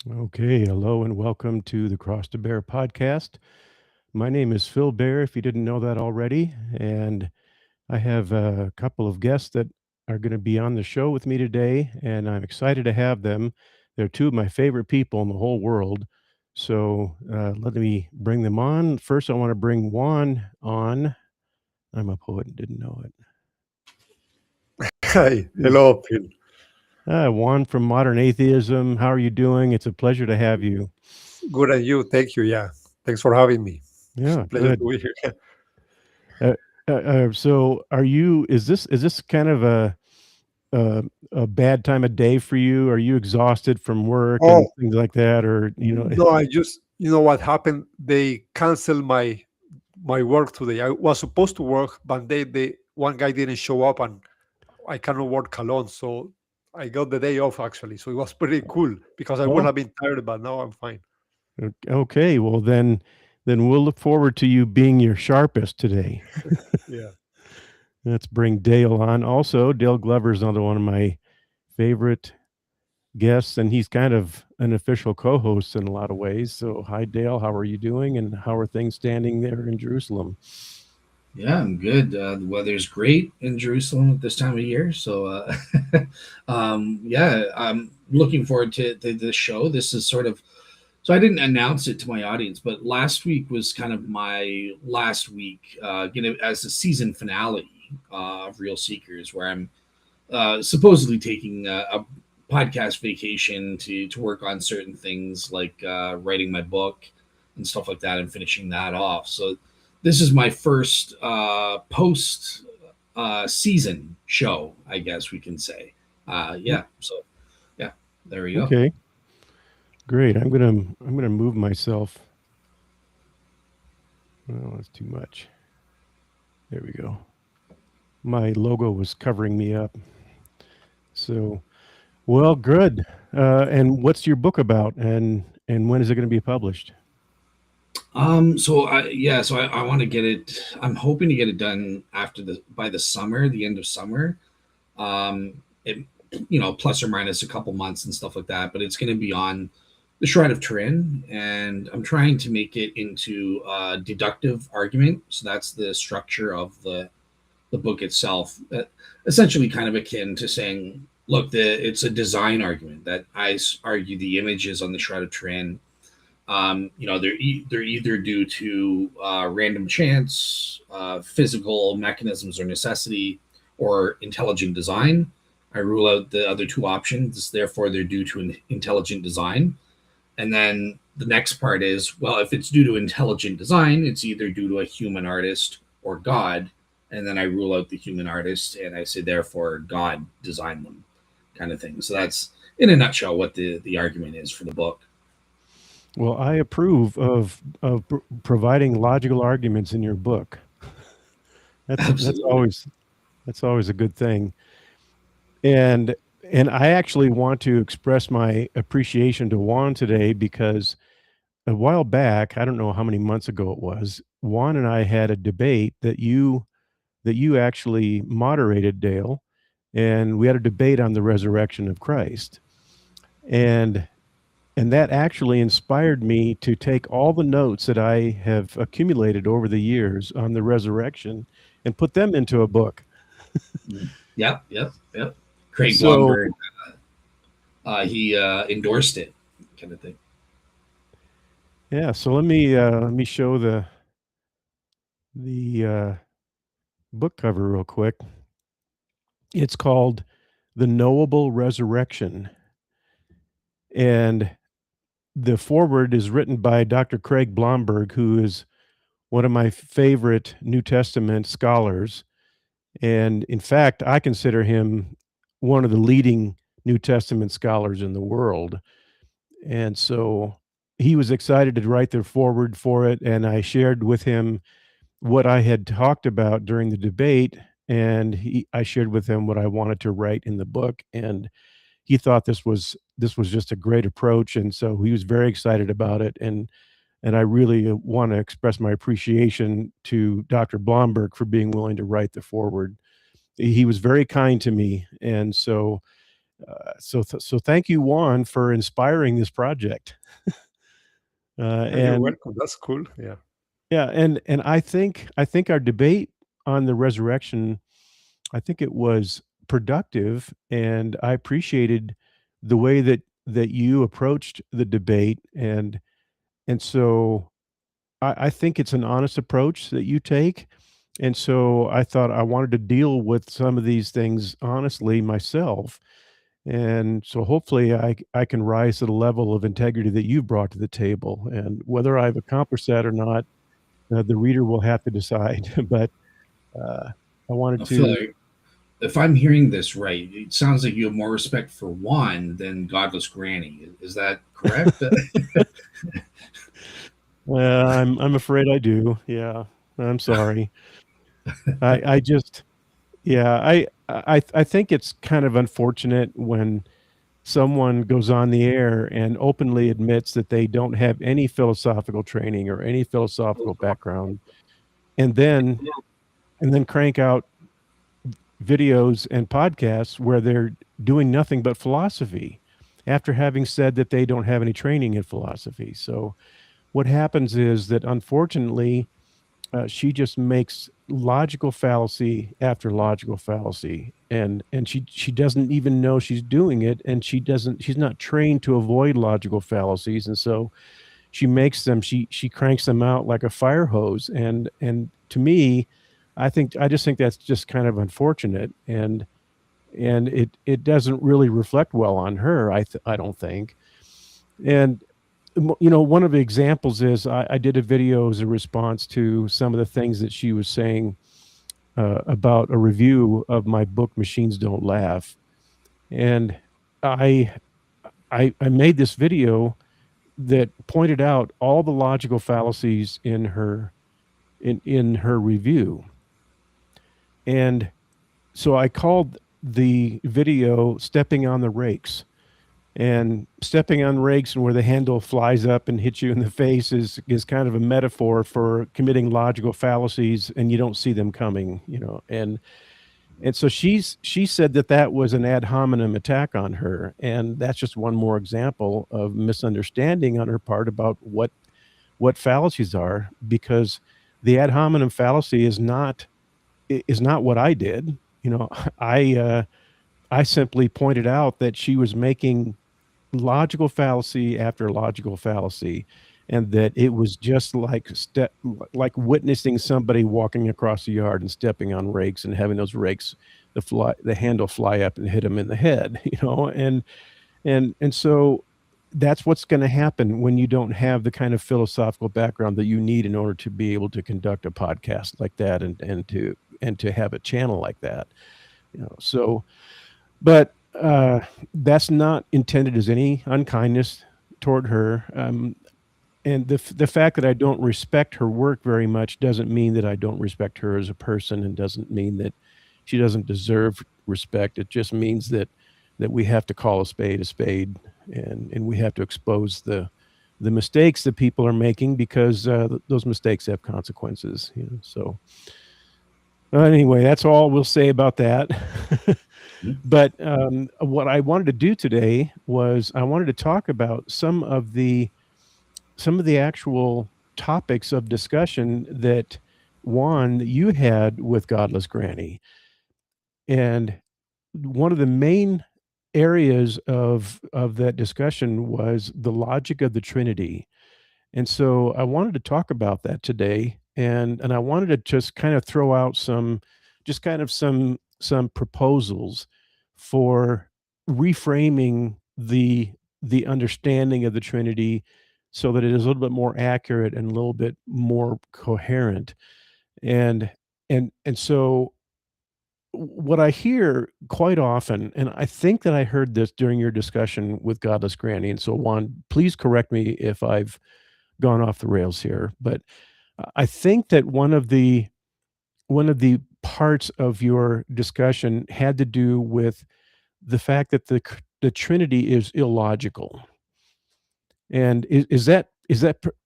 Okay, hello and welcome to the Cross to Bear podcast. My name is Phil Bair, if you didn't know that already, and I have a couple of guests that are going to be on the show with me today, and I'm excited to have them. They're two of my favorite people in the whole world. So let me bring them on. First, I want to bring Juan on. I'm a poet and didn't know it. Hi, hello, Phil. Juan from Modern Atheism. How are you doing? It's a pleasure to have you. Good and you. Thank you. Yeah. Thanks for having me. It's a Yeah, pleasure good. to be here. Uh, so are you? Is this kind of a a bad time of day for you? Are you exhausted from work and Oh, things like that, or no, I just, you know what happened? They canceled my work today. I was supposed to work, but they one guy didn't show up and I cannot work alone. So I got the day off actually. So it was pretty cool because I would Oh, have been tired, but now I'm fine. okay. Well, then we'll look forward to you being your sharpest today. Yeah. Let's bring Dale on. Also, Dale Glover is another one of my favorite guests, and he's kind of an official co-host in a lot of ways. So, hi, Dale. How are you doing, and how are things standing there in Jerusalem? Yeah, I'm good. The weather's great in Jerusalem at this time of year. So, yeah, I'm looking forward to this show. This is sort of, so I didn't announce it to my audience, but last week was kind of my last week, as a season finale of Real Seekers, where I'm supposedly taking a podcast vacation to work on certain things like writing my book and stuff like that and finishing that off. So this is my first post season show, I guess we can say. Yeah. So yeah, there we go. Okay, great. I'm gonna move myself. Oh, that's too much. There we go. My logo was covering me up. So, well, good. And what's your book about, and when is it going to be published? So I want to get it. I'm hoping to get it done after by the summer, the end of summer. It, plus or minus a couple months and stuff like that. But it's going to be on the Shrine of Turin, and I'm trying to make it into a deductive argument. So that's the structure of the book itself. Essentially, kind of akin to saying, look, it's a design argument that argue the images on the Shroud of Turin. They're either due to random chance, physical mechanisms or necessity, or intelligent design. I rule out the other two options. Therefore, they're due to an intelligent design. And then the next part is, well, if it's due to intelligent design, it's either due to a human artist or God. And then I rule out the human artist and I say, therefore, God designed them, kind of thing. So that's, in a nutshell, what the argument is for the book. Well, I approve of providing logical arguments in your book. That's that's Absolutely. always that's always a good thing. And and I actually want to express my appreciation to Juan today because a while back, I don't know how many months ago it was, Juan and I had a debate that you actually moderated, Dale, and we had a debate on the resurrection of Christ. And and that actually inspired me to take all the notes that I have accumulated over the years on the resurrection and put them into a book. Yep, yep, yep. Craig So, Blomberg, he endorsed it, kind of thing. yeah, so let me show the book cover real quick. It's called The Knowable Resurrection, and the foreword is written by Dr. Craig Blomberg, who is one of my favorite New Testament scholars. And in fact, I consider him one of the leading New Testament scholars in the world. And so he was excited to write the foreword for it. And I shared with him what I had talked about during the debate. And I shared with him what I wanted to write in the book. And he thought this was just a great approach. And so he was very excited about it. And I really want to express my appreciation to Dr. Blomberg for being willing to write the foreword. He was very kind to me, and so So thank you, Juan, for inspiring this project. You're And welcome. That's cool. Yeah. yeah, and I think our debate on the resurrection, I think it was productive, and I appreciated the way that you approached the debate, and so I think it's an honest approach that you take. And so I thought I wanted to deal with some of these things honestly myself. And so hopefully I can rise to the level of integrity that you brought to the table. And whether I've accomplished that or not, the reader will have to decide. But I wanted I feel to. like if I'm hearing this right, it sounds like you have more respect for Juan than Godless Granny. Is that correct? Well, I'm afraid I do. Yeah, I'm sorry. I just yeah I think it's kind of unfortunate when someone goes on the air and openly admits that they don't have any philosophical training or any philosophical background, and then crank out videos and podcasts where they're doing nothing but philosophy after having said that they don't have any training in philosophy. So what happens is that unfortunately she just makes logical fallacy after logical fallacy, and she doesn't even know she's doing it, and she's not trained to avoid logical fallacies, and so she makes them, she cranks them out like a fire hose, and to me, I just think that's just kind of unfortunate, and it doesn't really reflect well on her. I don't think. And one of the examples is I did a video as a response to some of the things that she was saying about a review of my book, Machines Don't Laugh. And I made this video that pointed out all the logical fallacies in her review. And so I called the video Stepping on the Rakes. And stepping on rakes and where the handle flies up and hits you in the face is kind of a metaphor for committing logical fallacies and you don't see them coming, and so she said that was an ad hominem attack on her, and that's just one more example of misunderstanding on her part about what fallacies are, because the ad hominem fallacy is not what I did. I simply pointed out that she was making logical fallacy after logical fallacy, and that it was just like witnessing somebody walking across the yard and stepping on rakes and having those rakes the handle fly up and hit him in the head, and so that's what's going to happen when you don't have the kind of philosophical background that you need in order to be able to conduct a podcast like that and to have a channel like that, so. But that's not intended as any unkindness toward her. And the fact that I don't respect her work very much doesn't mean that I don't respect her as a person, and doesn't mean that she doesn't deserve respect. It just means that we have to call a spade, and we have to expose the mistakes that people are making, because those mistakes have consequences. So anyway, that's all we'll say about that. But what I wanted to do today was I wanted to talk about some of the actual topics of discussion that Juan, you had with Godless Granny. And one of the main areas of that discussion was the logic of the Trinity. And so I wanted to talk about that today, and I wanted to just kind of throw out some proposals for reframing the understanding of the Trinity so that it is a little bit more accurate and a little bit more coherent. And so what I hear quite often, and I think that I heard this during your discussion with Godless Granny, and so Juan, please correct me if I've gone off the rails here, but I think that one of the parts of your discussion had to do with the fact that the Trinity is illogical. And is that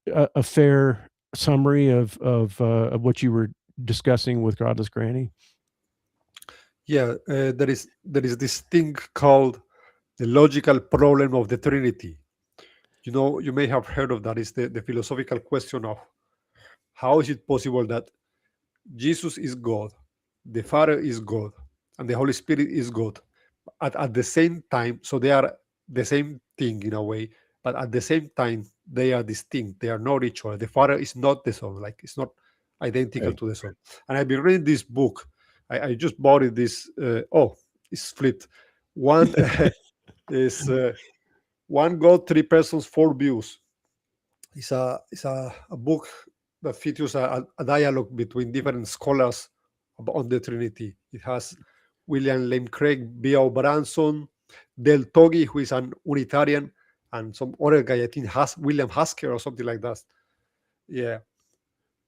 a fair summary of what you were discussing with Godless Granny? Yeah, there is this thing called the logical problem of the Trinity. You may have heard of that. Is the philosophical question of how is it possible that Jesus is God, the Father is God, and the Holy Spirit is God at the same time. So they are the same thing in a way, but at the same time they are distinct. They are not each other. The Father is not the Son, like it's not identical Right. to the Son. And I've been reading this book. I just bought it. This it's flipped. One is one God, three persons, four views. It's a book that features a dialogue between different scholars on the Trinity. It has William Lane Craig, B.O. Branson, Del Toggi, who is an Unitarian, and some other guy, I think William Hasker or something like that. Yeah,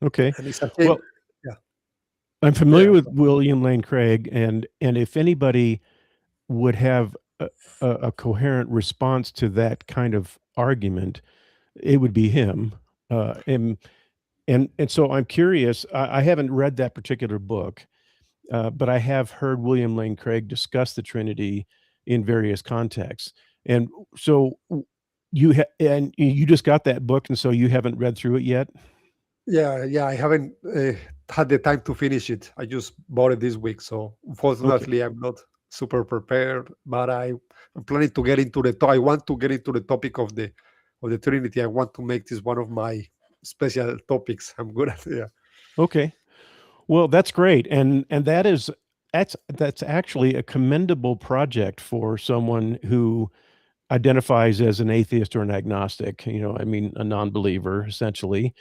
Okay. and it's a shame. Well, Yeah, I'm yeah, familiar yeah. with William Lane Craig, and if anybody would have a coherent response to that kind of argument, it would be him. And so I'm curious. I haven't read that particular book, but I have heard William Lane Craig discuss the Trinity in various contexts. And so and you just got that book, and so you haven't read through it yet. Yeah. I haven't had the time to finish it. I just bought it this week, so Okay. unfortunately, I'm not super prepared. But I'm planning to get into I want to get into the topic of the Trinity. I want to make this one of my special topics. I'm good at yeah. Okay. Well, that's great, and that's actually a commendable project for someone who identifies as an atheist or an agnostic. I mean, a non-believer essentially,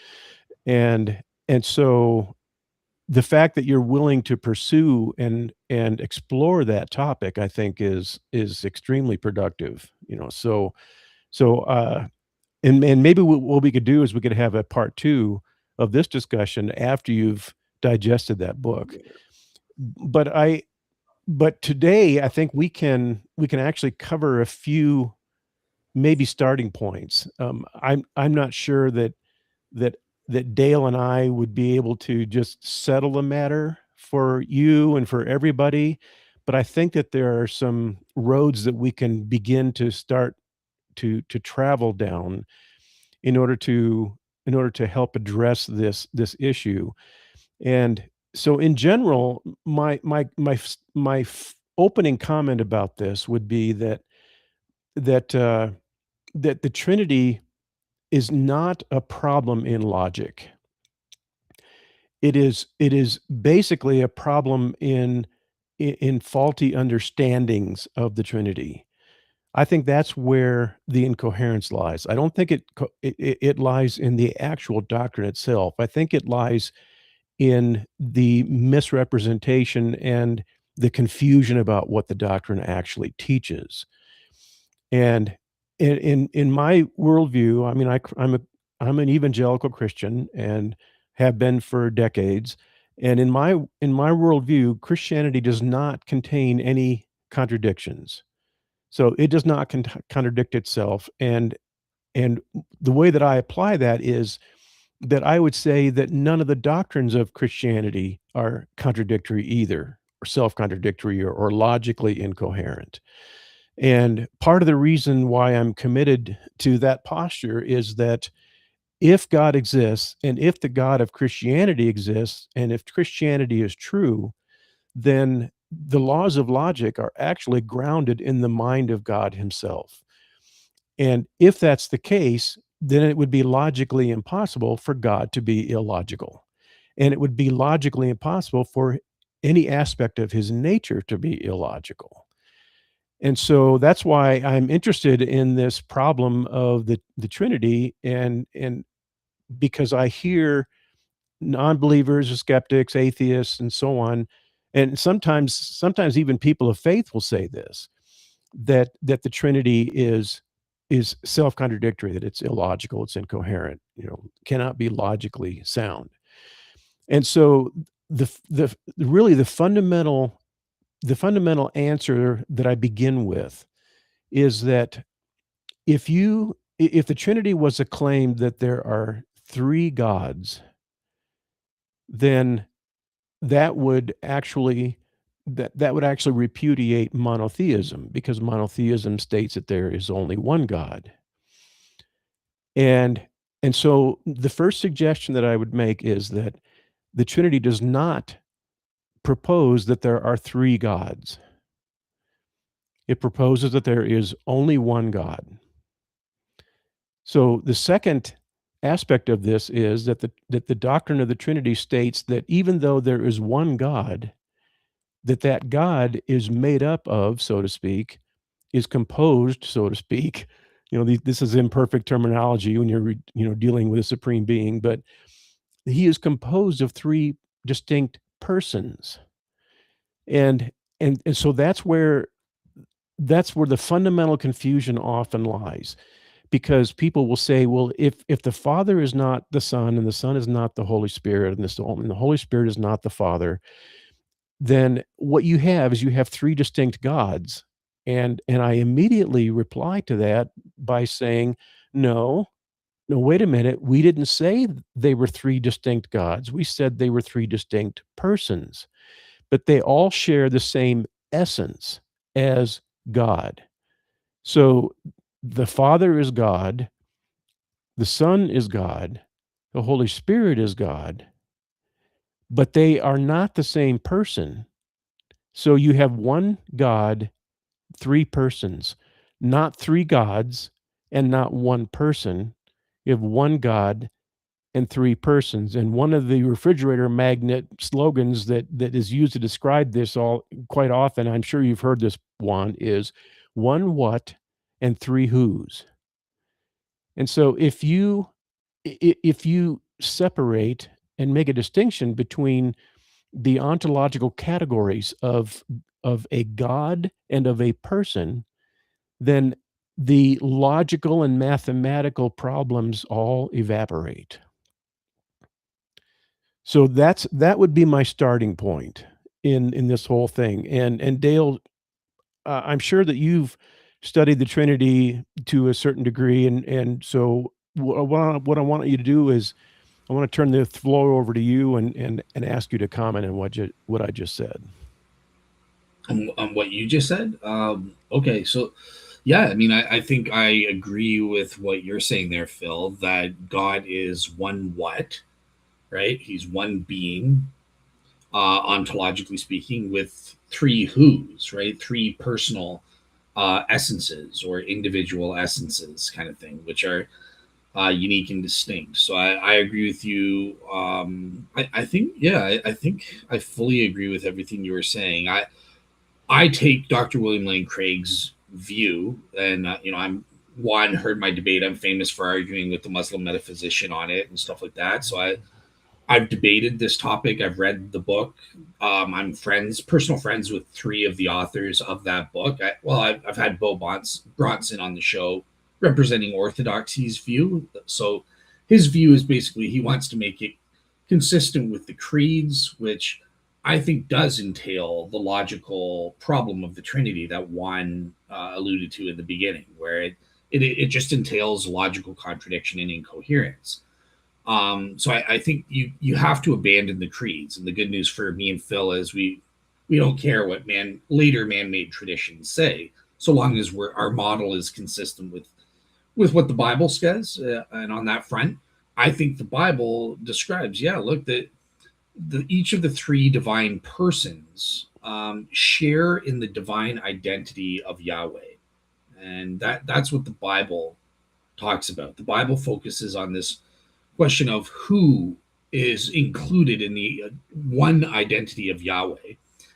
and so the fact that you're willing to pursue and explore that topic, I think, is extremely productive. So and maybe what we could do is we could have a part two of this discussion after you've digested that book. But today I think we can actually cover a few maybe starting points. I'm not sure that Dale and I would be able to just settle the matter for you and for everybody, but I think that there are some roads that we can begin to start to travel down in order to help address this issue. And so in general, my opening comment about this would be that uh, that the Trinity is not a problem in logic. It is basically a problem in faulty understandings of the Trinity. I think that's where the incoherence lies. I don't think it lies in the actual doctrine itself. I think it lies in the misrepresentation and the confusion about what the doctrine actually teaches. And in my worldview, I mean, I'm an evangelical Christian and have been for decades. And in my worldview, Christianity does not contain any contradictions. So it does not contradict itself. And the way that I apply that is that I would say that none of the doctrines of Christianity are contradictory either, or self-contradictory, or logically incoherent. And part of the reason why I'm committed to that posture is that if God exists, and if the God of Christianity exists, and if Christianity is true, then the laws of logic are actually grounded in the mind of God himself. And if that's the case, then it would be logically impossible for God to be illogical. And it would be logically impossible for any aspect of his nature to be illogical. And so that's why I'm interested in this problem of the Trinity, and because I hear non-believers, skeptics, atheists, and so on, and sometimes even people of faith will say this, that the Trinity is self-contradictory, that it's illogical, it's incoherent, cannot be logically sound. And so really the fundamental answer that I begin with is that if the Trinity was a claim that there are three gods, then that would actually that would actually repudiate monotheism, because monotheism states that there is only one God. And so the first suggestion that I would make is that the Trinity does not propose that there are three gods. It proposes that there is only one God. So the second aspect of this is that the doctrine of the Trinity states that even though there is one God, that God is made up of, so to speak, is composed, so to speak. This is imperfect terminology when you're dealing with a supreme being, but he is composed of three distinct persons. And so that's where the fundamental confusion often lies, because people will say, well, if the Father is not the Son, and the Son is not the Holy Spirit, and the Holy Spirit is not the Father, then what you have is three distinct gods. And I immediately reply to that by saying, no, wait a minute. We didn't say they were three distinct gods. We said they were three distinct persons, but they all share the same essence as God. So the Father is God, the Son is God, the Holy Spirit is God, but they are not the same person. So you have one God, three persons, not three gods and not one person. You have one God and three persons. And one of the refrigerator magnet slogans that is used to describe this all quite often, I'm sure you've heard this, Juan, is one what and three whos. And so if you separate and make a distinction between the ontological categories of a God and of a person, then the logical and mathematical problems all evaporate. So that would be my starting point in this whole thing. And Dale, I'm sure that you've studied the Trinity to a certain degree, and so what I want you to do is I want to turn the floor over to you and ask you to comment on what I just said. On what you just said? Okay, so yeah, I mean, I think I agree with what you're saying there, Phil, that God is one what, right? He's one being, ontologically speaking, with three whos, right? Three personal essences or individual essences, kind of thing, which are unique and distinct. So I agree with you. I think, yeah, I think I fully agree with everything you were saying. I take Dr. William Lane Craig's view, and I'm Juan heard my debate. I'm famous for arguing with the Muslim metaphysician on it and stuff like that. So I've debated this topic. I've read the book. I'm personal friends with three of the authors of that book. I've had Bo Bronson on the show representing Orthodoxy's view. So his view is basically he wants to make it consistent with the creeds, which I think does entail the logical problem of the Trinity that Juan alluded to in the beginning, where it just entails logical contradiction and incoherence. So I think you have to abandon the creeds. And the good news for me and Phil is we don't care what later man-made traditions say, so long as our model is consistent with what the Bible says. And on that front, I think the Bible describes, that each of the three divine persons share in the divine identity of Yahweh. And that's what the Bible talks about. The Bible focuses on this question of who is included in the one identity of Yahweh.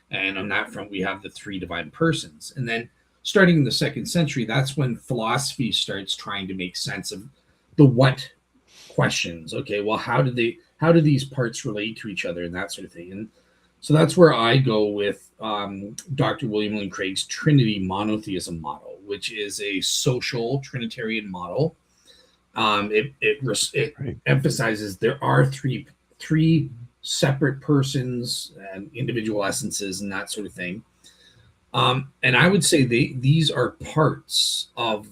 And on that front, we have the three divine persons. And then starting in the 2nd century, that's when philosophy starts trying to make sense of the what questions. Okay, well, how do these parts relate to each other and that sort of thing? And so that's where I go with Dr. William Lane Craig's Trinity monotheism model, which is a social Trinitarian model. It Right. emphasizes there are three separate persons and individual essences and that sort of thing. And I would say these are parts of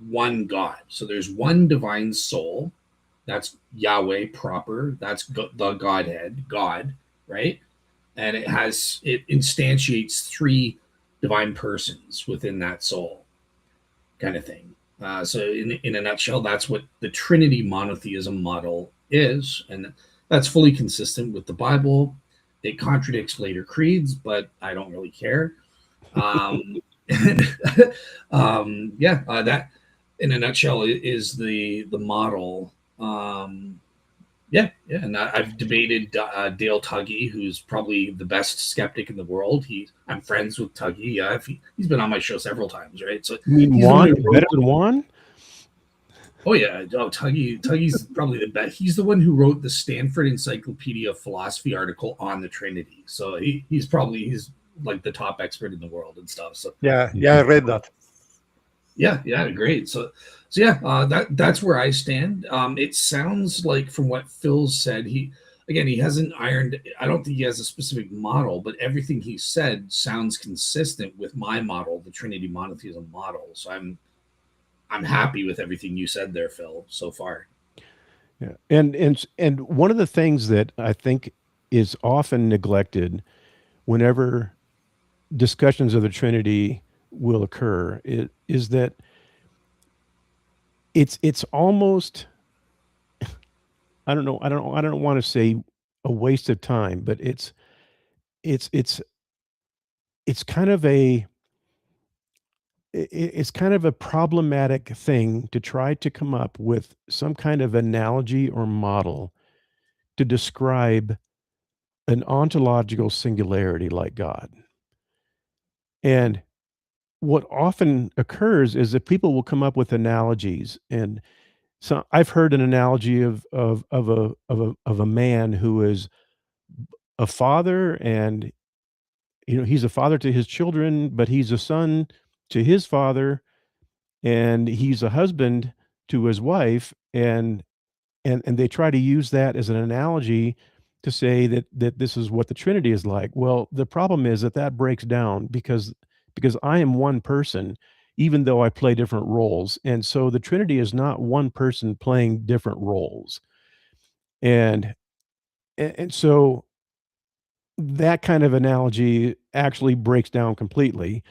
one God. So there's one divine soul, that's Yahweh proper, that's the Godhead, God, right? and it instantiates three divine persons within that soul, kind of thing. So in a nutshell, that's what the Trinity monotheism model is, and that's fully consistent with the Bible. It contradicts later creeds, but I don't really care. Um, that in a nutshell is the model. And I've debated Dale Tuggy, who's probably the best skeptic in the world. I'm friends with Tuggy. Yeah, he's been on my show several times, right? So You mean he's the one Juan? who wrote. Better than Juan? Oh yeah, Tuggy's probably the best. He's the one who wrote the Stanford Encyclopedia of Philosophy article on the Trinity. So he's like the top expert in the world and stuff. So Yeah, I read that. yeah, great. So that's where I stand. It sounds like from what Phil said, he hasn't ironed. I don't think he has a specific model, but everything he said sounds consistent with my model, the Trinity monotheism model. So I'm happy with everything you said there, Phil, so far. Yeah. And one of the things that I think is often neglected whenever discussions of the Trinity will occur is that it's almost, I don't want to say a waste of time, but it's kind of a it's kind of a problematic thing to try to come up with some kind of analogy or model to describe an ontological singularity like God. And what often occurs is that people will come up with analogies, and so I've heard an analogy of a man who is a father, and he's a father to his children, but he's a son to his father, and he's a husband to his wife, and they try to use that as an analogy to say that this is what the Trinity is like. Well, the problem is that breaks down because I am one person, even though I play different roles. And so the Trinity is not one person playing different roles. And so that kind of analogy actually breaks down completely.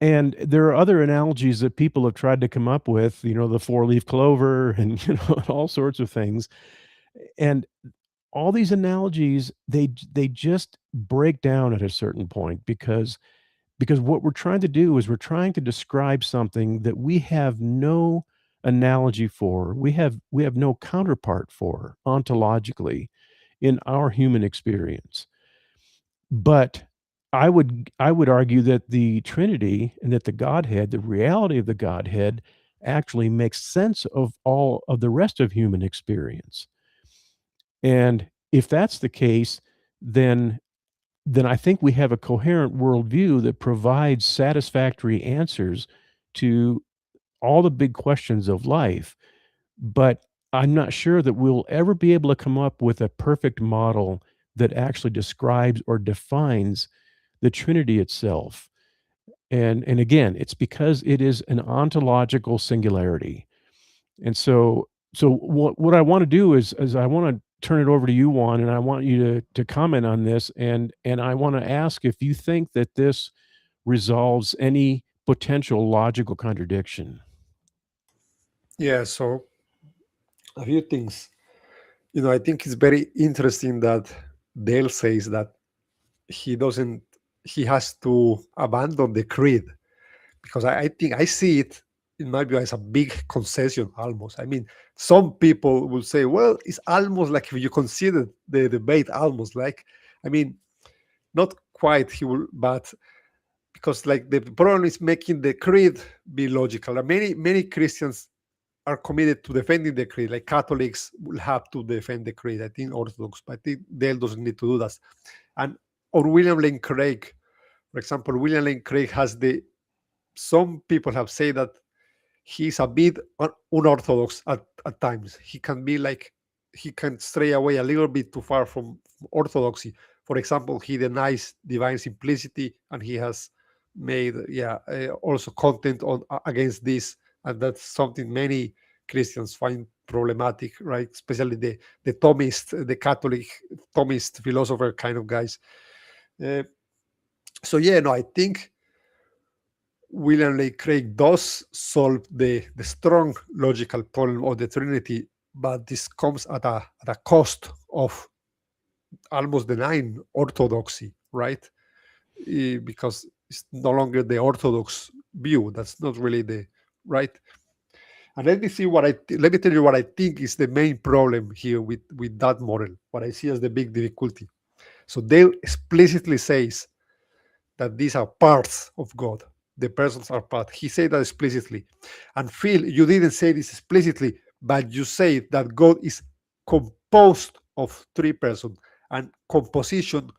And there are other analogies that people have tried to come up with, the four-leaf clover and all sorts of things. And all these analogies, they just break down at a certain point because what we're trying to do is we're trying to describe something that we have no analogy for. We have no counterpart for ontologically in our human experience. But I would argue that the Trinity and that the Godhead, the reality of the Godhead, actually makes sense of all of the rest of human experience. And if that's the case, then I think we have a coherent worldview that provides satisfactory answers to all the big questions of life. But I'm not sure that we'll ever be able to come up with a perfect model that actually describes or defines the Trinity itself. And again, it's because it is an ontological singularity. And so what I want to do is I want to turn it over to you, Juan, and I want you to comment on this, and I want to ask if you think that this resolves any potential logical contradiction. Yeah, so a few things. I think it's very interesting that Dale says that he has to abandon the creed, because I think I see it in my view as a big concession almost. I mean, some people will say, well, it's almost like if you consider the debate almost like, I mean, not quite he will, but because like the problem is making the creed be logical. And many Christians are committed to defending the creed, like Catholics will have to defend the creed. I think Orthodox, but I think Dale doesn't need to do that. Or William Lane Craig, for example, William Lane Craig some people have said that he's a bit unorthodox at times. He can stray away a little bit too far from orthodoxy. For example, he denies divine simplicity, and he has made also content on against this, and that's something many Christians find problematic, right? Especially the Thomist, the Catholic Thomist philosopher kind of guys. So yeah, no, I think William Lane Craig does solve the strong logical problem of the Trinity, but this comes at a cost of almost denying orthodoxy, right? Because it's no longer the orthodox view. That's not really the right. And let me see let me tell you what I think is the main problem here with that model. What I see as the big difficulty. So Dale explicitly says that these are parts of God. The persons are part. He said that explicitly. And Phil, you didn't say this explicitly, but you say that God is composed of three persons, and composition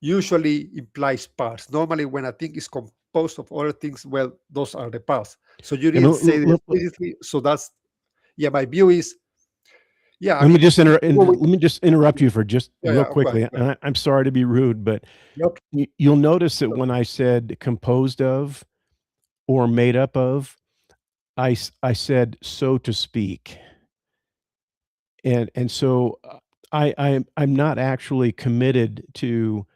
usually implies parts. Normally, when a thing is composed of other things, well, those are the parts. So you And didn't say it explicitly. So that's, yeah, my view is, yeah, I let me mean, just well, let me just interrupt you for just yeah, real yeah, go quickly. ahead, go ahead. And I'm sorry to be rude, but Yep. you'll notice that when I said composed of or made up of, I said so to speak, and so I'm not actually committed to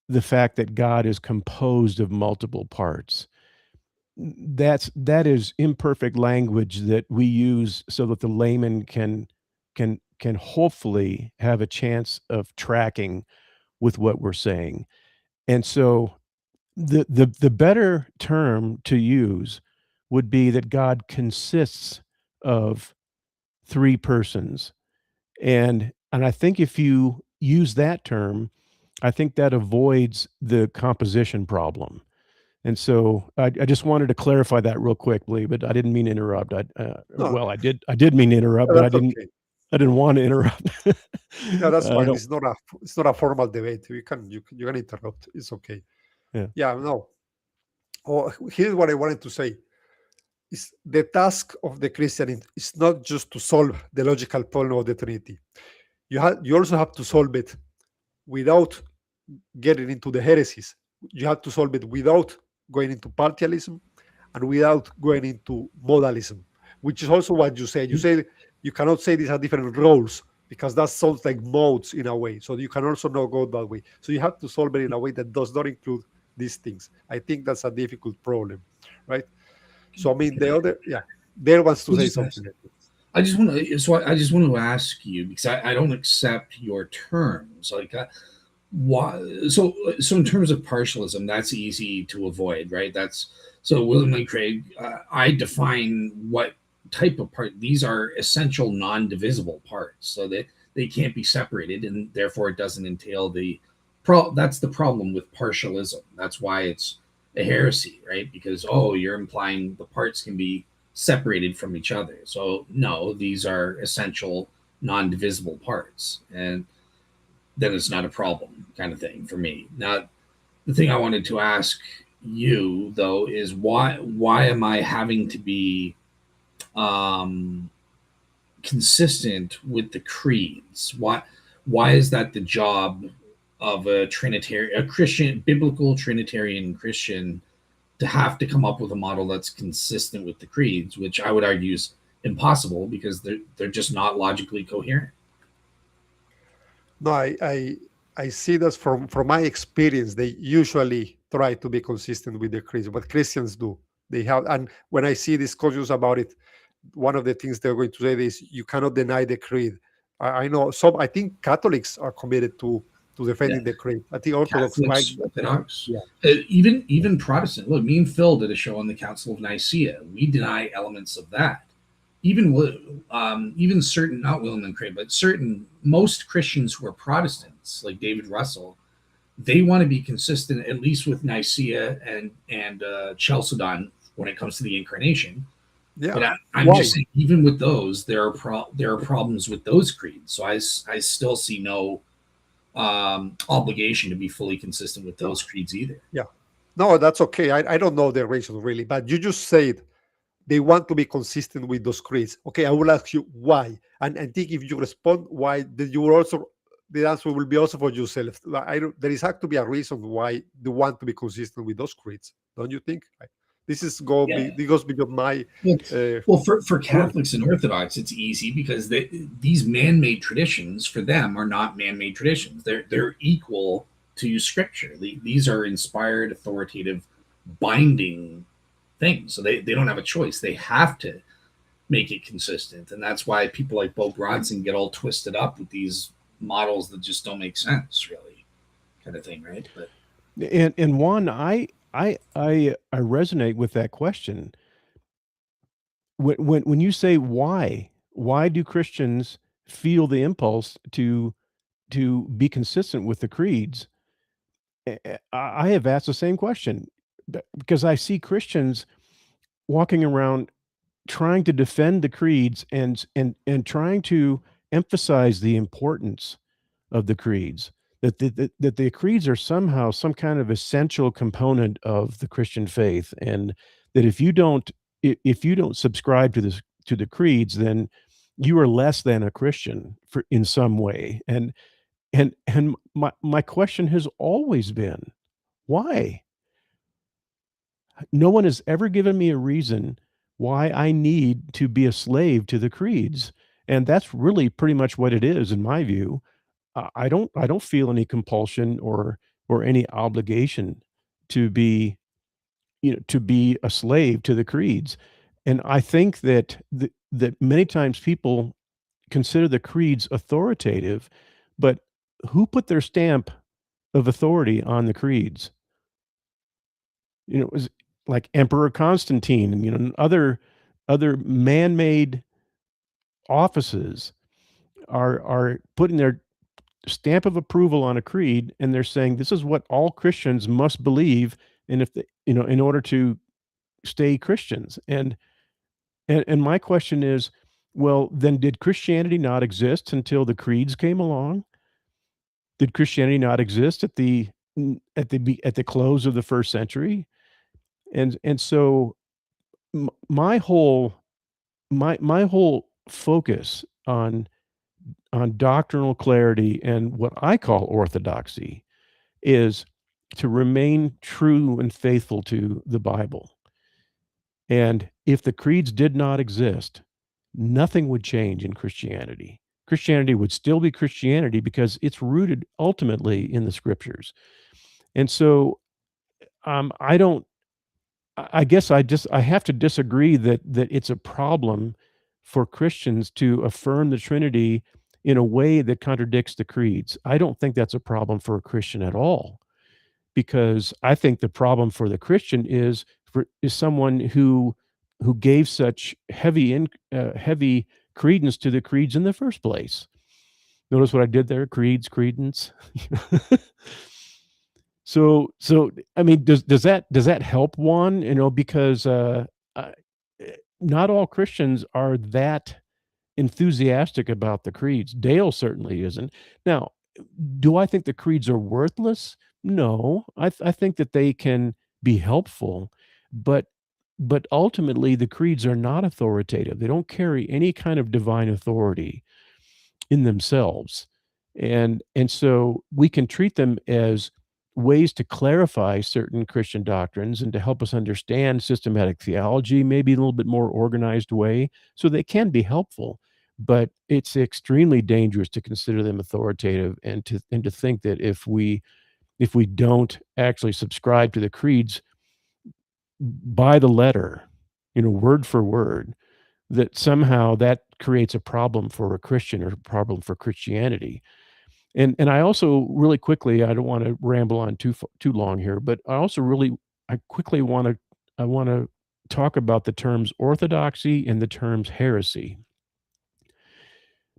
the fact that God is composed of multiple parts. That is imperfect language that we use so that the layman can hopefully have a chance of tracking with what we're saying. And so the better term to use would be that God consists of three persons. And I think if you use that term, I think that avoids the composition problem. And so I just wanted to clarify that real quickly, but I didn't mean to interrupt. No, Well, I did mean to interrupt, but that's okay. I didn't want to interrupt. Yeah, that's I fine. don't. It's not a formal debate. You can interrupt. It's okay. Yeah. Yeah, no. Oh, here's what I wanted to say. Is the task of the Christian is not just to solve the logical problem of the Trinity. You also have to solve it without getting into the heresies. You have to solve it without going into partialism and without going into modalism, which is also what you say. You say you cannot say these are different roles because that sounds like modes in a way. So you can also not go that way. So you have to solve it in a way that does not include these things. I think that's a difficult problem, right? So I mean, the other, yeah, there wants to say something. I just want to. So I just want to ask you because I don't accept your terms. Like, why? So in terms of partialism, that's easy to avoid, right? That's so William Lane Craig. I define what type of part. These are essential, non-divisible parts, so that they can't be separated, and therefore it doesn't entail the. That's the problem with partialism. That's why it's a heresy, right? Because you're implying the parts can be separated from each other. So no, these are essential, non-divisible parts, and then it's not a problem, kind of thing for me. Now, the thing I wanted to ask you though is why am I having to be consistent with the creeds? Why is that the job of a Christian, biblical Trinitarian Christian, to have to come up with a model that's consistent with the creeds, which I would argue is impossible because they're just not logically coherent. No, I see that from my experience. They usually try to be consistent with the creeds. What Christians do, they have. And when I see discussions about it, one of the things they're going to say is you cannot deny the creed. I know some. I think Catholics are committed to defending the creed. I think Orthodox might. Orthodox. Yeah. Even Protestant. Look, me and Phil did a show on the Council of Nicaea. We deny elements of that. Even certain, not William and Craig, but most Christians who are Protestants, like David Russell, they want to be consistent at least with Nicaea and Chalcedon when it comes to the incarnation. Yeah. But I'm just saying, even with those, there are problems with those creeds. So I still see no obligation to be fully consistent with those creeds either. Yeah. No, that's okay. I don't know the reason really, but you just said they want to be consistent with those creeds. Okay, I will ask you why. And I think if you respond why, then you will also, the answer will be also for yourself. There is have to be a reason why they want to be consistent with those creeds. Don't you think? This is Yeah. it goes beyond my. Well, for Catholics and Orthodox, it's easy because these man-made traditions for them are not man-made traditions. They're equal to Scripture. These are inspired, authoritative, binding things. So they don't have a choice. They have to make it consistent, and that's why people like Bo Bronson get all twisted up with these models that just don't make sense, really, kind of thing, right? But And Juan, I resonate with that question. When you say why do Christians feel the impulse to be consistent with the creeds? I have asked the same question because I see Christians walking around trying to defend the creeds and trying to emphasize the importance of the creeds, that the creeds are somehow some kind of essential component of the Christian faith, and that if you don't subscribe to the creeds, then you are less than a Christian for in some way. And my question has always been, why? No one has ever given me a reason why I need to be a slave to the creeds, and that's really pretty much what it is in my view. I don't feel any compulsion or any obligation to be, to be a slave to the creeds. And I think that many times people consider the creeds authoritative, but who put their stamp of authority on the creeds? It was like Emperor Constantine and, and other man-made offices are putting their stamp of approval on a creed, and they're saying this is what all Christians must believe, and if in order to stay Christians. And my question is, well, then did Christianity not exist until the creeds came along? Did Christianity not exist at the close of the first century? And so my whole my whole focus on doctrinal clarity and what I call orthodoxy is to remain true and faithful to the Bible. And if the creeds did not exist, nothing would change in Christianity. Christianity would still be Christianity because it's rooted ultimately in the scriptures. And so I don't I guess I have to disagree that it's a problem for Christians to affirm the Trinity in a way that contradicts the creeds. I don't think that's a problem for a Christian at all, because I think the problem for the Christian is someone who gave such heavy credence to the creeds in the first place. Notice what I did there? Creeds, credence. So I mean, does that help one? Because uh, not all Christians are that enthusiastic about the creeds. Dale certainly isn't. Now, do I think the creeds are worthless? No, I think that they can be helpful, but ultimately the creeds are not authoritative. They don't carry any kind of divine authority in themselves. And so we can treat them as ways to clarify certain Christian doctrines and to help us understand systematic theology, maybe in a little bit more organized way. So they can be helpful, but it's extremely dangerous to consider them authoritative and to think that if we don't actually subscribe to the creeds by the letter, word for word, that somehow that creates a problem for a Christian or a problem for Christianity. And I also really quickly, I don't want to ramble on too long here, but I quickly I want to talk about the terms orthodoxy and the terms heresy,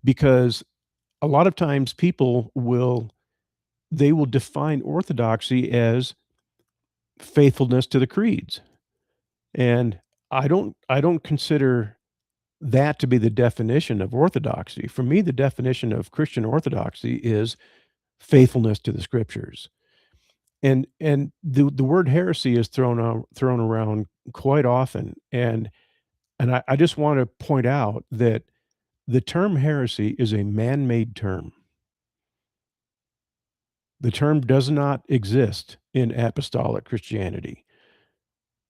because a lot of times people will define orthodoxy as faithfulness to the creeds, and I don't consider that to be the definition of orthodoxy. For me, the definition of Christian orthodoxy is faithfulness to the scriptures. And the word heresy is thrown around quite often, and I just want to point out that the term heresy is a man-made term. The term does not exist in apostolic Christianity.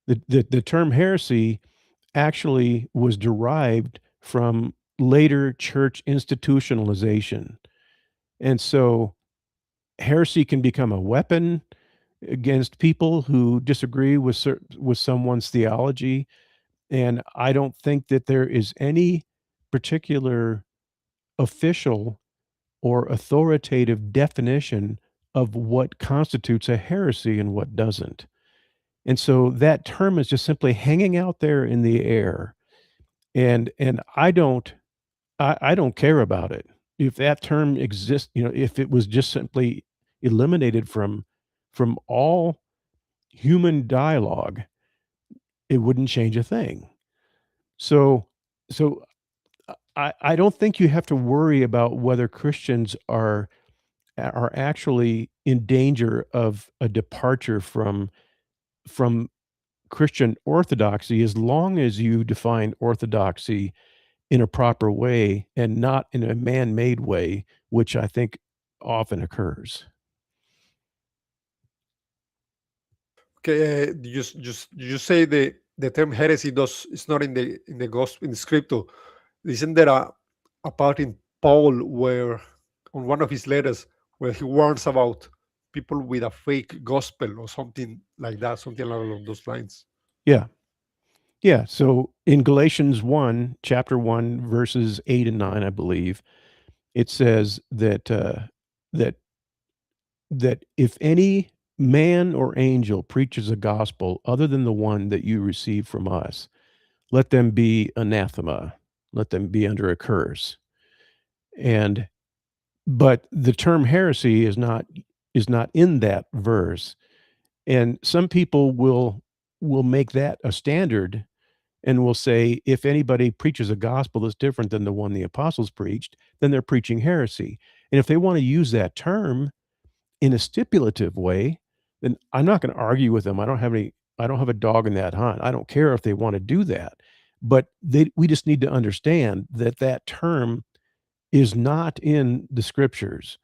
The term heresy actually was derived from later church institutionalization. And so heresy can become a weapon against people who disagree with someone's theology. And I don't think that there is any particular official or authoritative definition of what constitutes a heresy and what doesn't. And so that term is just simply hanging out there in the air. And I don't care about it. If that term exists, if it was just simply eliminated from all human dialogue, it wouldn't change a thing. So so I don't think you have to worry about whether Christians are actually in danger of a departure from Christian orthodoxy, as long as you define orthodoxy in a proper way and not in a man-made way, which I think often occurs. Okay, you say the term heresy does is not in the gospel in the scripture. Isn't there a part in Paul where on one of his letters where he warns about people with a fake gospel or something like that, something along those lines? Yeah. Yeah, so in Galatians 1, chapter 1, verses 8 and 9, I believe, it says that that if any man or angel preaches a gospel other than the one that you receive from us, let them be anathema, let them be under a curse. And but the term heresy is not in that verse. And some people will make that a standard and will say if anybody preaches a gospel that's different than the one the apostles preached, then they're preaching heresy. And if they want to use that term in a stipulative way, then I'm not going to argue with them. I don't have a dog in that hunt. I don't care if they want to do that. But we just need to understand that that term is not in the scriptures.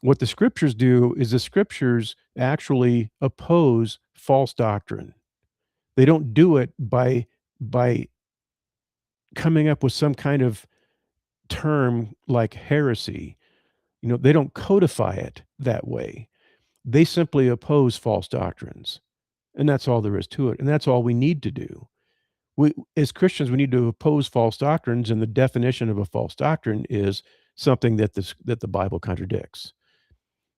What the scriptures do is the scriptures actually oppose false doctrine. They don't do it by coming up with some kind of term like heresy. They don't codify it that way. They simply oppose false doctrines. And that's all there is to it. And that's all we need to do. As Christians, we need to oppose false doctrines, and the definition of a false doctrine is something that the Bible contradicts.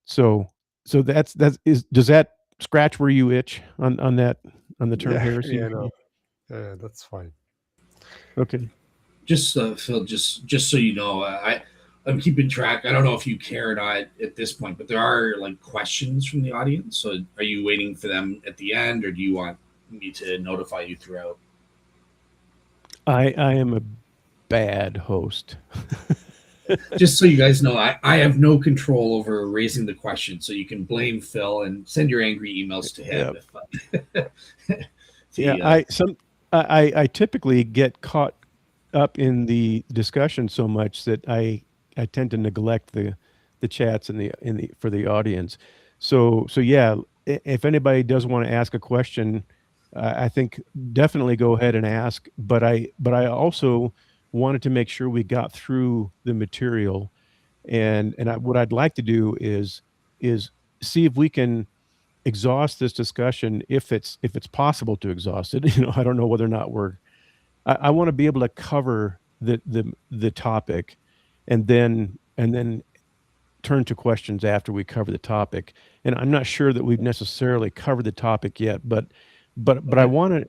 So does that scratch where you itch on the term heresy? Yeah, no, that's fine. Okay. Just Phil, just so you know, I'm keeping track. I don't know if you care or not at this point, but there are like questions from the audience. So are you waiting for them at the end, or do you want me to notify you throughout? I am a bad host. Just so you guys know, I have no control over raising the question, so you can blame Phil and send your angry emails to him. I typically get caught up in the discussion so much that I tend to neglect the chats for the audience. So yeah, if anybody does want to ask a question, I think definitely go ahead and ask. But I also wanted to make sure we got through the material, and what I'd like to do is see if we can exhaust this discussion if it's possible to exhaust it. I don't know whether or not I want to be able to cover the topic, and then turn to questions after we cover the topic. And I'm not sure that we've necessarily covered the topic yet, but I want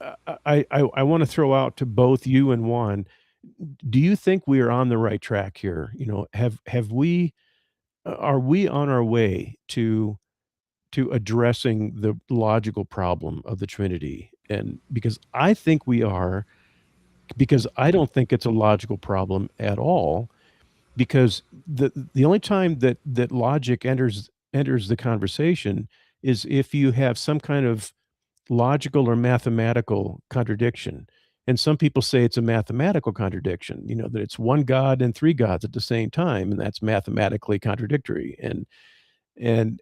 to throw out to both you and Juan. Do you think we are on the right track here? Are we on our way to addressing the logical problem of the Trinity? And because I think we are, because I don't think it's a logical problem at all, because the only time that logic enters the conversation is if you have some kind of logical or mathematical contradiction. And some people say it's a mathematical contradiction, that it's one God and three gods at the same time, and that's mathematically contradictory. and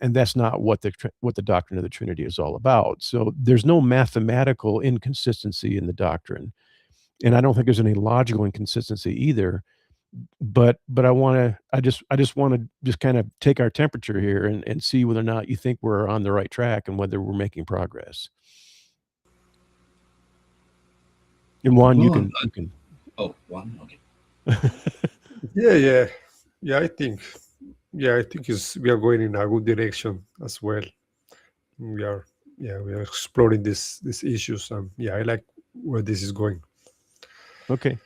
that's not what the doctrine of the Trinity is all about. So there's no mathematical inconsistency in the doctrine, and I don't think there's any logical inconsistency either. But I just want to just kind of take our temperature here and see whether or not you think we're on the right track and whether we're making progress. And Juan, you can. Oh, Juan, okay. Yeah. I think we are going in a good direction as well. We are exploring these issues, and I like where this is going. Okay.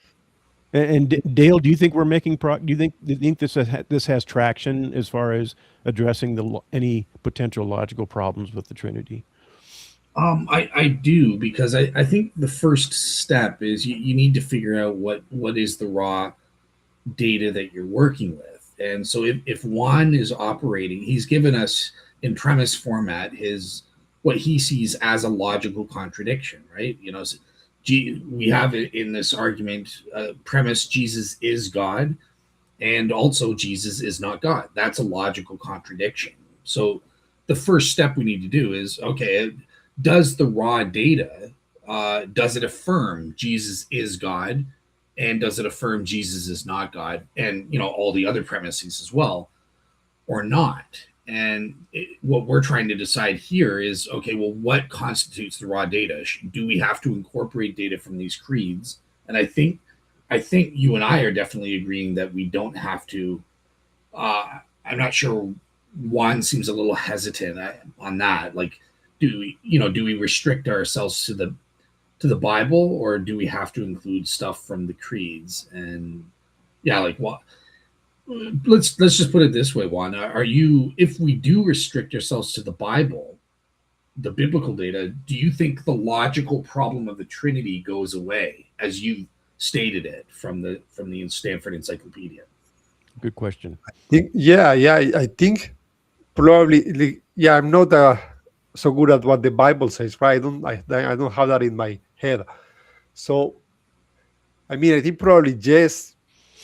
And Dale, do you think we're making do you think this has traction as far as addressing any potential logical problems with the Trinity? I do, because I think the first step is you need to figure out what is the raw data that you're working with. And so if Juan is operating, he's given us in premise format what he sees as a logical contradiction, right? So we have it in this argument premise: Jesus is God, and also Jesus is not God. That's a logical contradiction. So the first step we need to do is, okay, does the raw data does it affirm Jesus is God, and does it affirm Jesus is not God, and all the other premises as well, or not? And what we're trying to decide here is, okay, well, what constitutes the raw data? Do we have to incorporate data from these creeds? And I think you and I are definitely agreeing that we don't have to. I'm not sure. Juan seems a little hesitant on that. Like, do we restrict ourselves to the Bible, or do we have to include stuff from the creeds? And like what? Let's just put it this way, Juan. If we do restrict ourselves to the Bible, the biblical data, do you think the logical problem of the Trinity goes away, as you stated it from the Stanford Encyclopedia? Good question. I think probably. I'm not so good at what the Bible says, right? I don't have that in my head. So, I think probably yes.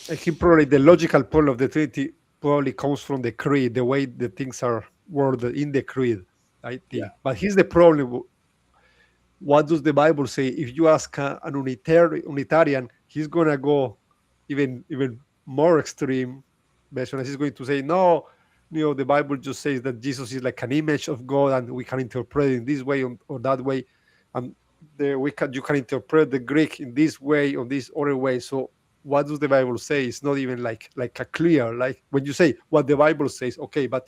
I think probably the logical point of the Trinity probably comes from the creed, the way the things are worded in the creed, I think. Yeah. But here's the problem. What does the Bible say? If you ask an Unitarian, he's going to go even more extreme version. He's going to say, no, the Bible just says that Jesus is like an image of God, and we can interpret it in this way or that way. And you can interpret the Greek in this way or this other way. So what does the Bible say? It's not even like a clear, like when you say what the Bible says, okay, but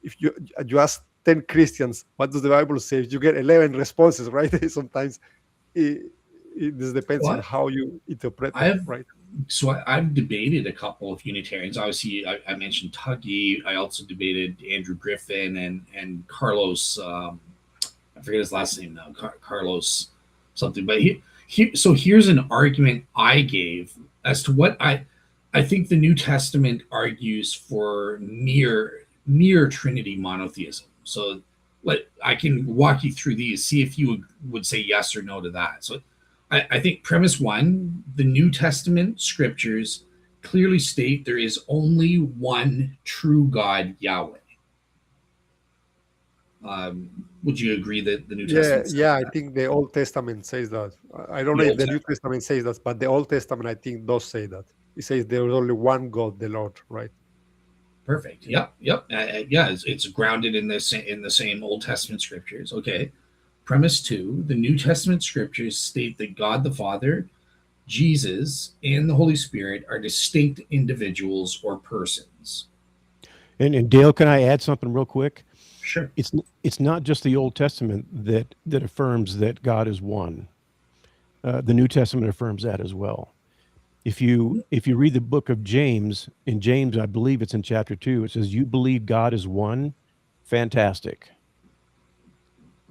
if you ask 10 Christians, what does the Bible say? You get 11 responses, right? Sometimes it just depends on how you interpret it, right? So I've debated a couple of Unitarians. Obviously, I mentioned Tuggy. I also debated Andrew Griffin and Carlos. I forget his last name now. Carlos something. But so here's an argument I gave as to what I think the New Testament argues for near Trinity monotheism. So I can walk you through these, see if you would say yes or no to that. So I think premise one, the New Testament scriptures clearly state there is only one true God, Yahweh. Would you agree that the New Testament says that? I think the Old Testament says that. I don't know if the New Testament says that, but the Old Testament, I think, does say that. It says there is only one God, the Lord, right? Perfect. Yep. It's grounded in the same Old Testament scriptures. Okay. Premise two, the New Testament scriptures state that God the Father, Jesus, and the Holy Spirit are distinct individuals or persons. And Dale, can I add something real quick? Sure. It's not just the Old Testament that affirms that God is one. The New Testament affirms that as well. If you read the book of James, in James, I believe it's in chapter 2, it says, "You believe God is one." Fantastic.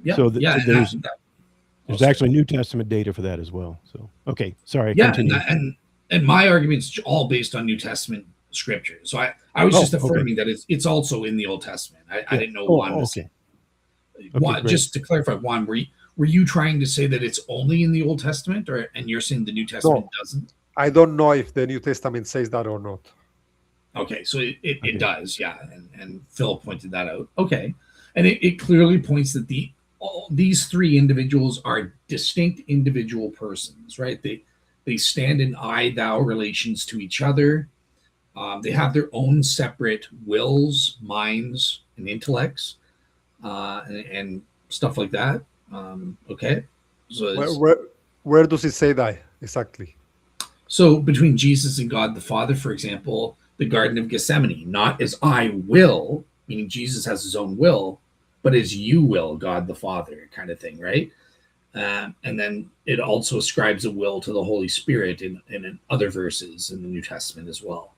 Yeah. So there's actually New Testament data for that as well. So okay, sorry. Yeah, continue. and my argument's all based on New Testament scripture. So I was just affirming that it's also in the Old Testament. I didn't know Juan was. Okay, just to clarify, Juan, were you trying to say that it's only in the Old Testament, and you're saying the New Testament doesn't? I don't know if the New Testament says that or not. Okay, so it Okay. does, yeah, and Phil pointed that out. Okay, and it clearly points that these three individuals are distinct individual persons, right? They stand in I thou relations to each other. They have their own separate wills, minds, and intellects, and stuff like that. Okay, so Where, it's, where, where does it say that exactly? so between Jesus and God the Father, for example, the Garden of Gethsemane, not as I will, meaning Jesus has his own will, but as you will, God the Father, kind of thing, right? And then it also ascribes a will to the Holy Spirit in other verses in the New Testament as well.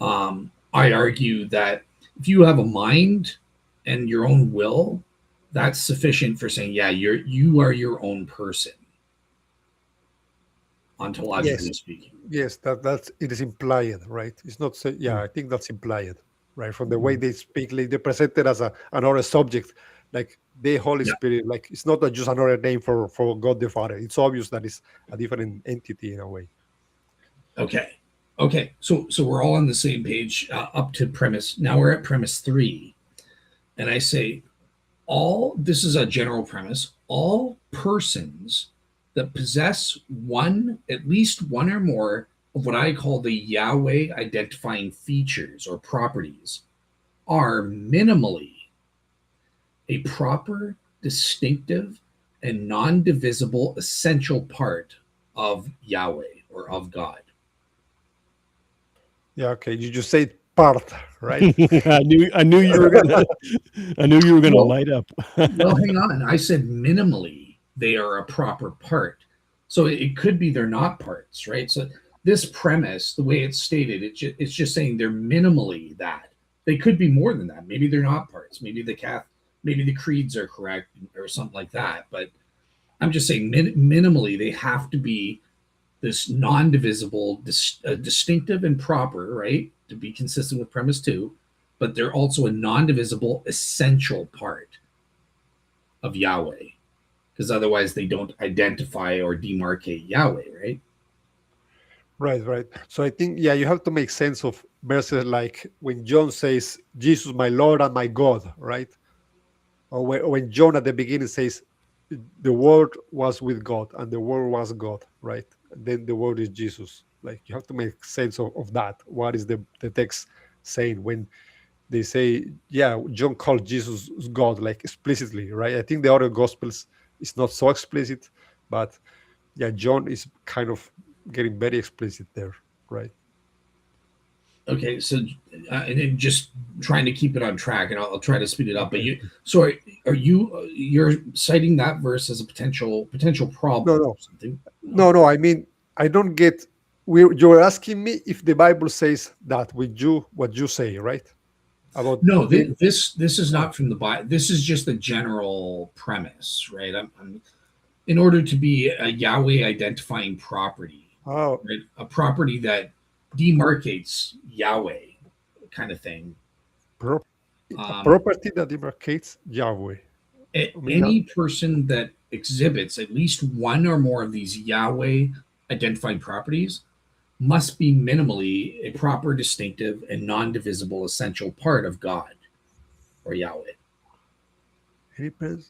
I argue that if you have a mind and your own will, that's sufficient for saying, yeah, you are your own person, Yes, ontologically speaking. yes, that's it is implied, right? It's not say, yeah, I think that's implied, right? From the way they speak, like they present it as another subject, like the Holy Yeah. Spirit, like it's not just another name for God the Father. It's obvious that it's a different entity in a way. Okay. Okay. So we're all on the same page up to premise. Now we're at premise 3, and I say all. This is a general premise. All persons that possess at least one or more of what I call the Yahweh identifying features or properties, are minimally a proper, distinctive, and non-divisible essential part of Yahweh or of God. Yeah, okay. You just say part, right? I knew you were gonna Well, light up. well, hang on. I said minimally they are a proper part. So it could be they're not parts, right? So this premise, the way it's stated, it's just saying they're minimally that. They could be more than that. Maybe they're not parts. Maybe the creeds are correct or something like that. But I'm just saying minimally they have to be this non-divisible, distinctive and proper, right? To be consistent with premise 2, but they're also a non-divisible essential part of Yahweh, because otherwise they don't identify or demarcate Yahweh, right? Right, right. So I think, yeah, you have to make sense of verses like when John says, Jesus, my Lord and my God, right? Or when John at the beginning says, the word was with God and the word was God, right? And then the word is Jesus. Like you have to make sense of that. What is the text saying when they say, yeah, John called Jesus God, like explicitly, right? I think the other gospels is not so explicit, but yeah, John is kind of getting very explicit there, right? Okay, so and then just trying to keep it on track, and I'll try to speed it up. But Okay. you're citing that verse as a potential No, problem no, or something? no. I mean, I don't get. You're asking me if the Bible says that with you, what you say, right? About No, them. this is not from the Bible. This is just the general premise, right? In order to be a Yahweh identifying property, Oh, right? A property that demarcates Yahweh, kind of thing. pro- a Um, property that demarcates Yahweh. I mean, any person that exhibits at least one or more of these Yahweh identifying properties must be minimally a proper, distinctive, and non-divisible essential part of God or Yahweh. any person.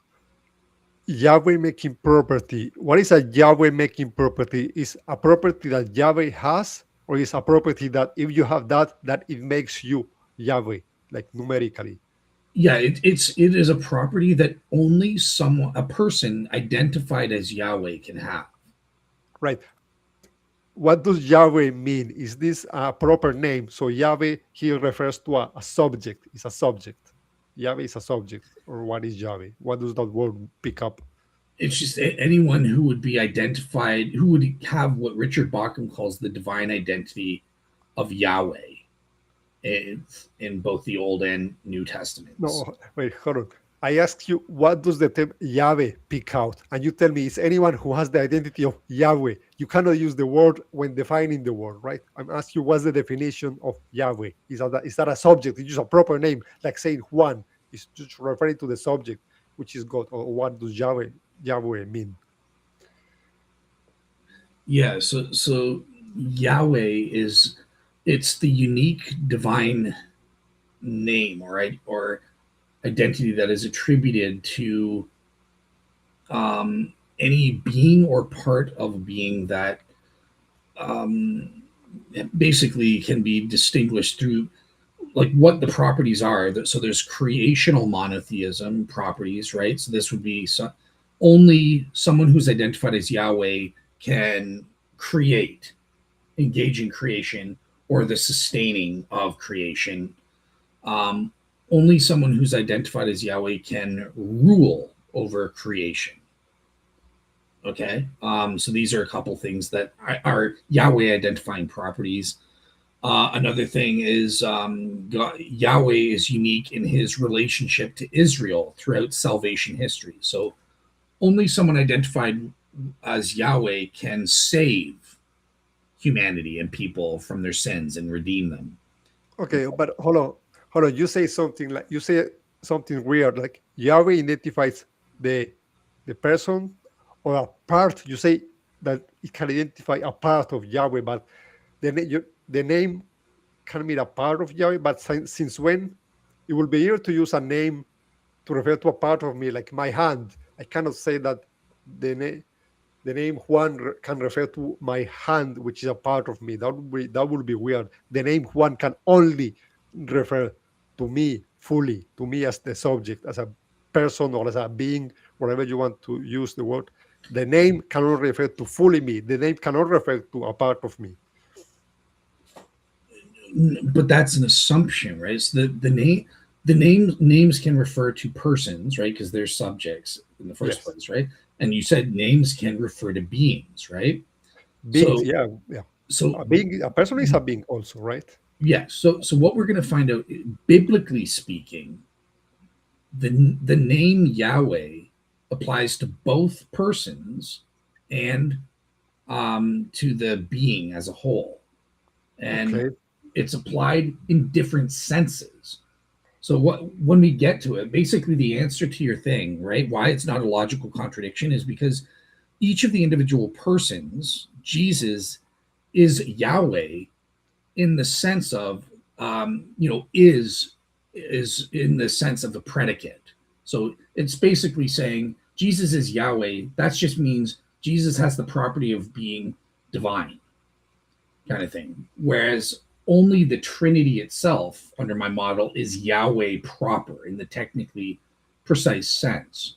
Yahweh making property. What is a Yahweh making property? Is a property that Yahweh has, or is a property that if you have that, that it makes you Yahweh, like numerically? Yeah, it is a property that only a person identified as Yahweh can have. Right. What does Yahweh mean? Is this a proper name? So Yahweh here refers to a subject. It's a subject. Yahweh is a subject. Or what is Yahweh? What does that word pick up? It's just anyone who would be identified, who would have what Richard Bauckham calls the divine identity of Yahweh in both the Old and New Testaments. No, wait, hold on. I asked you, what does the term Yahweh pick out? And you tell me it's anyone who has the identity of Yahweh. You cannot use the word when defining the word, right? I'm asking you, what's the definition of Yahweh? Is that a subject? It's just a proper name, like saying Juan. It's just referring to the subject, which is God. Or what does Yahweh mean? Yeah, so Yahweh is it's the unique divine name or identity that is attributed to any being or part of being that basically can be distinguished through like what the properties are. So there's creational monotheism properties, right? So this would be only someone who's identified as Yahweh can create, engage in creation, or the sustaining of creation. Only someone who's identified as Yahweh can rule over creation. Okay, so these are a couple things that are Yahweh identifying properties. Another thing is Yahweh is unique in his relationship to Israel throughout salvation history. So only someone identified as Yahweh can save humanity and people from their sins and redeem them. Okay, but hold on. You say something weird, like Yahweh identifies the person or a part. You say that it can identify a part of Yahweh, but the name can be a part of Yahweh. But since when it will be easier to use a name to refer to a part of me, like my hand? I cannot say that the name Juan can refer to my hand, which is a part of me. That would be weird. The name Juan can only refer to me fully, to me as the subject, as a person or as a being, whatever you want to use the word. The name cannot refer to fully me. The name cannot refer to a part of me. But that's an assumption, right? So names can refer to persons, right? Because they're subjects in the first place, right? And you said names can refer to beings, right? Beings, so, yeah. So a person is a being also, right? Yeah. So what we're going to find out, biblically speaking, the name Yahweh applies to both persons and to the being as a whole, and it's applied in different senses. So when we get to it, basically the answer to your thing, right? Why it's not a logical contradiction is because each of the individual persons, Jesus is Yahweh in the sense of, is in the sense of the predicate. So it's basically saying Jesus is Yahweh. That just means Jesus has the property of being divine, kind of thing. Whereas only the Trinity itself, under my model, is Yahweh proper in the technically precise sense.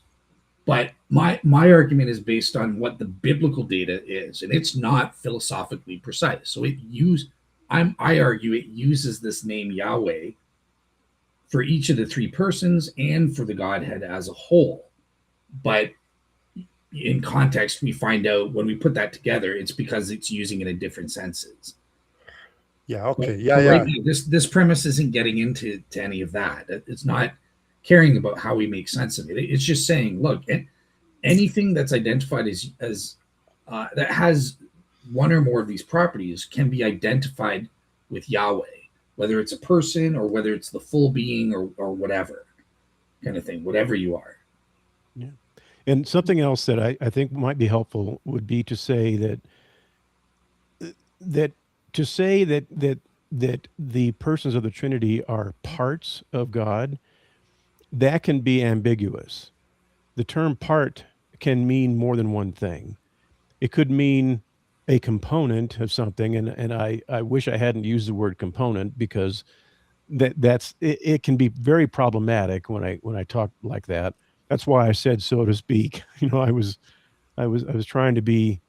But my argument is based on what the biblical data is, and it's not philosophically precise. So I argue it uses this name Yahweh for each of the three persons and for the Godhead as a whole. But in context, we find out when we put that together, it's because it's using it in different senses. Yeah. Okay. Right now, this premise isn't getting into any of that. It's not caring about how we make sense of it. It's just saying, look, anything that's identified as that has one or more of these properties can be identified with Yahweh, whether it's a person or whether it's the full being or whatever kind of thing, whatever you are. Yeah. And something else that I think might be helpful would be to say that the persons of the Trinity are parts of God, that can be ambiguous. The term part can mean more than one thing. It could mean a component of something, and I wish I hadn't used the word component, because it can be very problematic when I talk like that. That's why I said, so to speak. I was trying to be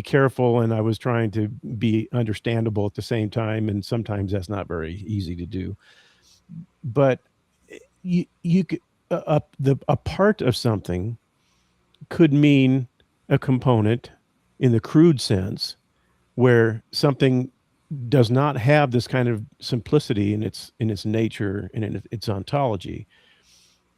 careful, and I was trying to be understandable at the same time, and sometimes that's not very easy to do. But you could, a part of something could mean a component in the crude sense, where something does not have this kind of simplicity in its nature and in its ontology.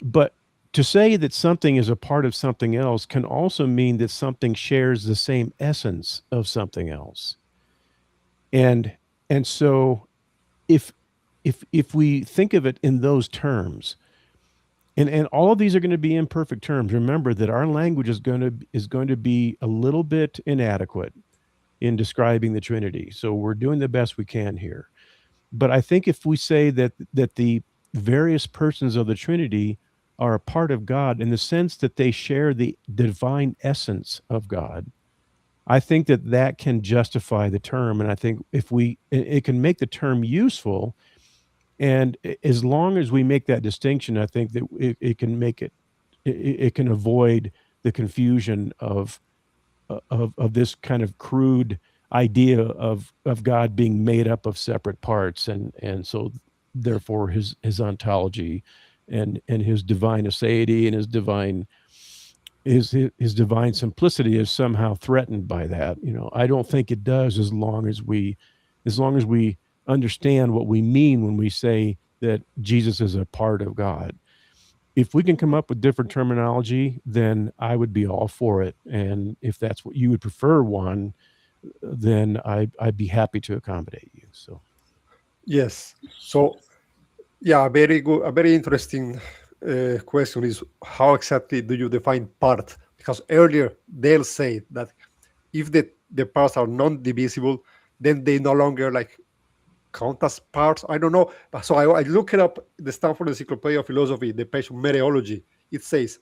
But to say that something is a part of something else can also mean that something shares the same essence of something else. And so if we think of it in those terms, and all of these are going to be imperfect terms. Remember that our language is going to be a little bit inadequate. in describing the Trinity. So we're doing the best we can here. But I think if we say that the various persons of the Trinity are a part of God in the sense that they share the divine essence of God, I think that that can justify the term. And I think if it can make the term useful. And as long as we make that distinction, I think that it can make it can avoid the confusion of this kind of crude idea of God being made up of separate parts, and so therefore his ontology and his divine aseity and his divine simplicity is somehow threatened by that. I don't think it does, as long as we understand what we mean when we say that Jesus is a part of God. If we can come up with different terminology, then I would be all for it. And if that's what you would prefer, Juan, then I'd be happy to accommodate you. So, yes. So, yeah, very good. A very interesting question is, how exactly do you define part? Because earlier they'll say that if the parts are non-divisible, then they no longer count as parts. I don't know. So I look it up, the Stanford Encyclopedia of Philosophy, the page of mereology. It says,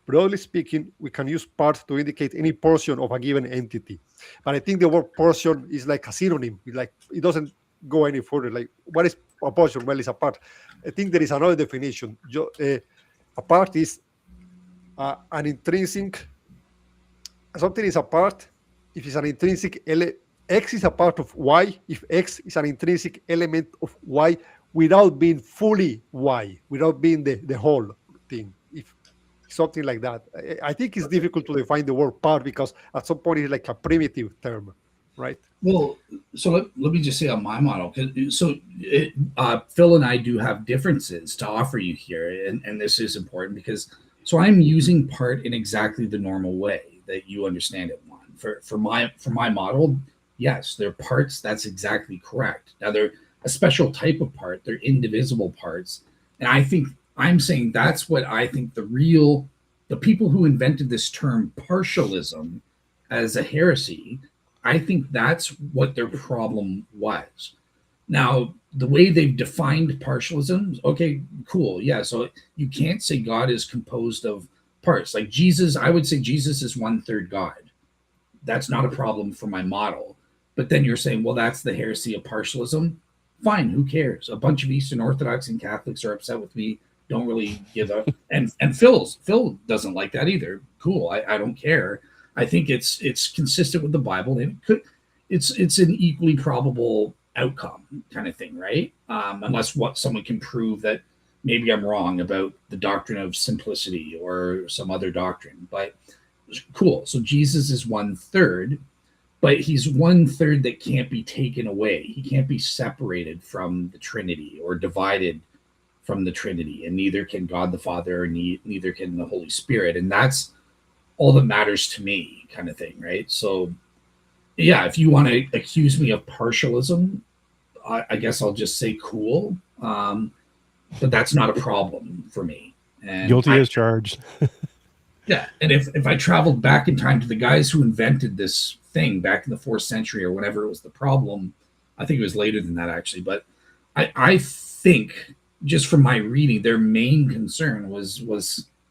broadly speaking, we can use part to indicate any portion of a given entity. But I think the word portion is like a synonym. It doesn't go any further. Like, what is a portion? Well, it's a part. I think there is another definition. A part is an intrinsic. Something is a part if it's an intrinsic X is a part of Y if X is an intrinsic element of Y without being fully Y, without being the whole thing. If something like that. I think it's difficult to define the word part because at some point it's like a primitive term, right? Well, so let me just say on my model. So Phil and I do have differences to offer you here, and this is important because so I'm using part in exactly the normal way that you understand it, Juan. For my model, yes, they're parts. That's exactly correct. Now they're a special type of part. They're indivisible parts, and I think I'm saying that's what I think the people who invented this term partialism as a heresy, I think that's what their problem was. Now, the way they've defined partialism, okay, cool. Yeah, so you can't say God is composed of parts. Like Jesus, I would say Jesus is 1/3 God. That's not a problem for my model. But then you're saying, well, that's the heresy of partialism. Fine, who cares? A bunch of Eastern Orthodox and Catholics are upset with me. Don't really give a and Phil doesn't like that either. Cool, I don't care. I think it's consistent with the Bible. It's an equally probable outcome kind of thing, right? Unless someone can prove that maybe I'm wrong about the doctrine of simplicity or some other doctrine. But cool. So Jesus is 1/3, but he's 1/3 that can't be taken away. He can't be separated from the Trinity or divided from the Trinity, and neither can God the Father, or neither can the Holy Spirit. And that's all that matters to me, kind of thing, right? So, yeah, if you want to accuse me of partialism, I guess I'll just say cool. But that's not a problem for me. And guilty as charged. Yeah, and if I traveled back in time to the guys who invented this thing back in the 4th century or whenever it was the problem, I think it was later than that actually, but I think just from my reading, their main concern was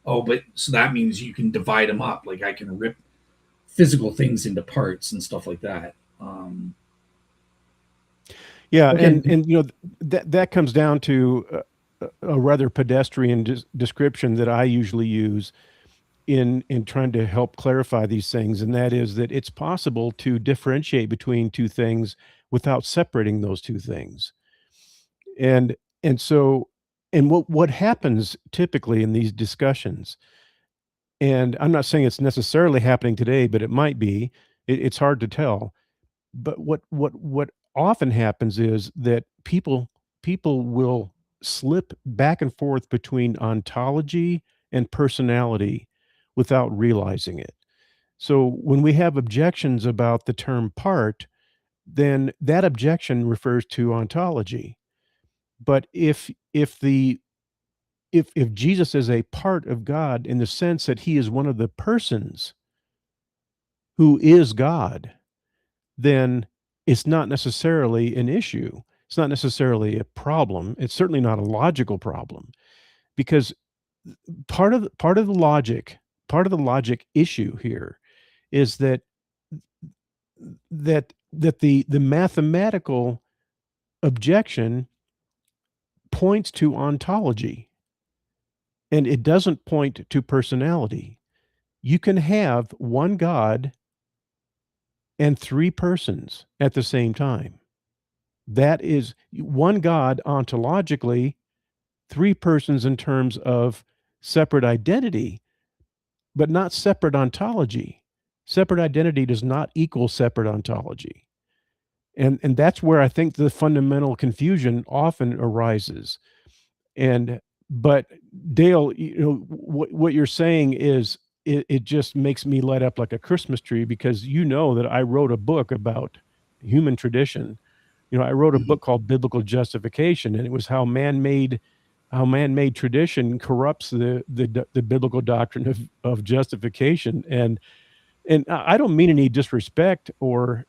but so that means you can divide them up, like I can rip physical things into parts and stuff like that. Yeah, okay. and that comes down to a rather pedestrian description that I usually use in trying to help clarify these things, and that is that it's possible to differentiate between two things without separating those two things. And what happens typically in these discussions, and I'm not saying it's necessarily happening today, but it might be. It's hard to tell. But what often happens is that people will slip back and forth between ontology and personality without realizing it. So when we have objections about the term part, then that objection refers to ontology. But if Jesus is a part of God in the sense that he is one of the persons who is God, then it's not necessarily an issue. It's not necessarily a problem. It's certainly not a logical problem, because part of the logic issue here is that the mathematical objection points to ontology, and it doesn't point to personality. You can have one God and three persons at the same time. That is one God ontologically, three persons in terms of separate identity, but not separate ontology. Separate identity does not equal separate ontology. And that's where I think the fundamental confusion often arises. But Dale, what you're saying is it just makes me light up like a Christmas tree, because you know that I wrote a book about human tradition. I wrote a book called Biblical Justification, and it was how man-made tradition corrupts the biblical doctrine of justification. And I don't mean any disrespect or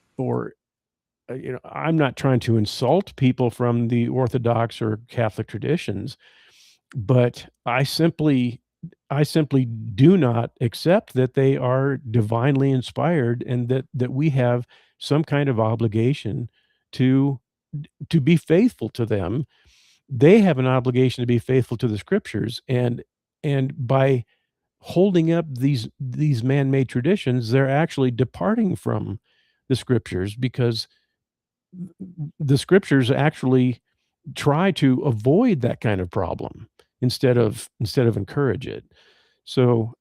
I'm not trying to insult people from the Orthodox or Catholic traditions, but I simply do not accept that they are divinely inspired, and that we have some kind of obligation to be faithful to them. They have an obligation to be faithful to the scriptures, and by holding up these man-made traditions, they're actually departing from the scriptures, because the scriptures actually try to avoid that kind of problem instead of encourage it. So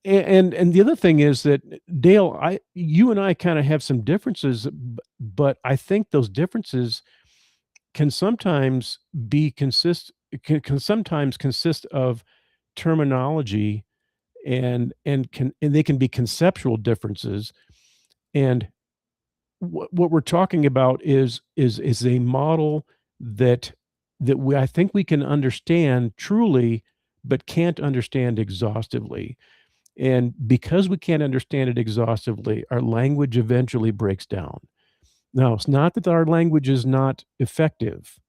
and the other thing is that, Dale, you and I kind of have some differences, but I think those differences can sometimes can sometimes consist of terminology, and they can be conceptual differences. And what we're talking about is a model that I think we can understand truly, but can't understand exhaustively. And because we can't understand it exhaustively, our language eventually breaks down. Now, it's not that our language is not effective.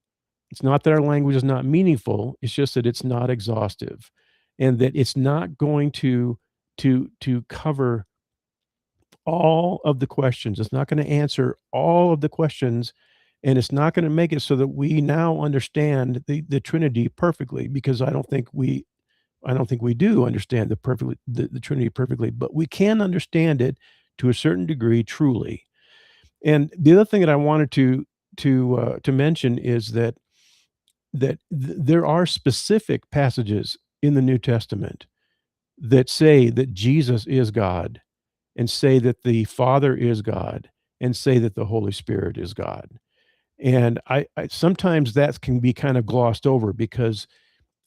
It's not that our language is not meaningful. It's just that it's not exhaustive, and that it's not going to cover all of the questions. It's not going to answer all of the questions, and it's not going to make it so that we now understand the Trinity perfectly, because I don't think we do understand the Trinity perfectly, but we can understand it to a certain degree truly. And the other thing that I wanted to mention is that there are specific passages in the New Testament that say that Jesus is God, and say that the Father is God, and say that the Holy Spirit is God. And I sometimes that can be kind of glossed over, because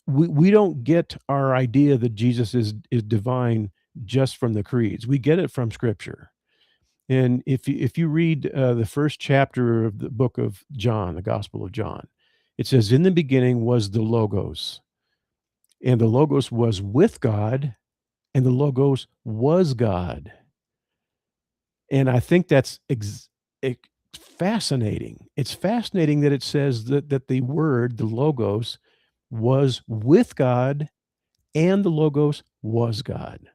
we don't get our idea that Jesus is divine just from the creeds. We get it from Scripture. And if you read the first chapter of the book of John, the Gospel of John, it says, "In the beginning was the Logos, and the Logos was with God, and the Logos was God." And I think that's fascinating. It's fascinating that it says that the Word, the Logos, was with God, and the Logos was God.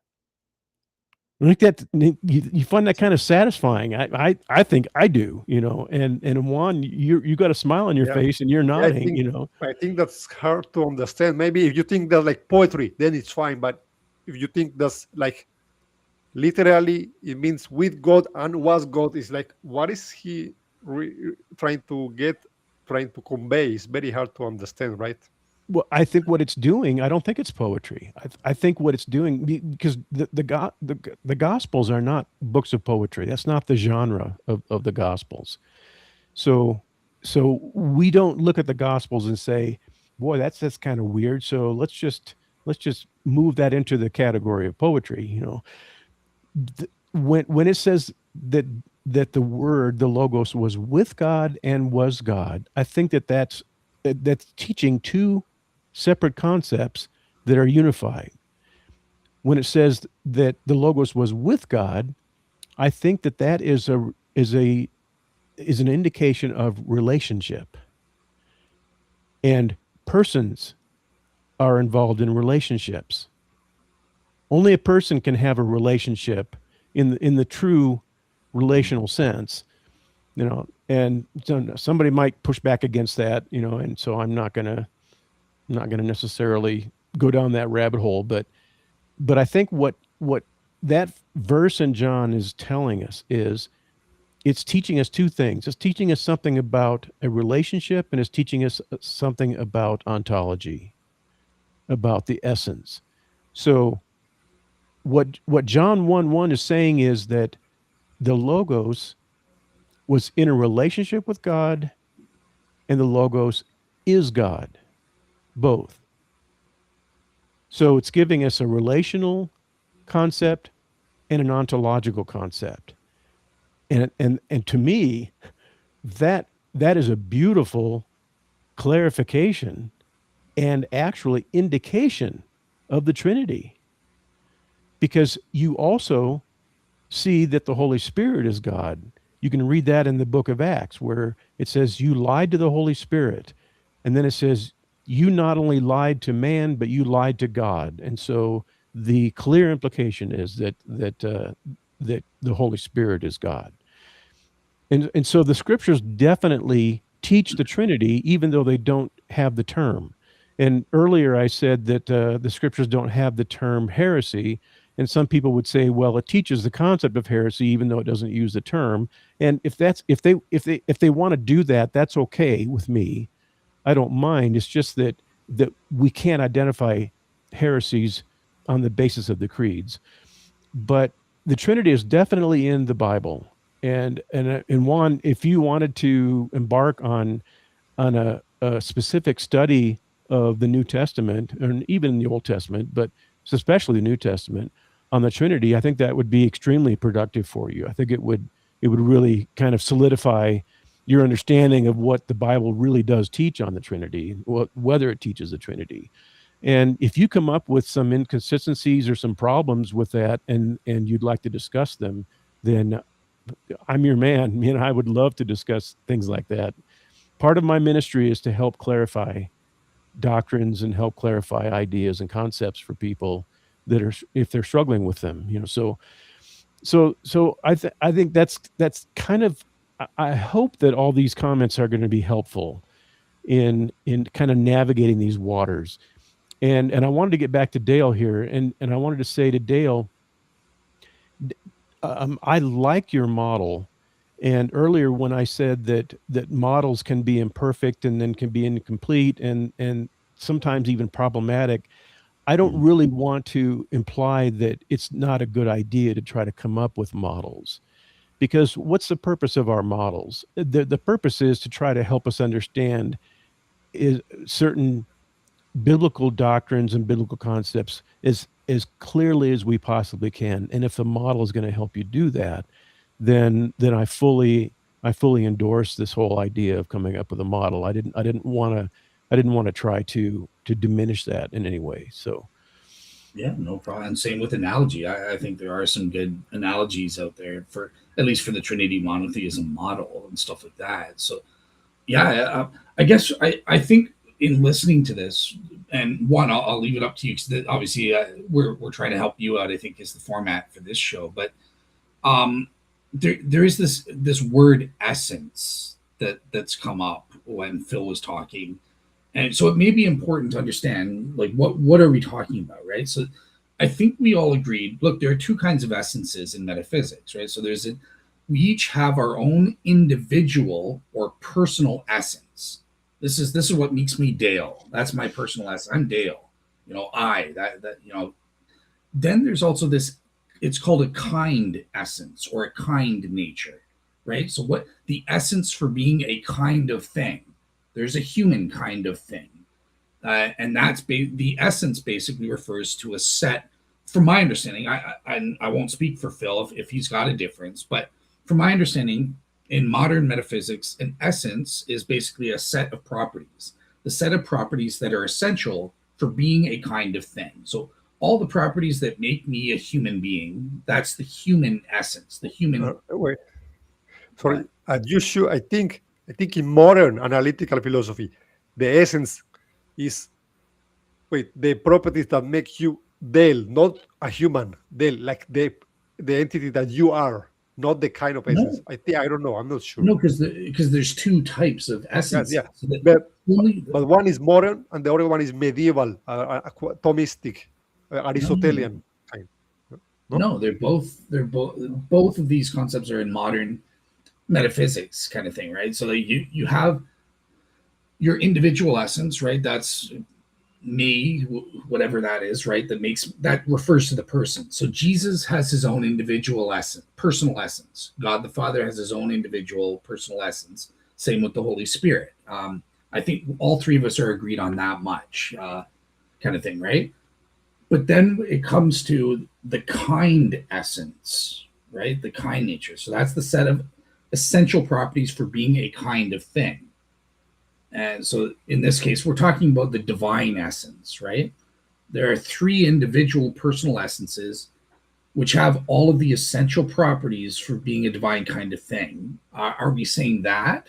I think that you find that kind of satisfying. I think I do, And Juan, you got a smile on your face, and you're nodding. I think that's hard to understand. Maybe if you think that's like poetry, then it's fine. But if you think that's like literally, it means with God and was God, is like, what is he trying to convey? Is very hard to understand, right? Well, I think what it's doing, I don't think it's poetry. I think what it's doing, because the Gospels are not books of poetry. That's not the genre of the Gospels. So we don't look at the Gospels and say, boy, that's kind of weird. So let's just move that into the category of poetry. When it says that the Word, the Logos, was with God and was God, I think that's teaching two separate concepts that are unified. When it says that the Logos was with God, I think that is is an indication of relationship, and persons are involved in relationships. Only a person can have a relationship in the true relational sense, and so somebody might push back against that, and so I'm not gonna necessarily go down that rabbit hole, but I think what that verse in John is telling us is it's teaching us two things. It's teaching us something about a relationship, and it's teaching us something about ontology, about the essence. So what John 1:1 is saying is that the Logos was in a relationship with God, and the Logos is God, both. So it's giving us a relational concept and an ontological concept. And to me, that is a beautiful clarification and actually indication of the Trinity. Because you also see that the Holy Spirit is God. You can read that in the book of Acts, where it says you lied to the Holy Spirit. And then it says you not only lied to man, but you lied to God. And so the clear implication is that the Holy Spirit is God. And so the scriptures definitely teach the Trinity, even though they don't have the term. And earlier I said that the scriptures don't have the term heresy. And some people would say, well, it teaches the concept of heresy, even though it doesn't use the term. And if they want to do that, that's okay with me. I don't mind. It's just that we can't identify heresies on the basis of the creeds. But the Trinity is definitely in the Bible. And Juan, if you wanted to embark on a specific study of the New Testament, and even the Old Testament, but especially the New Testament, on the Trinity, I think that would be extremely productive for you. I think it would really kind of solidify your understanding of what the Bible really does teach on the Trinity, whether it teaches the Trinity. And if you come up with some inconsistencies or some problems with that, and you'd like to discuss them, then I'm your man. I would love to discuss things like that. Part of my ministry is to help clarify doctrines and help clarify ideas and concepts for people that are, if they're struggling with them, so I think that's kind of, I hope that all these comments are going to be helpful in kind of navigating these waters. And I wanted to get back to Dale here, and I wanted to say to Dale, I like your model. And earlier when I said that models can be imperfect and then can be incomplete and sometimes even problematic, I don't really want to imply that it's not a good idea to try to come up with models. Because what's the purpose of our models? The purpose is to try to help us understand certain biblical doctrines and biblical concepts as clearly as we possibly can. And if the model is going to help you do that, then I fully endorse this whole idea of coming up with a model. I didn't want to try to diminish that in any way. So yeah, no problem. And same with analogy. I think there are some good analogies out there, for at least for the Trinity monotheism model and stuff like that. So yeah, I guess I think in listening to this, and one, I'll leave it up to you, because obviously we're trying to help you out, I think, is the format for this show. But there is this word essence that's come up when Phil was talking. And so it may be important to understand, like, what are we talking about, right? So I think we all agreed, look, there are two kinds of essences in metaphysics, right? So we each have our own individual or personal essence. This is what makes me Dale. That's my personal essence. I'm Dale. Then there's also this, it's called a kind essence or a kind nature, right? So what the essence for being a kind of thing. There's a human kind of thing. And that's the essence basically refers to a set, from my understanding, I won't speak for Phil if he's got a difference, but from my understanding, in modern metaphysics, an essence is basically a set of properties, the set of properties that are essential for being a kind of thing. So all the properties that make me a human being, that's the human essence, the human. Wait. Sorry, and you should. I think in modern analytical philosophy, the essence is the properties that make you Del, not a human. Del, like the entity that you are, not the kind of essence. No, I don't know. I'm not sure. no, because there's two types of essences. Yeah. So that But only one is modern, and the other one is medieval, Thomistic, Aristotelian kind. No? no, both of these concepts are in modern metaphysics kind of thing, right? So that you have your individual essence, right? That's me, whatever that is, right? That refers to the person. So Jesus has his own individual essence, personal essence. God the Father has his own individual personal essence. Same with the Holy Spirit. I think all three of us are agreed on that much, kind of thing, right? But then it comes to the kind essence, right? The kind nature. So that's the set of essential properties for being a kind of thing. And so in this case, we're talking about the divine essence, right? There are three individual personal essences which have all of the essential properties for being a divine kind of thing. Are we saying that?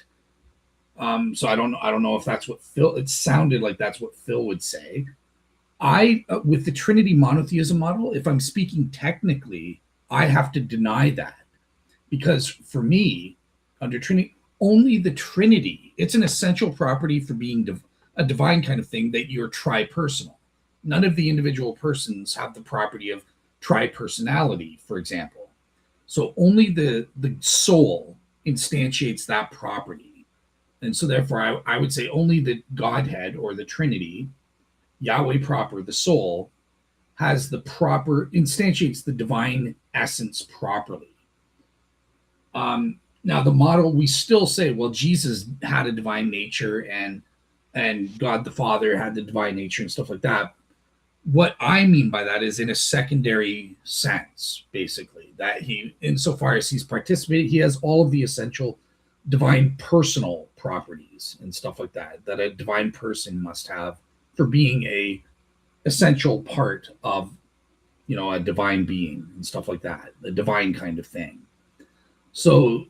So I don't know if that's what Phil. It sounded like that's what Phil would say. With the Trinity monotheism model, if I'm speaking technically, I have to deny that, because for me, under Trinity, only the Trinity, it's an essential property for being a divine kind of thing, that you're tripersonal. None of the individual persons have the property of tripersonality, for example. So only the soul instantiates that property. And so therefore, I would say only the Godhead or the Trinity, Yahweh proper, the soul, has the proper, instantiates the divine essence properly. Now the model, we still say, well, Jesus had a divine nature and God the Father had the divine nature and stuff like that. What I mean by that is in a secondary sense, basically, that he, insofar as he's participated, he has all of the essential divine personal properties and stuff like that a divine person must have for being a essential part of, a divine being and stuff like that, a divine kind of thing. So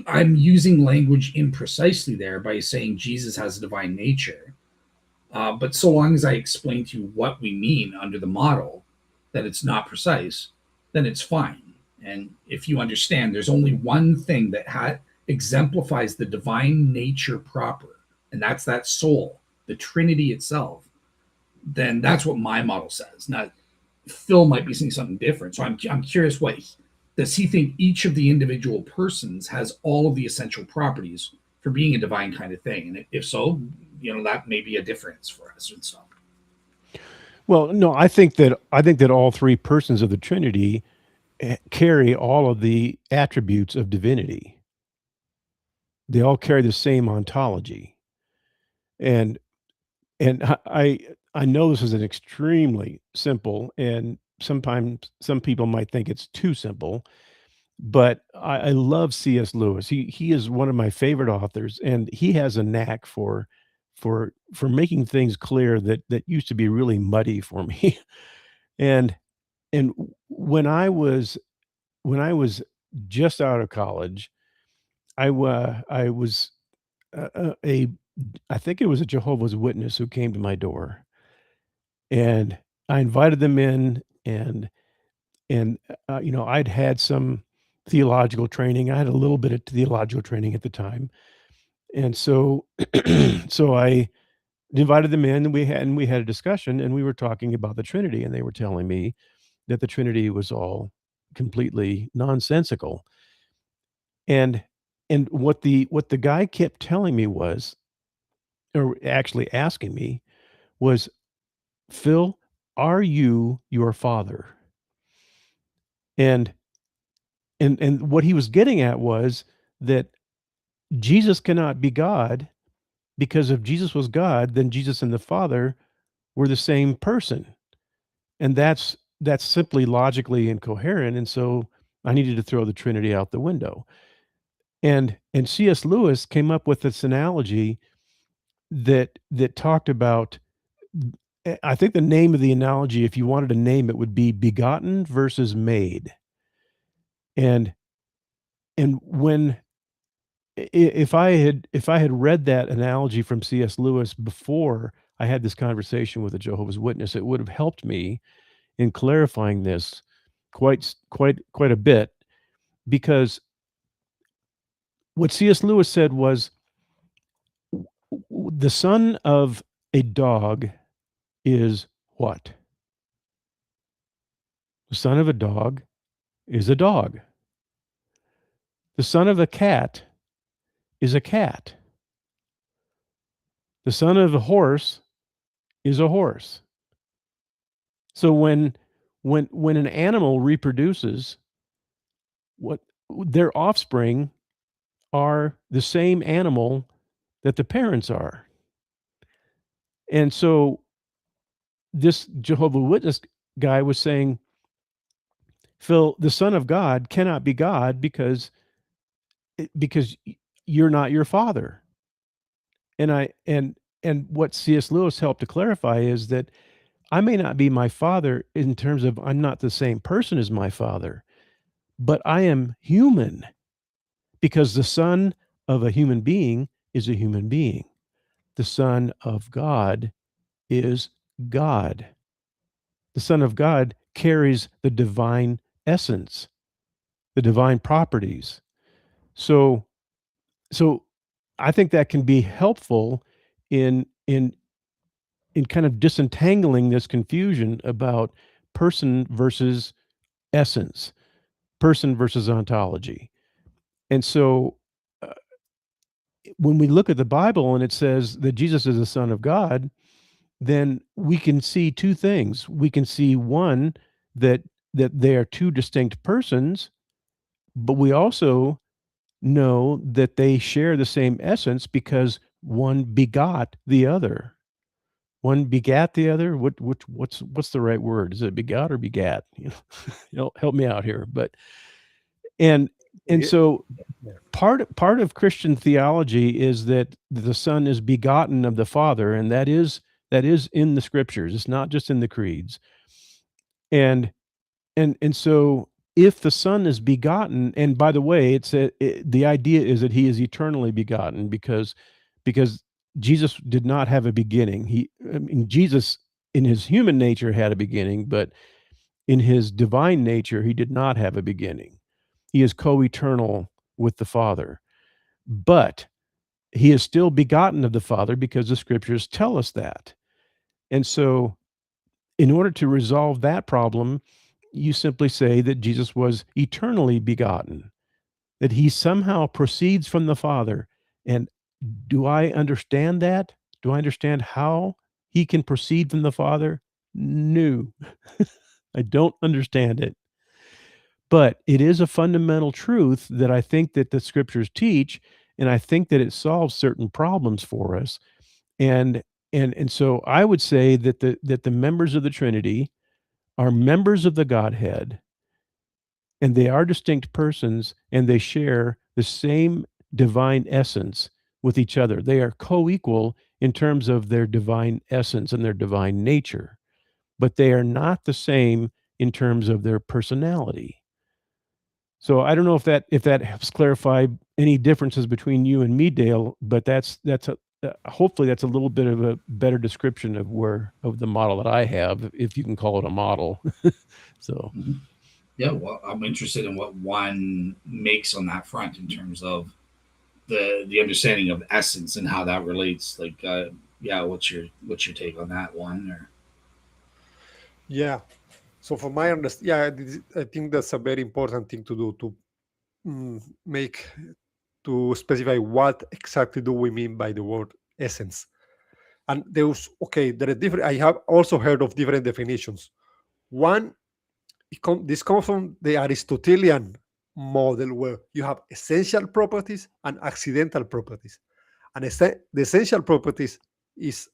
I'm using language imprecisely there by saying Jesus has a divine nature. But so long as I explain to you what we mean under the model, that it's not precise, then it's fine. And if you understand, there's only one thing that exemplifies the divine nature proper, and that's that soul, the Trinity itself, then that's what my model says. Now, Phil might be saying something different. So I'm curious, does he think each of the individual persons has all of the essential properties for being a divine kind of thing? And if so, that may be a difference for us and stuff. Well, no, I think that all three persons of the Trinity carry all of the attributes of divinity. They all carry the same ontology. And I know this is an extremely simple, and sometimes some people might think it's too simple, but I love C.S. Lewis. He is one of my favorite authors, and he has a knack for making things clear that used to be really muddy for me. and when I was just out of college, I was I think it was a Jehovah's Witness who came to my door, and I invited them in, and I'd had some theological training. I had a little bit of theological training at the time, and so so I invited them in, and we had a discussion, and we were talking about the Trinity, and they were telling me that the Trinity was all completely nonsensical. And what the guy kept telling me was, or actually asking me, was, "Phil, are you your father?" And what he was getting at was that Jesus cannot be God, because if Jesus was God, then Jesus and the Father were the same person. And that's simply logically incoherent, and so I needed to throw the Trinity out the window. And C.S. Lewis came up with this analogy that talked about, I think the name of the analogy, if you wanted to name it, would be begotten versus made. And when if I had read that analogy from C.S. Lewis before I had this conversation with a Jehovah's Witness, it would have helped me in clarifying this quite a bit, because what C.S. Lewis said was, the son of a dog is what? The son of a dog is a dog. The son of a cat is a cat. The son of a horse is a horse. So when an animal reproduces, what their offspring are the same animal that the parents are. And so this Jehovah's Witness guy was saying, Phil, the Son of God cannot be God because you're not your father. And what C.S. Lewis helped to clarify is that I may not be my father in terms of I'm not the same person as my father, but I am human, because the son of a human being is a human being. The Son of God is God. The Son of God carries the divine essence, the divine properties. So I think that can be helpful in kind of disentangling this confusion about person versus essence, person versus ontology. And so when we look at the Bible and it says that Jesus is the Son of God, then we can see two things. We can see, one, that they are two distinct persons, but we also know that they share the same essence because one begot the other. One begat the other. What's the right word? Is it begot or begat? Help me out here. But and so part of Christian theology is that the Son is begotten of the Father, and that is in the Scriptures. It's not just in the creeds. And so if the Son is begotten, and by the way, the idea is that he is eternally begotten, because Jesus did not have a beginning. Jesus in his human nature had a beginning, but in his divine nature, he did not have a beginning. He is co-eternal with the Father, but he is still begotten of the Father because the Scriptures tell us that. And so in order to resolve that problem, you simply say that Jesus was eternally begotten, that he somehow proceeds from the Father. And do I understand that? Do I understand how he can proceed from the Father? No, I don't understand it. But it is a fundamental truth that I think that the Scriptures teach, and I think that it solves certain problems for us. And so I would say that the members of the Trinity are members of the Godhead, and they are distinct persons, and they share the same divine essence with each other. They are co-equal in terms of their divine essence and their divine nature, but they are not the same in terms of their personality. So I don't know if that helps clarify any differences between you and me, Dale, but that's hopefully that's a little bit of a better description of the model that I have, if you can call it a model. So yeah, well, I'm interested in what one makes on that front in terms of the understanding of essence and how that relates. Like, what's your take on that one? Or Yeah. So for my understanding, I think that's a very important thing to do, to to specify what exactly do we mean by the word essence. And there are different. I have also heard of different definitions. One, this comes from the Aristotelian model, where you have essential properties and accidental properties. And the essential properties is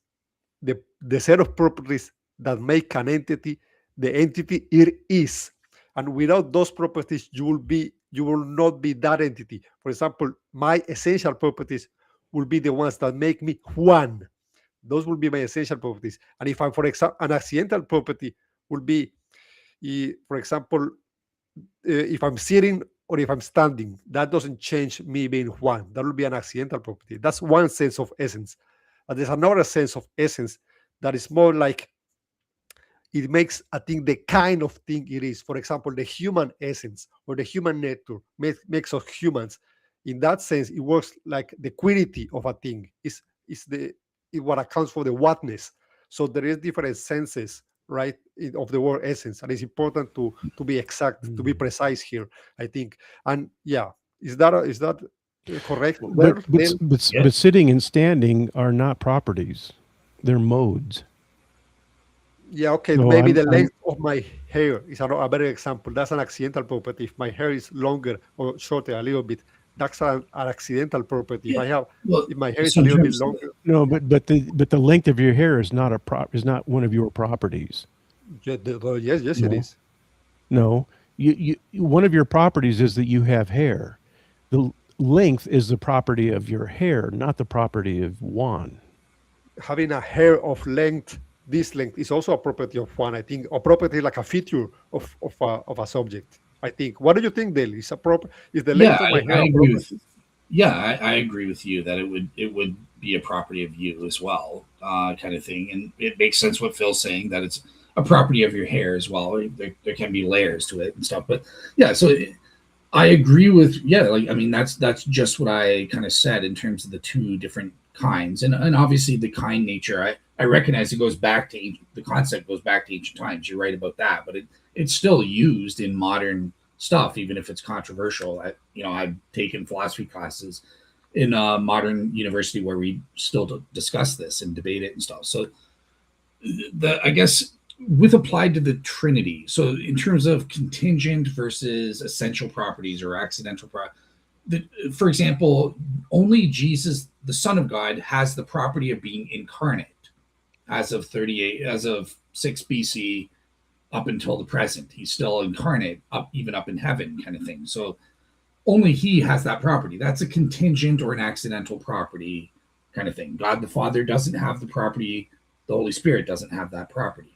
the set of properties that make an entity the entity it is. And without those properties, you will not be that entity. For example, my essential properties will be the ones that make me Juan. Those will be my essential properties. And if I'm, for example, an accidental property will be, for example, if I'm sitting or if I'm standing, that doesn't change me being Juan. That will be an accidental property. That's one sense of essence. But there's another sense of essence that is more like it makes a thing the kind of thing it is. For example, the human essence or the human nature makes us humans. In that sense, it works like the quality of a thing is what accounts for the whatness. So there is different senses, right, of the word essence, and it's important to be exact, to be precise here, I think. And yeah, is that correct? But Well, but then, but, Yeah. but sitting and standing are not properties; they're modes. yeah, okay, So maybe I'm the I'm length of my hair is a better example. That's an accidental property. If my hair is longer or shorter a little bit, that's an accidental property. Yeah. Well, If my hair is so a in little bit terms, longer, no, but the length of your hair is not is not one of your properties. yeah, yes, it No, is. no. One of your properties is that you have hair. The length is the property of your hair, not the property of Juan. Having a hair of length, this length is also a property of one. I think a property like a feature of a subject. I think. What do you think, Dale? Is the yeah, length of my I hair a agree property? with. Yeah, I agree with you that it would be a property of you as well, kind of thing, and it makes sense what Phil's saying that it's a property of your hair as well. There can be layers to it and stuff, but yeah, so I agree with like I mean that's just what I kind of said in terms of the two different kinds, and obviously the kind nature I recognize it goes back to the concept goes back to ancient times. You're right about that, but it's still used in modern stuff, even if it's controversial. I've taken philosophy classes in a modern university where we still discuss this and debate it and stuff. So the I guess with applied to the Trinity. So in terms of contingent versus essential properties or accidental for example, only Jesus, the Son of God, has the property of being incarnate as of 6 BC up until the present. He's still incarnate, even up in heaven, kind of thing. So only he has that property. That's a contingent or an accidental property, kind of thing. God the Father doesn't have the property. The Holy Spirit doesn't have that property.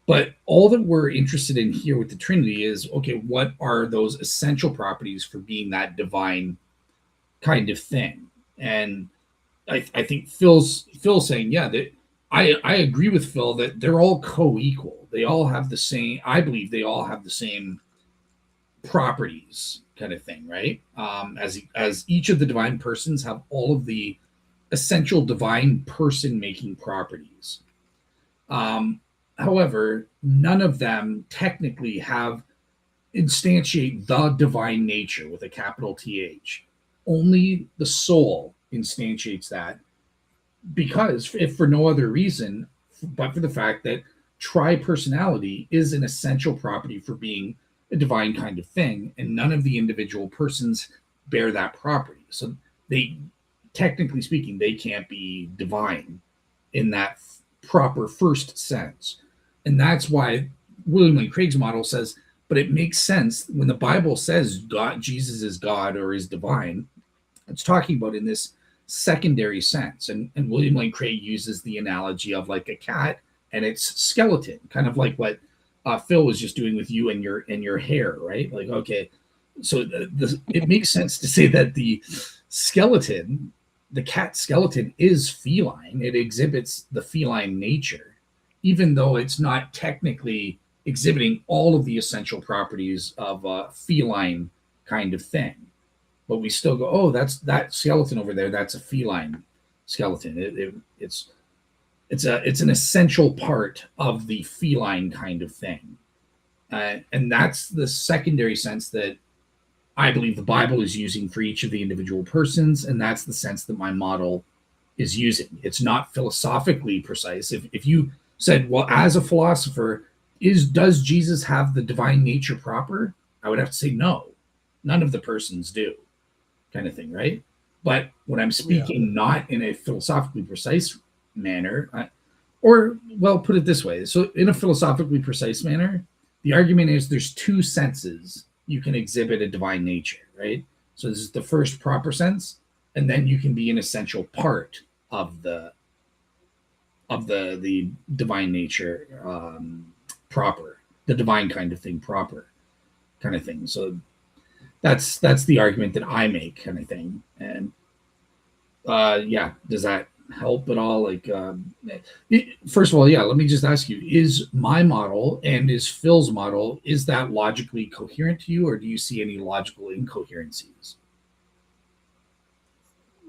But all that we're interested in here with the Trinity is, okay, what are those essential properties for being that divine kind of thing? And I think Phil's saying, yeah, that I agree with Phil that they're all co-equal. They all have the same. I believe they all have the same properties, kind of thing, right? As each of the divine persons have all of the essential divine person making properties. However, none of them technically have instantiate the divine nature with a capital TH. Only the soul instantiates that, because if for no other reason but for the fact that tri-personality is an essential property for being a divine kind of thing, and none of the individual persons bear that property. So they, technically speaking, they can't be divine in that proper first sense. And that's why William Lane Craig's model says, but it makes sense when the Bible says God, Jesus is God or is divine, it's talking about in this secondary sense. And William Lane Craig uses the analogy of like a cat and its skeleton, kind of like what Phil was just doing with you and your hair, right? Like, okay, so it makes sense to say that the skeleton, the cat skeleton, is feline. It exhibits the feline nature, even though it's not technically exhibiting all of the essential properties of a feline kind of thing. But we still go, oh, that's that skeleton over there. That's a feline skeleton. It's an essential part of the feline kind of thing, and that's the secondary sense that I believe the Bible is using for each of the individual persons, and that's the sense that my model is using. It's not philosophically precise. If you said, well, as a philosopher, does Jesus have the divine nature proper? I would have to say no. None of the persons do, kind of thing, right? But when I'm speaking not in a philosophically precise manner, or well, put it this way. So in a philosophically precise manner, the argument is there's two senses you can exhibit a divine nature, right? So this is the first proper sense, and then you can be an essential part of the divine nature proper, the divine kind of thing proper, kind of thing. So that's the argument that I make, kind of thing. And yeah, does that help at all? Like, first of all, yeah, let me just ask you: is my model and is Phil's model, is that logically coherent to you, or do you see any logical incoherencies?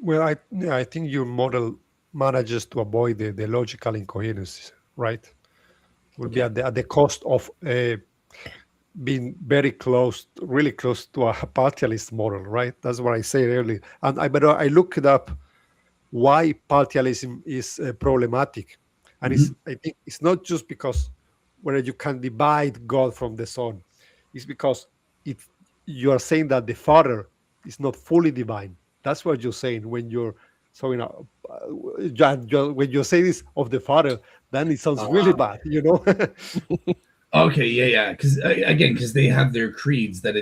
Well, I think your model manages to avoid the logical incoherencies, right? Will be Okay. at the cost of being very close, really close to a partialist model, right? That's what I said earlier. And I looked it up why partialism is problematic, and Mhm. I think it's not just because whether you can divide God from the Son, it's because it you are saying that the Father is not fully divine. That's what you're saying when you're so when you say this of the Father, then it sounds really bad, you know. Okay, yeah. Because again, because they have their creeds that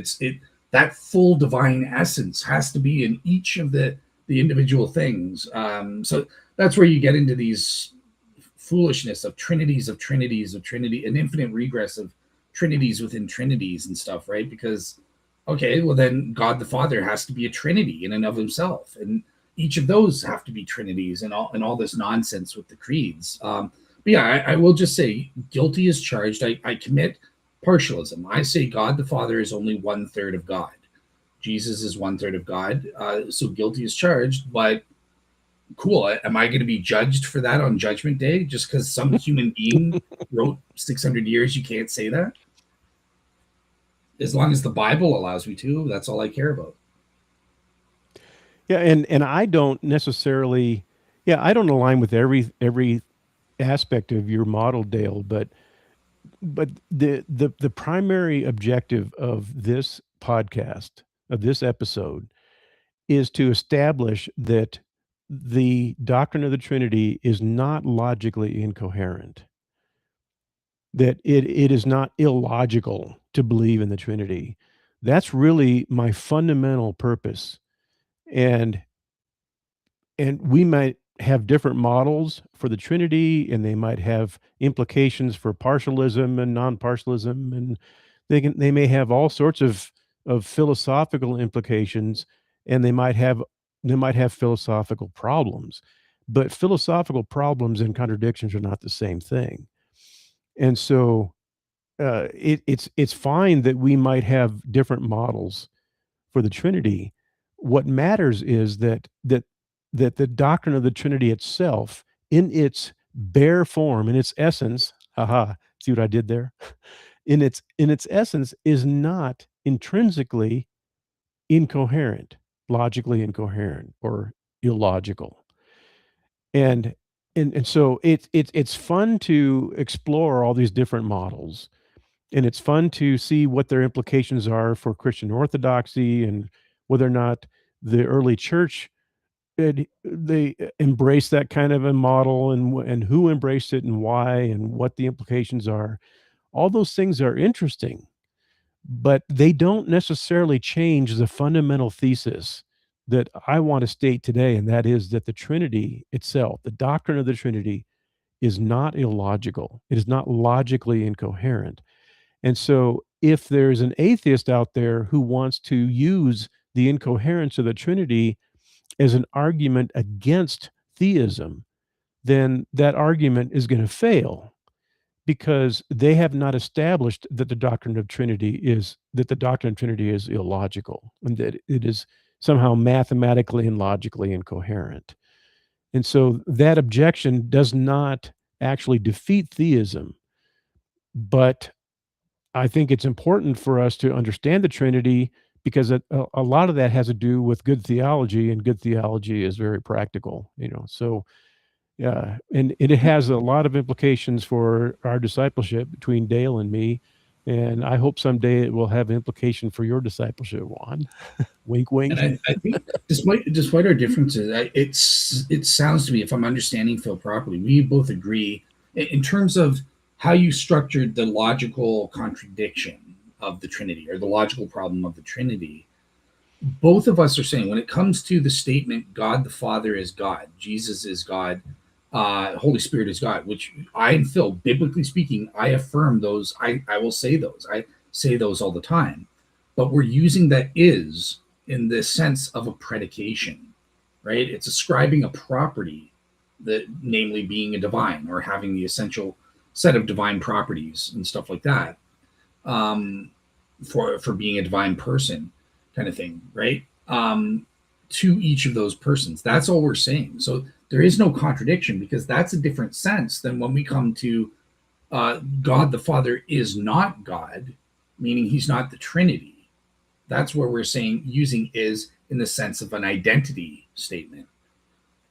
that full divine essence has to be in each of the individual things. So that's where you get into these foolishness of trinities of trinities of trinity, an infinite regress of trinities within trinities and stuff, right? Because okay, well then God the Father has to be a trinity in and of himself, and each of those have to be trinities, and all this nonsense with the creeds. But yeah, I will just say, guilty is charged. I commit partialism. I say God the Father is only 1/3 of God. Jesus is 1/3 of God. So guilty is charged. But cool. Am I going to be judged for that on Judgment Day just because some human being wrote 600 years? You can't say that. As long as the Bible allows me to, that's all I care about. Yeah, and I don't necessarily, yeah, I don't align with every aspect of your model, Dale, but the primary objective of this podcast, of this episode, is to establish that the doctrine of the Trinity is not logically incoherent, that it is not illogical to believe in the Trinity. That's really my fundamental purpose. And we might have different models for the Trinity, and they might have implications for partialism and non-partialism, and they may have all sorts of philosophical implications, and they might have philosophical problems. But philosophical problems and contradictions are not the same thing. And so it's fine that we might have different models for the Trinity. What matters is that the doctrine of the Trinity itself, in its bare form, in its essence, haha, see what I did there? In its essence, is not intrinsically incoherent, logically incoherent or illogical. And so it's fun to explore all these different models, and it's fun to see what their implications are for Christian orthodoxy, and whether or not the early church they embrace that kind of a model, and who embraced it and why and what the implications are. All those things are interesting, but they don't necessarily change the fundamental thesis that I want to state today, and that is that the Trinity itself, the doctrine of the Trinity, is not illogical. It is not logically incoherent. And so if there's an atheist out there who wants to use the incoherence of the Trinity as an argument against theism, then that argument is going to fail, because they have not established that the doctrine of Trinity is illogical, and that it is somehow mathematically and logically incoherent. And so that objection does not actually defeat theism, but I think it's important for us to understand the Trinity, because a lot of that has to do with good theology, and good theology is very practical, So, yeah, and it has a lot of implications for our discipleship between Dale and me, and I hope someday it will have implication for your discipleship, Juan. Wink, And wink. I think despite our differences, it sounds to me, if I'm understanding Phil properly, we both agree in terms of how you structured the logical contradiction of the Trinity, or the logical problem of the Trinity. Both of us are saying, when it comes to the statement God the Father is God, Jesus is God, Holy Spirit is God, which I and Phil, biblically speaking, I affirm those. I will say those. I say those all the time. but we're using that is in the sense of a predication, right? It's ascribing a property, that namely being a divine or having the essential set of divine properties and stuff like that, for being a divine person, kind of thing, right? To each of those persons. That's all we're saying. So there is no contradiction, because that's a different sense than when we come to God the Father is not God, meaning he's not the Trinity. That's where we're saying using is in the sense of an identity statement.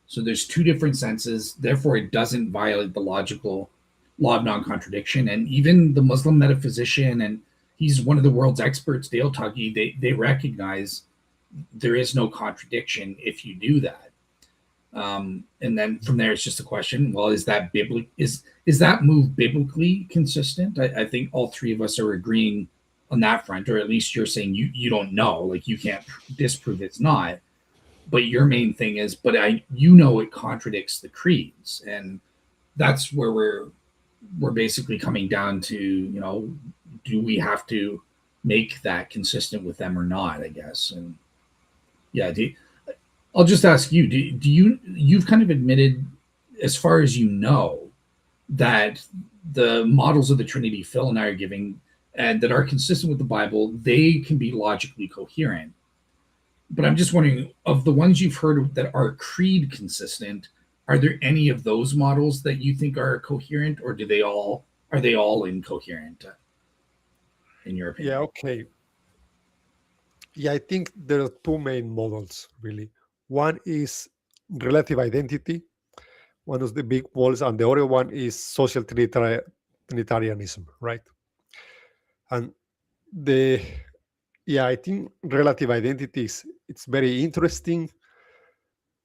So there's two different senses. Therefore, it doesn't violate the logical law of non-contradiction. And even the Muslim metaphysician, and he's one of the world's experts, Dale Tuggy, they recognize there is no contradiction if you do that. And then from there, it's just a question: well, is that is that move biblically consistent? I think all three of us are agreeing on that front, or at least you're saying you don't know, like you can't disprove it's not. But your main thing is, but it contradicts the creeds, and that's where we're basically coming down to, do we have to make that consistent with them or not? I guess, and yeah, I'll just ask you: you've kind of admitted, as far as you know, that the models of the Trinity Phil and I are giving, and that are consistent with the Bible, they can be logically coherent. But I'm just wondering, of the ones you've heard that are creed consistent, are there any of those models that you think are coherent, or are they all incoherent, in your opinion? Yeah, okay. Yeah, I think there are two main models, really. One is relative identity, one of the big models, and the other one is social Trinitarianism, right? And I think relative identity it's very interesting,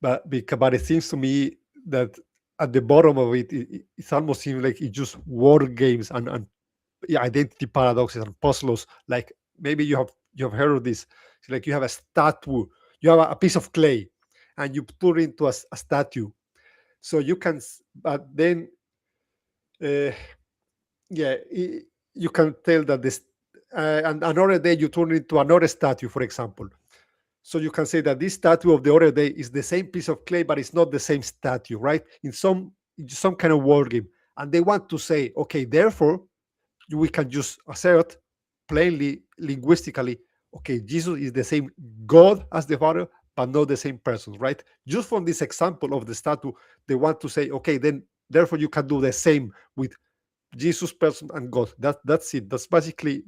but it seems to me that at the bottom of it almost seems like it's just word games and identity paradoxes and puzzles. Like maybe you have heard of this. It's like you have a statue, you have a piece of clay, and you turn it into a statue. So you can, but then, you can tell that this, and another day you turn it into another statue, for example. So you can say that this statue of the other day is the same piece of clay, but it's not the same statue, right? In some kind of word game. And they want to say, okay, therefore, we can just assert plainly, linguistically, okay, Jesus is the same God as the Father, but not the same person, right? Just from this example of the statue, they want to say, okay, then therefore you can do the same with Jesus person and God. That's it. That's basically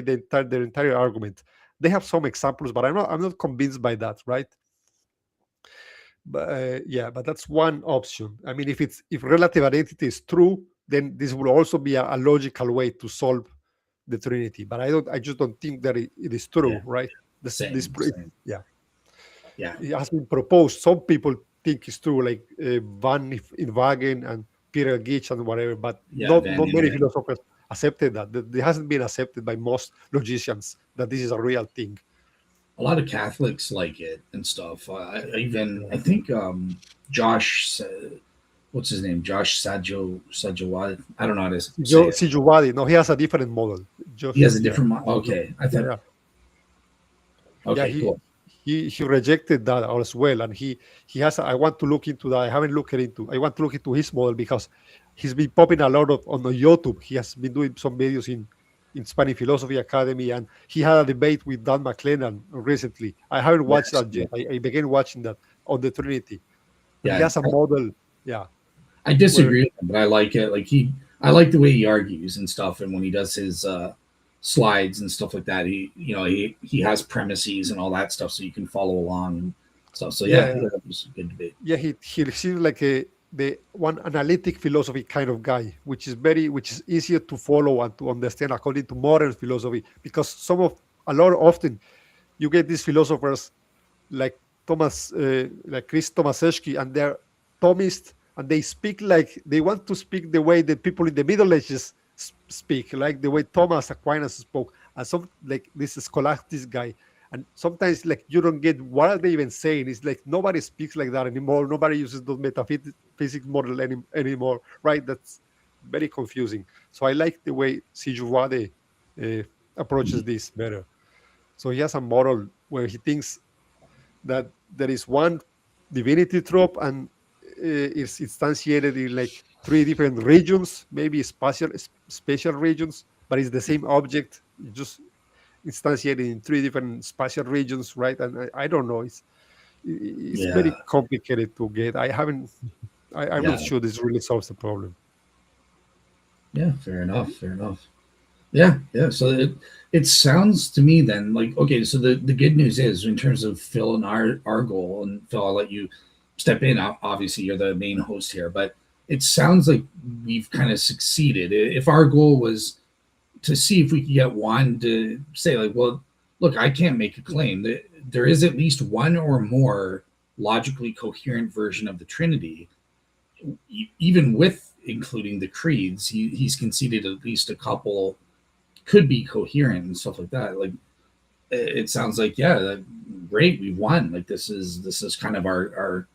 their entire argument. They have some examples, but I'm not convinced by that, right? But but that's one option. I mean, if relative identity is true, then this will also be a logical way to solve the Trinity. But I just don't think that it is true, right? Same. Yeah, Yeah. it has been proposed. Some people think it's true, like Van Inwagen and Peter Gitch and whatever, but not many philosophers accepted that. It hasn't been accepted by most logicians that this is a real thing. A lot of Catholics like it and stuff. I think Josh, what's his name? Josh Sajawadi. I don't know how to say it. Sajawadi. No, he has a different model. He has a different model. Okay, I thought. Yeah. Okay, cool. He rejected that as well, and he has. I want to look into that. I haven't looked into. I want to look into his model because he's been popping a lot on YouTube. He has been doing some videos in Spanish Philosophy Academy, and he had a debate with Dan McLennan recently. I haven't watched that yet. I began watching that on the Trinity. Yeah, he has a model. Yeah, I disagree with him, but I like it. I like the way he argues and stuff, and when he does his slides and stuff like that, he has premises and all that stuff, so you can follow along and stuff. So that was a good debate. Yeah, he seems like the one analytic philosophy kind of guy, which is easier to follow and to understand according to modern philosophy, because often you get these philosophers like Chris Tomaszewski, and they're Thomist, and they speak like they want to speak the way that people in the Middle Ages speak, like the way Thomas Aquinas spoke, and some like this scholastic guy. And sometimes, like, you don't get what are they even saying. It's like nobody speaks like that anymore. Nobody uses those metaphysics model anymore, right? That's very confusing. So I like the way Sijuwade approaches this better. So he has a model where he thinks that there is one divinity trope, and it's instantiated in like 3 different regions, maybe spatial regions, but it's the same object, just instantiated in 3 different spatial regions, right? And I don't know, it's very Yeah. complicated to get. I'm Yeah. not sure this really solves the problem. Yeah. Fair enough. Fair enough. Yeah. Yeah. So it sounds to me then like, okay, so the good news is in terms of Phil and our goal, and Phil, I'll let you step in. Obviously, you're the main host here, but it sounds like we've kind of succeeded. If our goal was to see if we could get Juan to say, like, well, look, I can't make a claim that there is at least one or more logically coherent version of the Trinity, even with including the creeds. He's conceded at least a couple could be coherent and stuff like that. Like, it sounds like, yeah, great, we won. Like, this is kind of our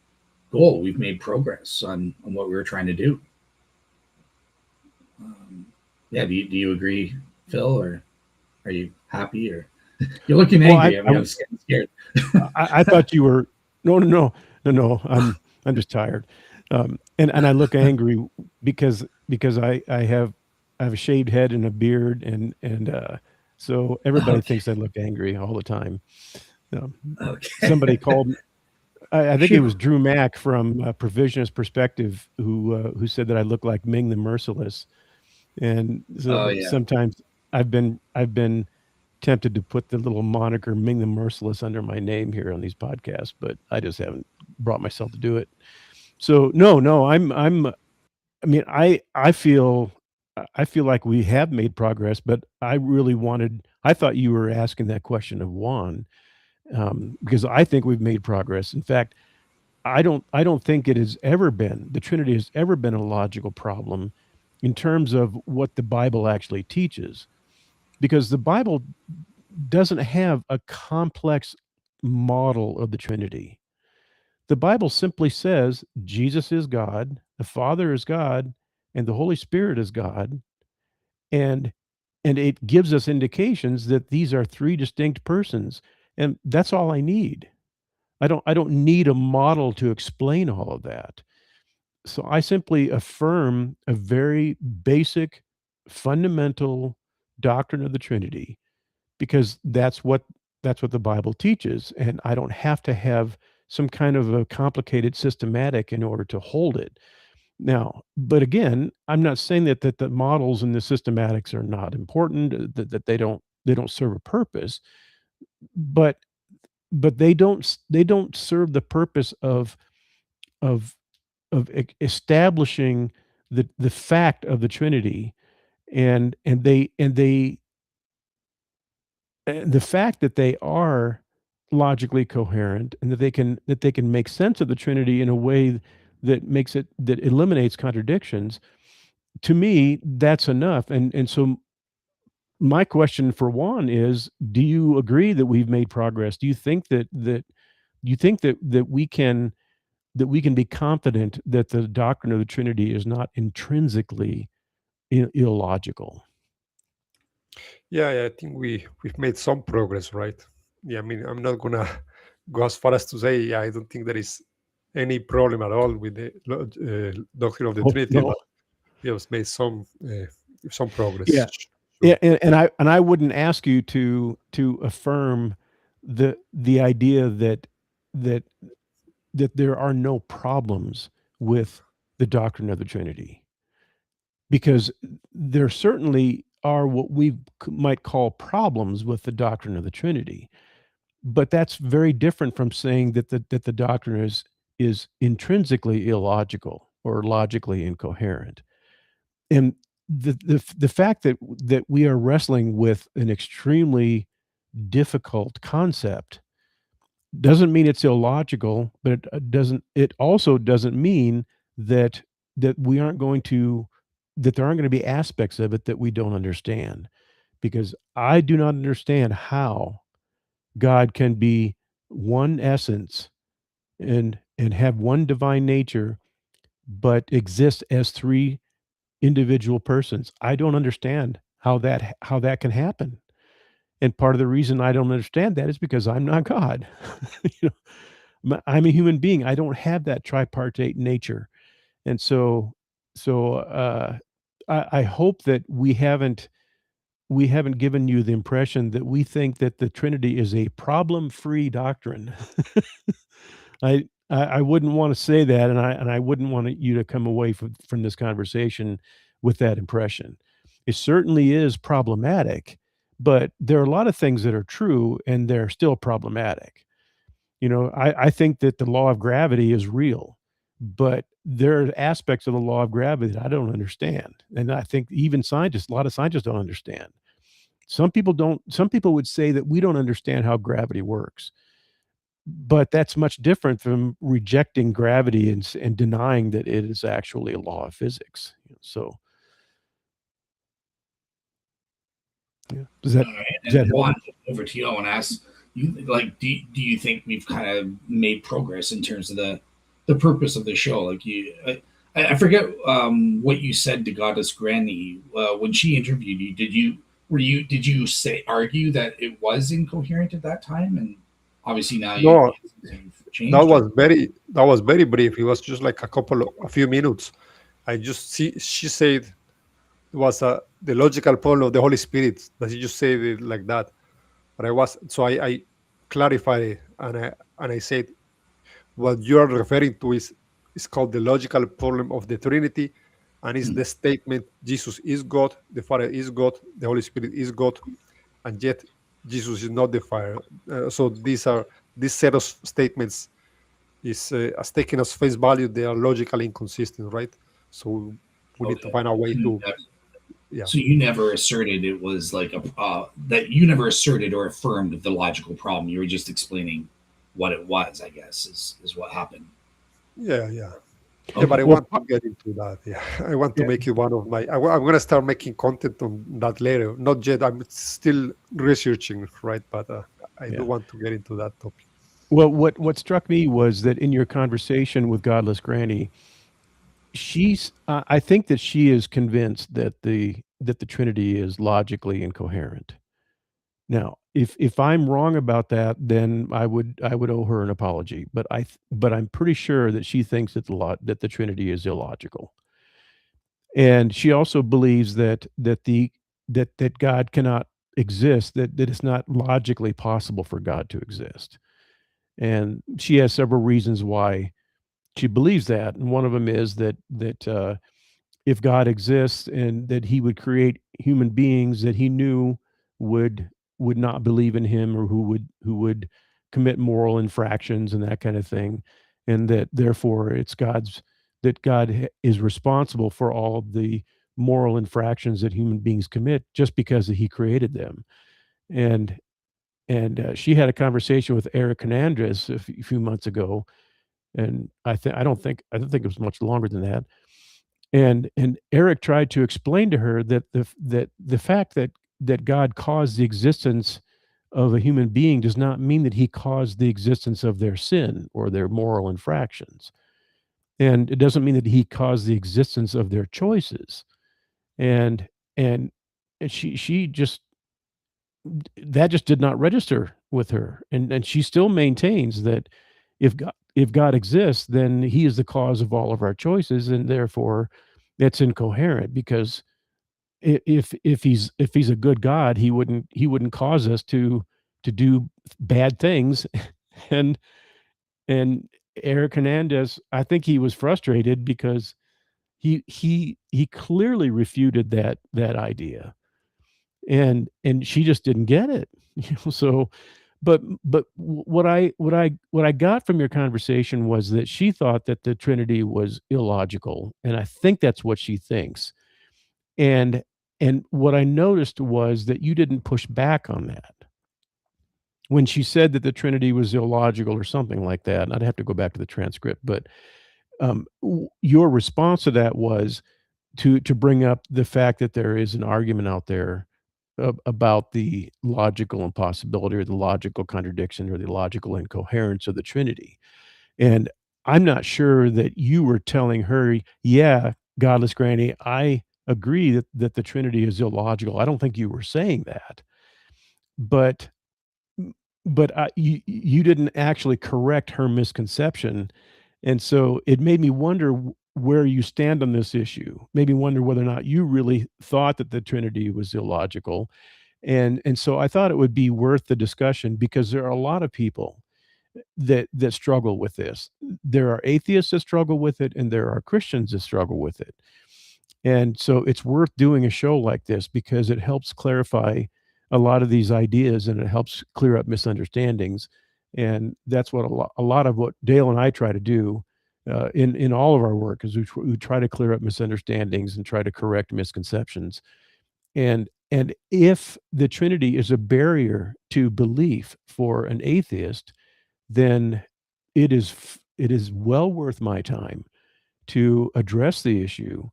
goal. We've made progress on what we were trying to do. Yeah, do you agree, Phil, or are you happy, or you're looking angry? I'm scared. I thought you were no. I'm just tired, and I look angry because I have a shaved head and a beard, and so everybody thinks I look angry all the time. Okay. Somebody called. I think it was Drew Mack from Provisionist Perspective who said that I look like Ming the Merciless, and so sometimes I've been tempted to put the little moniker Ming the Merciless under my name here on these podcasts, but I just haven't brought myself to do it. So no, I feel like we have made progress, but I thought you were asking that question of Juan, because I think we've made progress. In fact, I don't think the Trinity has ever been a logical problem in terms of what the Bible actually teaches, because the Bible doesn't have a complex model of the Trinity. The Bible simply says Jesus is God, the Father is God, and the Holy Spirit is God, and it gives us indications that these are three distinct persons, and that's all I need. I don't need a model to explain all of that. So I simply affirm a very basic, fundamental doctrine of the Trinity, because that's what the Bible teaches, and I don't have to have some kind of a complicated systematic in order to hold it. Now, but again, I'm not saying that the models and the systematics are not important, that they don't serve a purpose, but they don't serve the purpose of establishing the fact of the Trinity, and the fact that they are logically coherent, and that they can make sense of the Trinity in a way that eliminates contradictions. To me, that's enough. And so my question for Juan is: do you agree that we've made progress? Do you think that we can be confident that the doctrine of the Trinity is not intrinsically illogical? Yeah, I think we've made some progress, right? Yeah, I mean, I'm not gonna go as far as to say, yeah, I don't think there is any problem at all with the doctrine of the Oh, Trinity, no. but we have made some progress. Yeah. Sure. Yeah, and I wouldn't ask you to affirm the idea that there are no problems with the doctrine of the Trinity, because there certainly are what we might call problems with the doctrine of the Trinity, but that's very different from saying that the doctrine is intrinsically illogical or logically incoherent. And the fact that we are wrestling with an extremely difficult concept doesn't mean it's illogical, but it also doesn't mean that we aren't going to that there aren't going to be aspects of it that we don't understand, because I do not understand how God can be one essence and have one divine nature, but exist as three individual persons. I don't understand how that can happen. And part of the reason I don't understand that is because I'm not God. You know, I'm a human being. I don't have that tripartite nature. And so I hope that we haven't given you the impression that we think that the Trinity is a problem-free doctrine. I wouldn't want to say that, and I wouldn't want you to come away from this conversation with that impression. It certainly is problematic, but there are a lot of things that are true, and they're still problematic. You know, I think that the law of gravity is real, but there are aspects of the law of gravity that I don't understand, and I think even scientists, a lot of scientists don't understand. Some people don't. Some people would say that we don't understand how gravity works, but that's much different from rejecting gravity and denying that it is actually a law of physics. So, yeah. All right. Does that And help? Juan, over to you. I want to ask you, like, do you think we've kind of made progress in terms of the purpose of the show? Like, I forget what you said to Goddess Granny when she interviewed you. Did you say argue that it was incoherent at that time? And obviously now No, you've changed. that was very brief. It was just like a few minutes. I just see she said it was the logical problem of the Holy Spirit. That she just said it like that. But I clarified it, and I said what you are referring to is called the logical problem of the Trinity, and is the statement Jesus is God, the Father is God, the Holy Spirit is God, and yet Jesus is not the Father. So this set of statements is as taken as face value. They are logically inconsistent, right? So we need to Okay. find a way to, yeah. So you never asserted it was like that you never asserted or affirmed the logical problem. You were just explaining what it was, I guess, is what happened. Yeah, yeah. Okay. Yeah, but I Well, want to get into that. Yeah, I want to yeah. make it one of my. I'm going to start making content on that later. Not yet. I'm still researching, right? But I Yeah. do want to get into that topic. Well, what struck me was that in your conversation with Godless Granny, I think that she is convinced that the Trinity is logically incoherent. Now, if I'm wrong about that, then I would owe her an apology. But I'm pretty sure that she thinks that the Trinity is illogical, and she also believes that God cannot exist. That it's not logically possible for God to exist, and she has several reasons why she believes that. And one of them is that if God exists and that he would create human beings that he knew would would not believe in him, or who would commit moral infractions and that kind of thing, and that therefore that is responsible for all of the moral infractions that human beings commit just because he created them. And she had a conversation with Eric Hernandez a few months ago, and I don't think it was much longer than that. And Eric tried to explain to her that the fact that God caused the existence of a human being does not mean that he caused the existence of their sin or their moral infractions. And it doesn't mean that he caused the existence of their choices. And and she just that just did not register with her. And she still maintains that if God exists, then he is the cause of all of our choices, and therefore it's incoherent, because if he's a good God, he wouldn't cause us to do bad things. and and Eric Hernandez, I think he was frustrated because he clearly refuted that idea, and she just didn't get it. So but what I got from your conversation was that she thought that the Trinity was illogical, and I think that's what she thinks. And what I noticed was that you didn't push back on that. When she said that the Trinity was illogical or something like that, and I'd have to go back to the transcript, but your response to that was to bring up the fact that there is an argument out there about the logical impossibility, or the logical contradiction, or the logical incoherence of the Trinity. And I'm not sure that you were telling her, yeah, Godless Granny, I agree that the Trinity is illogical. I don't think you were saying that. but you didn't actually correct her misconception, and so it made me wonder where you stand on this issue. Made me wonder whether or not you really thought that the Trinity was illogical, and so I thought it would be worth the discussion because there are a lot of people that struggle with this. There are atheists that struggle with it, and there are Christians that struggle with it. And so it's worth doing a show like this because it helps clarify a lot of these ideas and it helps clear up misunderstandings. And that's what a lot of what Dale and I try to do in all of our work is we try to clear up misunderstandings and try to correct misconceptions. And if the Trinity is a barrier to belief for an atheist, then it is well worth my time to address the issue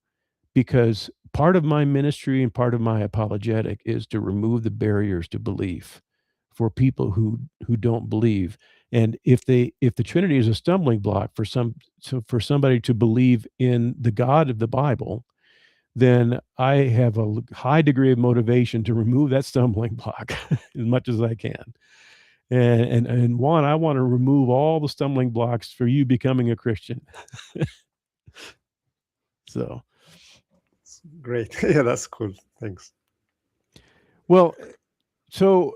because part of my ministry and part of my apologetic is to remove the barriers to belief for people who don't believe. And if the Trinity is a stumbling block for for somebody to believe in the God of the Bible, then I have a high degree of motivation to remove that stumbling block as much as I can. And Juan, I want to remove all the stumbling blocks for you becoming a Christian. So Great. Yeah, that's cool. Thanks. well, so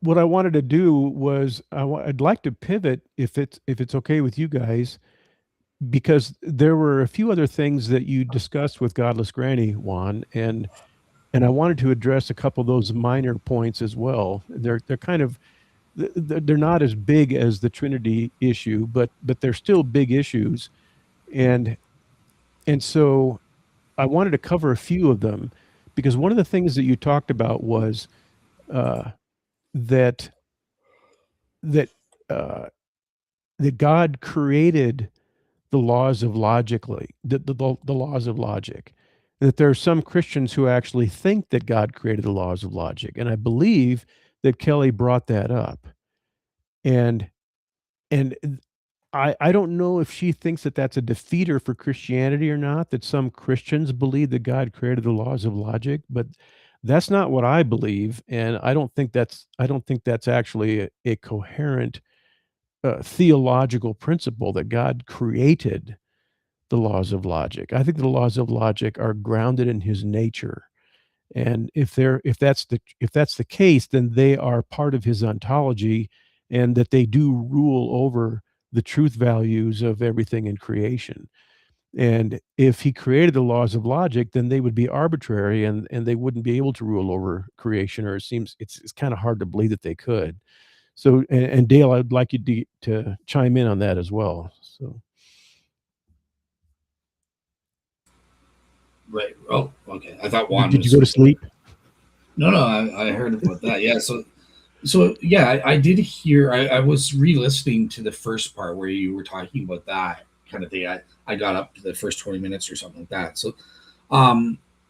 what I wanted to do was I'd like to pivot if it's okay with you guys, because there were a few other things that you discussed with Godless Granny, Juan, and I wanted to address a couple of those minor points as well. They're kind of they're not as big as the Trinity issue, but they're still big issues, and so I wanted to cover a few of them because one of the things that you talked about was that that uh, that God created the laws of logically the laws of logic. That there are some Christians who actually think that God created the laws of logic, and I believe that Kelly brought that up. And and I don't know if she thinks that that's a defeater for Christianity or not. That some Christians believe that God created the laws of logic, but that's not what I believe, and I don't think that's actually a coherent theological principle that God created the laws of logic. I think the laws of logic are grounded in his nature. And if that's the case, then they are part of his ontology and that they do rule over the truth values of everything in creation. And if he created the laws of logic, then they would be arbitrary and they wouldn't be able to rule over creation, or it seems it's kind of hard to believe that they could. So, and Dale, I'd like you to chime in on that as well. So, Right. Oh, okay. I thought Juan did you was. go to sleep? No, no, I heard about that. Yeah. So yeah, I did hear. I was re-listening to the first part where you were talking about that kind of thing. I got up to the first 20 minutes or something like that. So,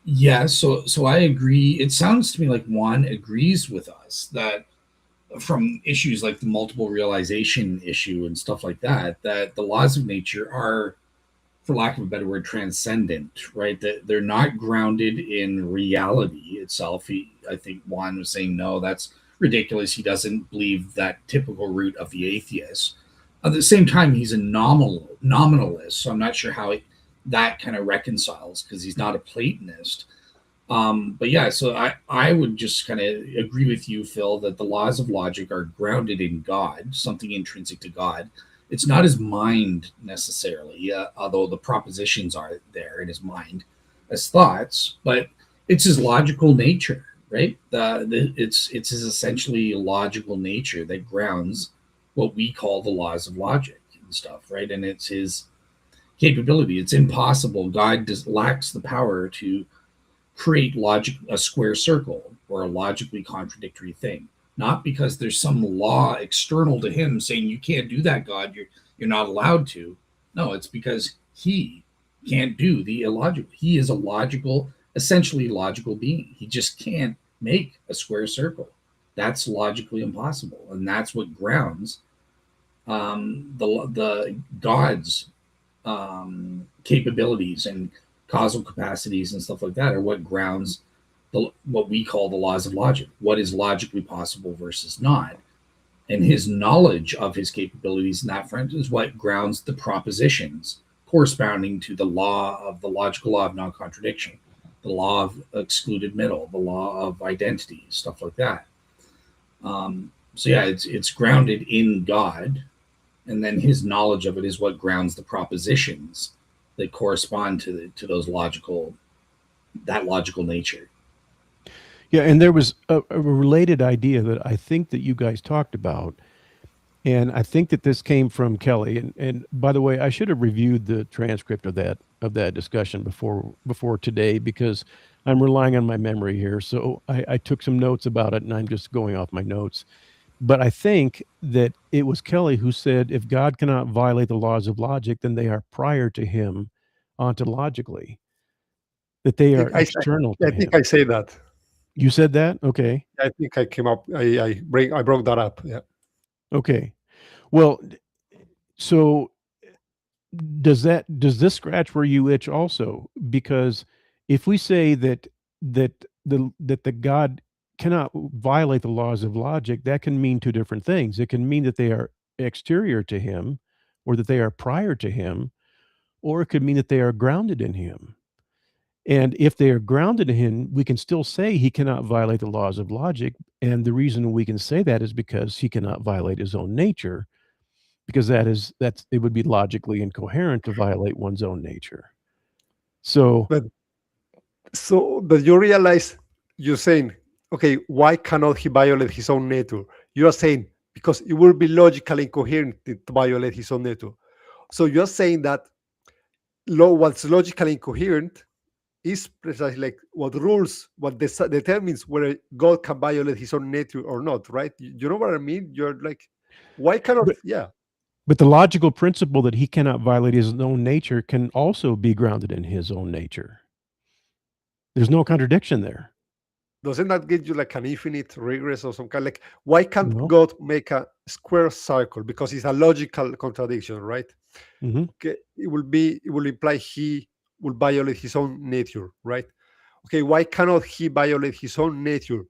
yeah. So I agree. It sounds to me like Juan agrees with us that from issues like the multiple realization issue and stuff like that, that the laws of nature are, for lack of a better word, transcendent, right? That they're not grounded in reality itself. I think Juan was saying, no, that's ridiculous. He doesn't believe that typical route of the atheist. At the same time, he's a nominalist, so I'm not sure how that kind of reconciles because he's not a Platonist. But yeah, so I would just kind of agree with you, Phil, that the laws of logic are grounded in God, something intrinsic to God. It's not his mind necessarily, although the propositions are there in his mind as thoughts, but it's his logical nature, right? It's his essentially logical nature that grounds what we call the laws of logic and stuff, right? And it's his capability. It's impossible. God lacks the power to create a square circle or a logically contradictory thing. Not because there's some law external to him saying you can't do that, God, you're not allowed to. No, it's because he can't do the illogical. He is a logical, essentially logical being. He just can't make a square circle. That's logically impossible, and that's what grounds the God's capabilities and causal capacities and stuff like that are what grounds what we call the laws of logic. What is logically possible versus not? And his knowledge of his capabilities in that front is what grounds the propositions corresponding to the logical law of non-contradiction, the law of excluded middle, the law of identity, stuff like that. So yeah, it's grounded in God, and then his knowledge of it is what grounds the propositions that correspond to that logical nature. Yeah, and there was a related idea that I think that you guys talked about, and I think that this came from Kelly. And by the way, I should have reviewed the transcript of that discussion before today, because I'm relying on my memory here. So I took some notes about it, and I'm just going off my notes. But I think that it was Kelly who said, if God cannot violate the laws of logic, then they are prior to him ontologically, that they are external to I him. think I say that. You said that? Okay. I think I came up. I broke that up. Yeah. Okay. Well, so does this scratch where you itch also? Because if we say that the God cannot violate the laws of logic, that can mean two different things. It can mean that they are exterior to him, or that they are prior to him, or it could mean that they are grounded in him. And if they are grounded in him, we can still say he cannot violate the laws of logic. And the reason we can say that is because he cannot violate his own nature, because it would be logically incoherent to violate one's own nature. So But you realize you're saying, okay, why cannot he violate his own nature? You are saying because it will be logically incoherent to violate his own nature. So you're saying that what's logically incoherent is precisely like what determines whether God can violate his own nature or not, right? You know what I mean? You're like, why cannot? But the logical principle that he cannot violate his own nature can also be grounded in his own nature. There's no contradiction there. Doesn't that get you like an infinite regress or some kind? Like, why can't God make a square circle? Because it's a logical contradiction, right? Mm-hmm. Okay, it will imply he will violate his own nature, right? Okay, why cannot he violate his own nature?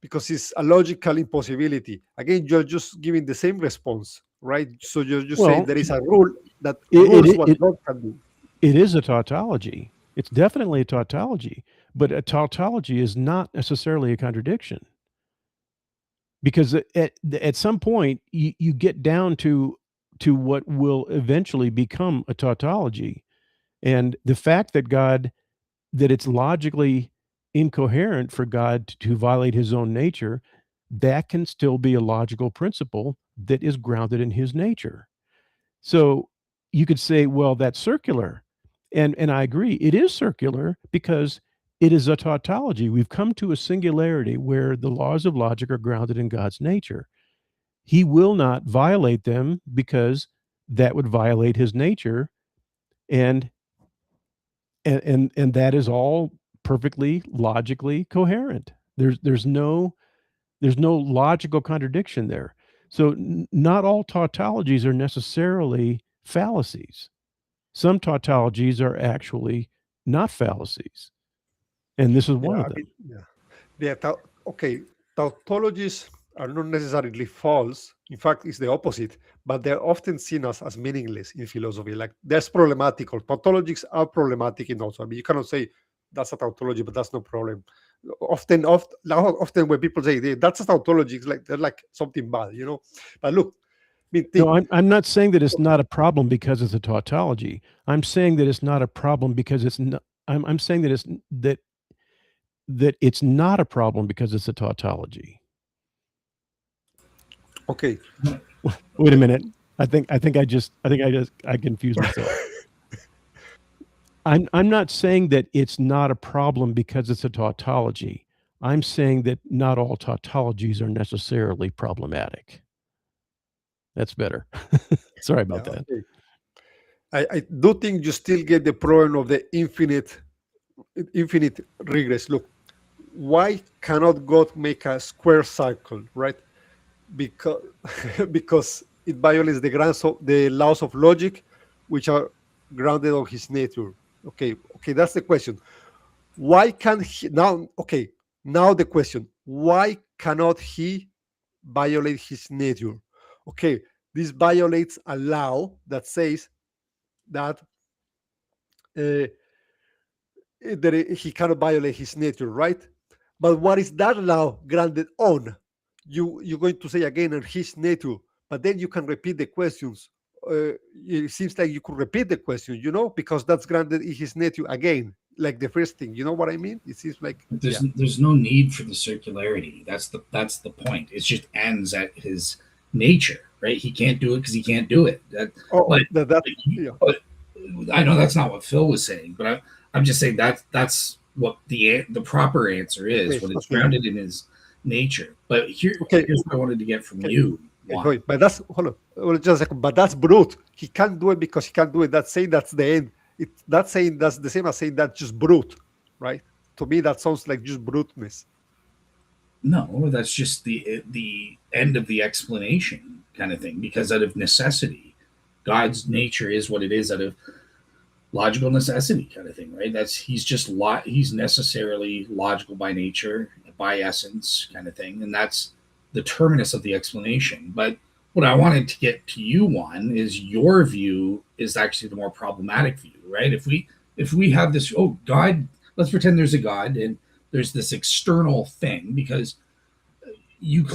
Because it's a logical impossibility. Again, you're just giving the same response, right? So you're just saying there is a rule that rules what God can do. It is a tautology. It's definitely a tautology, but a tautology is not necessarily a contradiction, because at some point you get down to what will eventually become a tautology, and the fact that it's logically incoherent for God to violate his own nature, that can still be a logical principle that is grounded in his nature. So you could say, well, that's circular. And I agree, it is circular because it is a tautology. We've come to a singularity where the laws of logic are grounded in God's nature. He will not violate them because that would violate his nature. And that is all perfectly logically coherent. There's no logical contradiction there. So not all tautologies are necessarily fallacies. Some tautologies are actually not fallacies, and this is one of them. Okay, tautologies are not necessarily false. In fact, it's the opposite, but they're often seen as meaningless in philosophy. Like, that's problematical. Tautologies are problematic in also. I mean, you cannot say that's a tautology, but that's no problem. Often when people say that's a tautology, it's like they're like something bad, you know. But look, no, I'm not saying that it's not a problem because it's a tautology. I'm saying that it's not a problem because it's not. I'm saying that it's not a problem because it's a tautology. Okay. Wait a minute. I think I confused myself. I'm not saying that it's not a problem because it's a tautology. I'm saying that not all tautologies are necessarily problematic. That's better. Sorry about that. Okay. I do think you still get the problem of the infinite regress. Look, why cannot God make a square circle, right? Because it violates the laws of logic, which are grounded on his nature. Okay, that's the question. why can he now? Okay, now the question: why cannot he violate his nature? Okay, this violates a law that says that he cannot violate his nature, right? But what is that law grounded on? You're going to say again on his nature, but then you can repeat the questions. It seems like you could repeat the question, because that's grounded in his nature again, like the first thing. You know what I mean? It seems like But there's no need for the circularity. That's the point. It just ends at his nature, right? He can't do it because he can't do it. But I know that's not what Phil was saying, but I'm just saying that's what the proper answer is when it's grounded in his nature. But here's what I wanted to get from you. But that's hold on, just a second. But that's brute. He can't do it because he can't do it. That's saying that's the end. That's saying that's the same as saying that's just brute, right? To me, that sounds like just bruteness. No, that's just the end of the explanation kind of thing. Because out of necessity, God's nature is what it is out of logical necessity kind of thing, right? He's necessarily logical by nature, by essence kind of thing, and that's the terminus of the explanation. But what I wanted to get to you, Juan, is your view is actually the more problematic view, right? If we have this, God, let's pretend there's a God and there's this external thing, because you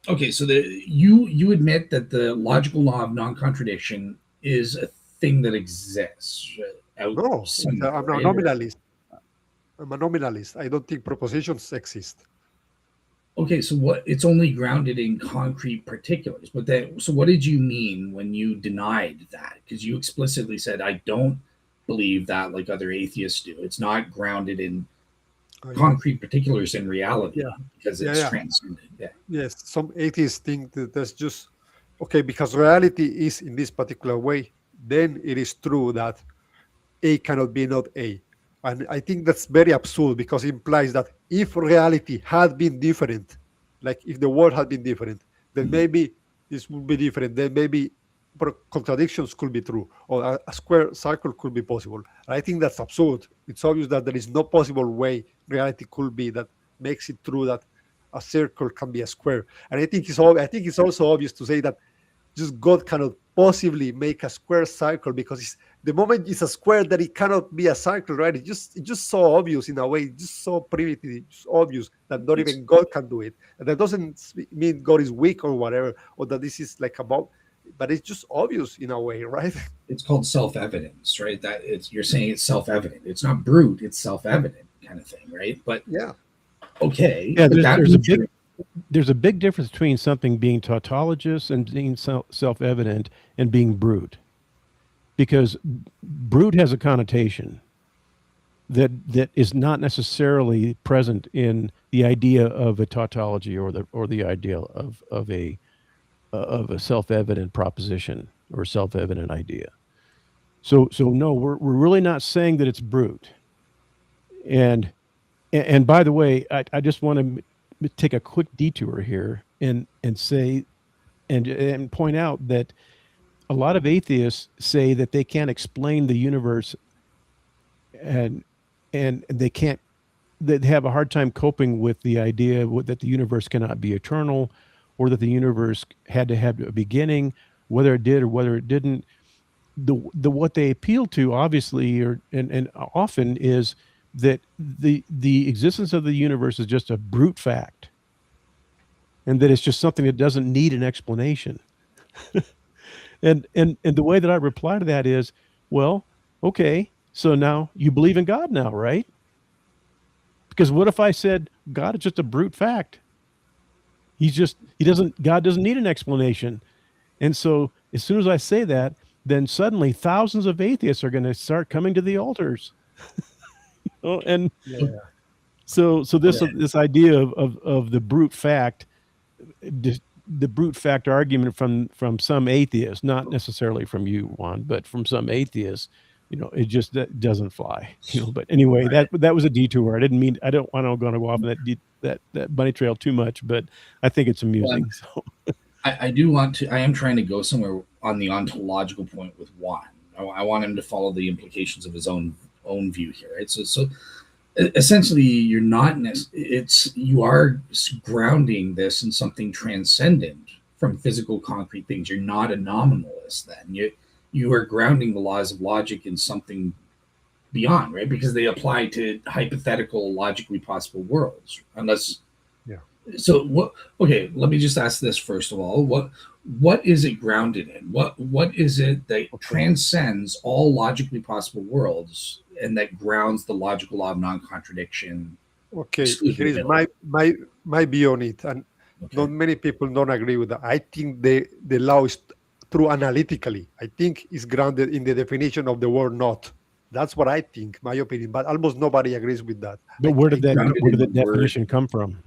you admit that the logical law of non-contradiction is a thing that exists. No, I'm a nominalist. I'm a nominalist. I don't think propositions exist. Okay, so it's only grounded in concrete particulars. But so what did you mean when you denied that? Because you explicitly said, I don't believe that like other atheists do. It's not grounded in concrete particulars in reality, because it's transcendent. Yeah. Yes, some atheists think that that's just because reality is in this particular way. Then it is true that A cannot be not A. And I think that's very absurd, because it implies that if reality had been different, like if the world had been different, then maybe this would be different. Then maybe contradictions could be true, or a square circle could be possible. And I think that's absurd. It's obvious that there is no possible way reality could be that makes it true that a circle can be a square. And I think it's also obvious to say that just God cannot possibly make a square circle, because the moment it's a square that it cannot be a circle, right? It's just so obvious in a way, just so primitive, just obvious that not even God can do it. And that doesn't mean God is weak or whatever, or that this is like about, but it's just obvious in a way, right? It's called self-evidence, right? You're saying it's self-evident. It's not brute, it's self-evident kind of thing, right? But okay. Yeah, there's a big difference between something being tautologous and being self-evident and being brute, because brute has a connotation that is not necessarily present in the idea of a tautology or the idea of a self-evident proposition or self-evident idea. So no, we're really not saying that it's brute. And by the way, I just want to take a quick detour here and say and point out that a lot of atheists say that they can't explain the universe, and they have a hard time coping with the idea that the universe cannot be eternal, or that the universe had to have a beginning, whether it did or whether it didn't. What they appeal to, obviously, and often, is that the existence of the universe is just a brute fact, and that it's just something that doesn't need an explanation. and the way that I reply to that is, well, okay, so now you believe in God now, right? Because what if I said God is just a brute fact? God doesn't need an explanation. And so as soon as I say that, then suddenly thousands of atheists are going to start coming to the altars. And so this idea of the brute fact, the brute fact argument from some atheists, not necessarily from you, Juan, but from some atheists, it just that doesn't fly. But anyway, that was a detour. I don't want to go off on that bunny trail too much, but I think it's amusing. Well, I am trying to go somewhere on the ontological point with Juan. I want him to follow the implications of his own view here, right? So essentially you're not you are grounding this in something transcendent from physical concrete things. You're not a nominalist then. You are grounding the laws of logic in something beyond, right? Because they apply to hypothetical logically possible worlds. Unless so what okay, let me just ask this first of all. What is it grounded in? What is it that transcends all logically possible worlds and that grounds the logical law of non-contradiction? Okay, here is my view on it, and not many people don't agree with that. I think the law is true analytically. I think it's grounded in the definition of the word "not." That's what I think, my opinion. But almost nobody agrees with that. But where did the definition come from?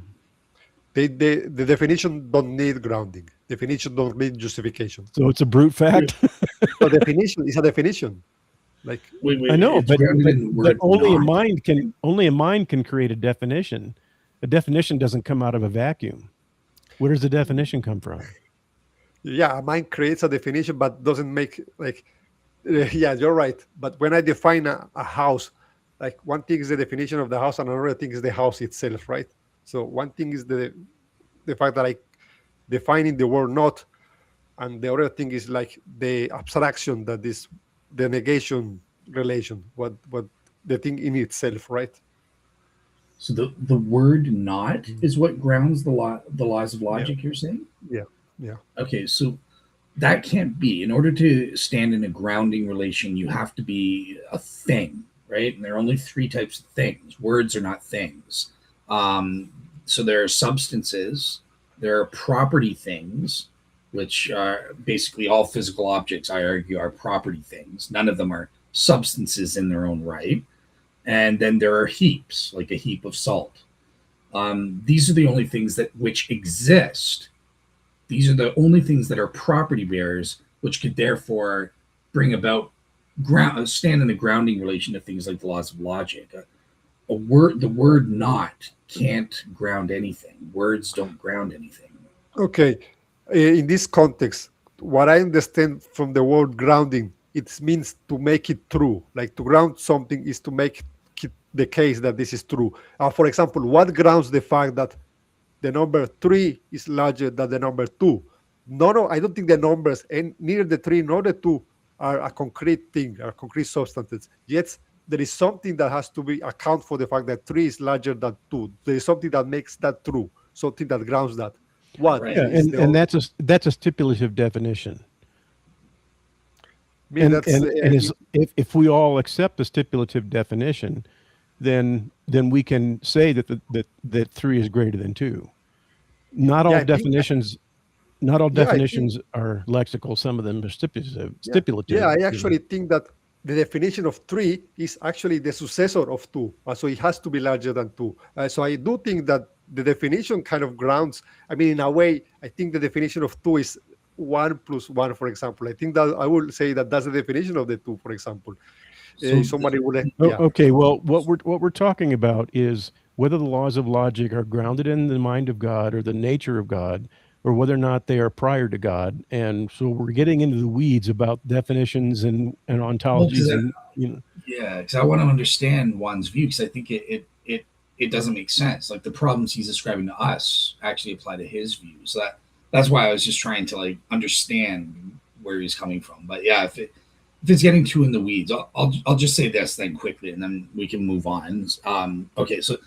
The definition don't need grounding. Definition don't need justification. So it's a brute fact. The definition is a definition. Like I know, but only a mind can create a definition. A definition doesn't come out of a vacuum. Where does the definition come from? Yeah, a mind creates a definition, but doesn't make like. Yeah, you're right. But when I define a house, like one thing is the definition of the house, and another thing is the house itself, right? So one thing is the fact that I defining the word "not," and the other thing is like the abstraction that is the negation relation, what the thing in itself, right? So the word "not" is what grounds the laws of logic. You're saying? Yeah. Okay, so that can't be. In order to stand in a grounding relation, you have to be a thing, right? And there are only three types of things. Words are not things. So there are substances, there are property things, which are basically all physical objects, I argue, are property things. None of them are substances in their own right. And then there are heaps, like a heap of salt. These are the only things which exist. These are the only things that are property bearers, which could therefore bring about stand in a grounding relation to things like the laws of logic. The word "not" can't ground anything. Words don't ground anything. Okay. In this context, what I understand from the word grounding, it means to make it true. Like to ground something is to make it the case that this is true. For example, what grounds the fact that the number 3 is larger than the number 2? No, I don't think the numbers, and neither the 3 nor the 2 are a concrete thing, are concrete substances. Yet there is something that has to be account for the fact that 3 is larger than 2. There is something that makes that true, something that grounds that. What? Right. And that's a stipulative definition. If we all accept the stipulative definition, then we can say that 3 is greater than 2. Not all definitions are lexical. Some of them are stipulative. Yeah, I actually think that the definition of 3 is actually the successor of 2. So it has to be larger than 2. So I do think that the definition kind of grounds, I mean, in a way, I think the definition of 2 is 1 plus 1, for example. I think that I would say that that's the definition of the 2, for example. Somebody would. Okay, well, what we're talking about is whether the laws of logic are grounded in the mind of God or the nature of God, or whether or not they are prior to God. And so we're getting into the weeds about definitions and ontologies. Yeah, because I want to understand Juan's view, because I think it doesn't make sense. Like the problems he's describing to us actually apply to his view. So that's why I was just trying to like understand where he's coming from. But yeah, if it's getting too in the weeds, I'll just say this then quickly, and then we can move on. Okay, so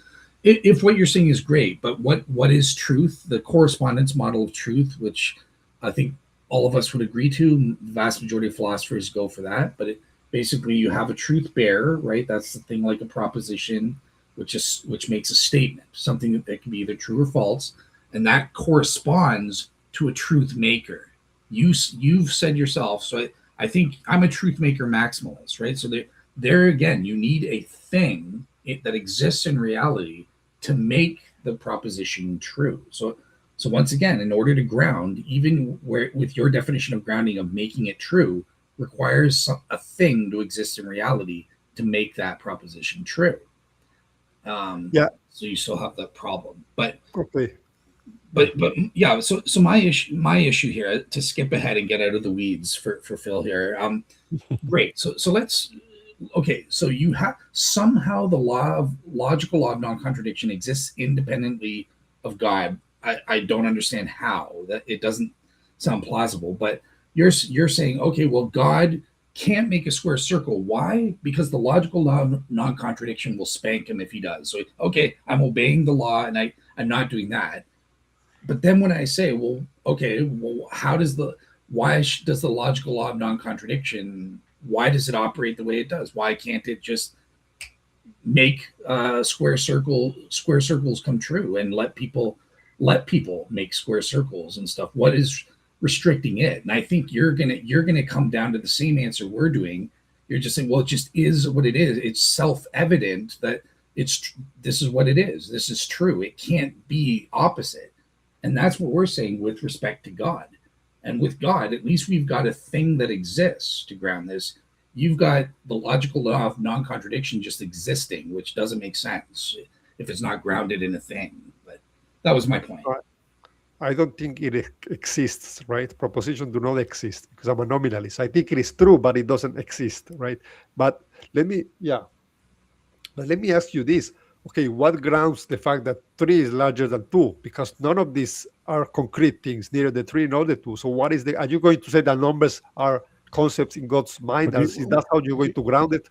if what you're saying is great, but what is truth? The correspondence model of truth, which I think all of us would agree to, the vast majority of philosophers go for that. But basically, you have a truth bearer, right? That's the thing, like a proposition, which makes a statement, something that can be either true or false, and that corresponds to a truth maker. You've said yourself, so I think I'm a truth maker maximalist, right? So there again, you need a thing that exists in reality to make the proposition true. So once again, in order to ground, even with your definition of grounding of making it true, requires a thing to exist in reality to make that proposition true. So you still have that problem, but okay. But yeah, so my issue here, to skip ahead and get out of the weeds for Phil here. Great. So let's okay, so you have somehow the logical law of non-contradiction exists independently of God. I don't understand how. That it doesn't sound plausible, but you're saying, okay, well, God can't make a square circle. Why? Because the logical law of non-contradiction will spank him if he does. So okay, I'm obeying the law and I'm not doing that. But then when I say, well, okay, well, how does the does the logical law of non-contradiction, why does it operate the way it does? Why can't it just make square circles come true and let people make square circles and stuff? What is restricting it? And I think you're gonna come down to the same answer we're doing. You're just saying, well, it just is what it is. It's self-evident that this is what it is. This is true. It can't be opposite. And that's what we're saying with respect to God. And with God, at least we've got a thing that exists to ground this. You've got the logical law of non-contradiction just existing, which doesn't make sense if it's not grounded in a thing. But that was my point. I don't think it exists, right? Propositions do not exist because I'm a nominalist. I think it is true, but it doesn't exist, right? But let me ask you this. Okay, what grounds the fact that 3 is larger than 2? Because none of these are concrete things, neither the 3 nor the 2. So what is are you going to say that numbers are concepts in God's mind? Is that how you're going to ground it?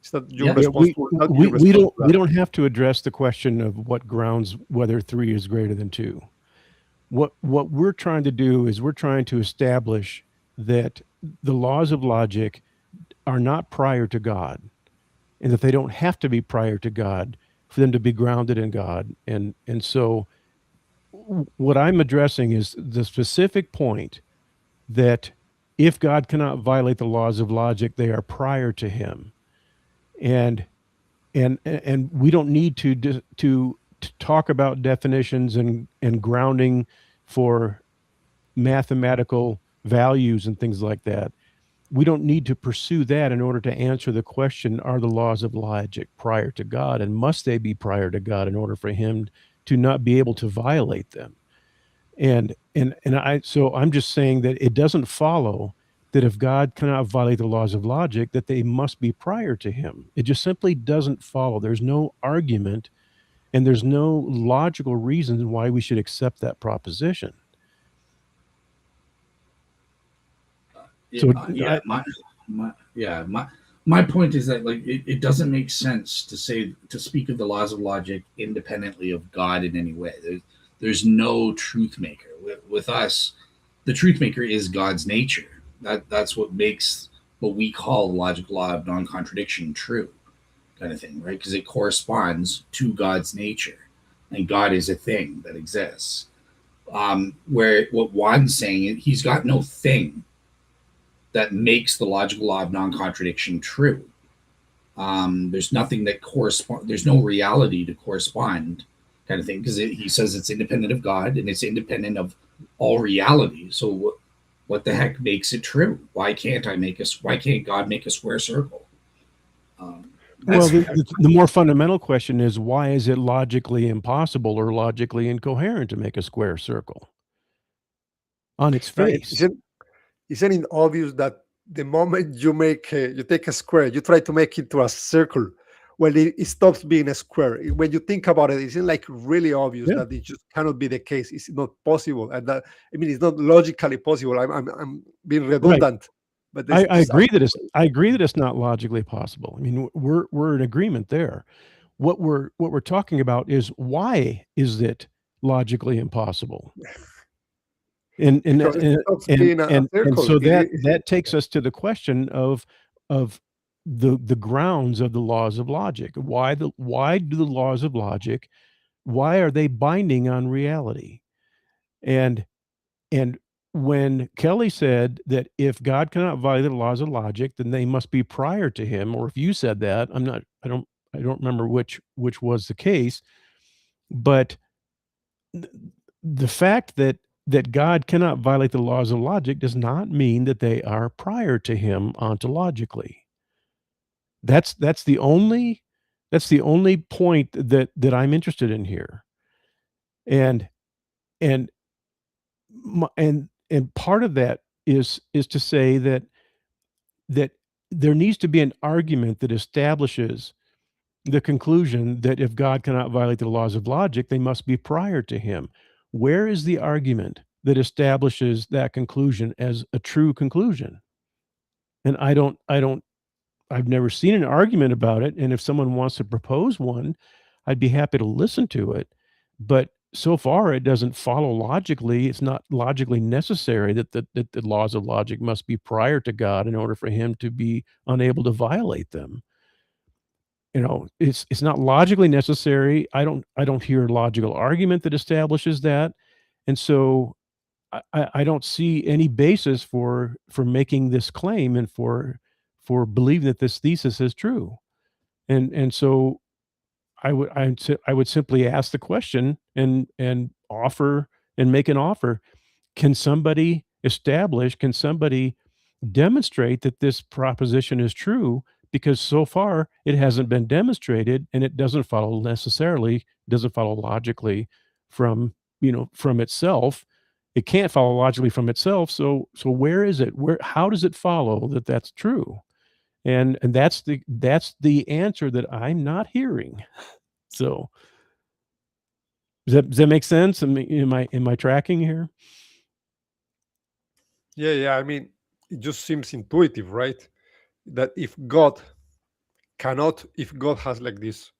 Is that your response? We don't have to address the question of what grounds whether 3 is greater than 2. What we're trying to do is we're trying to establish that the laws of logic are not prior to God, and that they don't have to be prior to God for them to be grounded in God. And so what I'm addressing is the specific point that if God cannot violate the laws of logic, they are prior to him. And we don't need to talk about definitions and grounding for mathematical values and things like that. We don't need to pursue that in order to answer the question, are the laws of logic prior to God, and must they be prior to God in order for him to not be able to violate them? So I'm just saying that it doesn't follow that if God cannot violate the laws of logic, that they must be prior to him. It just simply doesn't follow. There's no argument and there's no logical reason why we should accept that proposition. So my point is that, like, it doesn't make sense to speak of the laws of logic independently of God in any way. There's no truth maker. With us, the truth maker is God's nature. That's what makes what we call the logical law of non-contradiction true, kind of thing, right? Because it corresponds to God's nature, and God is a thing that exists. Where what Juan's saying, he's got no thing that makes the logical law of non-contradiction true. There's nothing that corresponds. There's no reality to correspond, kind of thing, because he says it's independent of God and it's independent of all reality. So what the heck makes it true? Why can't God make a square circle? Well, the more fundamental question is, why is it logically impossible or logically incoherent to make a square circle on its face? Isn't it obvious that the moment you take a square, you try to make it to a circle, well, it stops being a square. When you think about it, it's like really obvious that it just cannot be the case. It's not possible, and that, I mean, it's not logically possible. I'm being redundant, right. But I agree that it's not logically possible. I mean, we're in agreement there. What we're talking about is, why is it logically impossible? And so that takes us to the question of the grounds of the laws of logic. Why do the laws of logic, why are they binding on reality? And when Kelly said that if God cannot violate the laws of logic, then they must be prior to him, or if you said that, I don't remember which was the case, but the fact that God cannot violate the laws of logic does not mean that they are prior to him ontologically. That's the only point that I'm interested in here. And part of that is to say that there needs to be an argument that establishes the conclusion that if God cannot violate the laws of logic, they must be prior to him. Where is the argument that establishes that conclusion as a true conclusion? And I've never seen an argument about it. And if someone wants to propose one, I'd be happy to listen to it. But so far, it doesn't follow logically. It's not logically necessary that the laws of logic must be prior to God in order for him to be unable to violate them. It's not logically necessary. I don't hear a logical argument that establishes that. And so I don't see any basis for making this claim and for believing that this thesis is true. And so I would simply ask the question and offer and make an offer. Can somebody demonstrate that this proposition is true? Because so far it hasn't been demonstrated, and it doesn't follow logically from itself. It can't follow logically from itself. So where is it? How does it follow that that's true? And that's the answer that I'm not hearing. So does that make sense? Am I tracking here? Yeah. I mean, it just seems intuitive, right? That if God has like this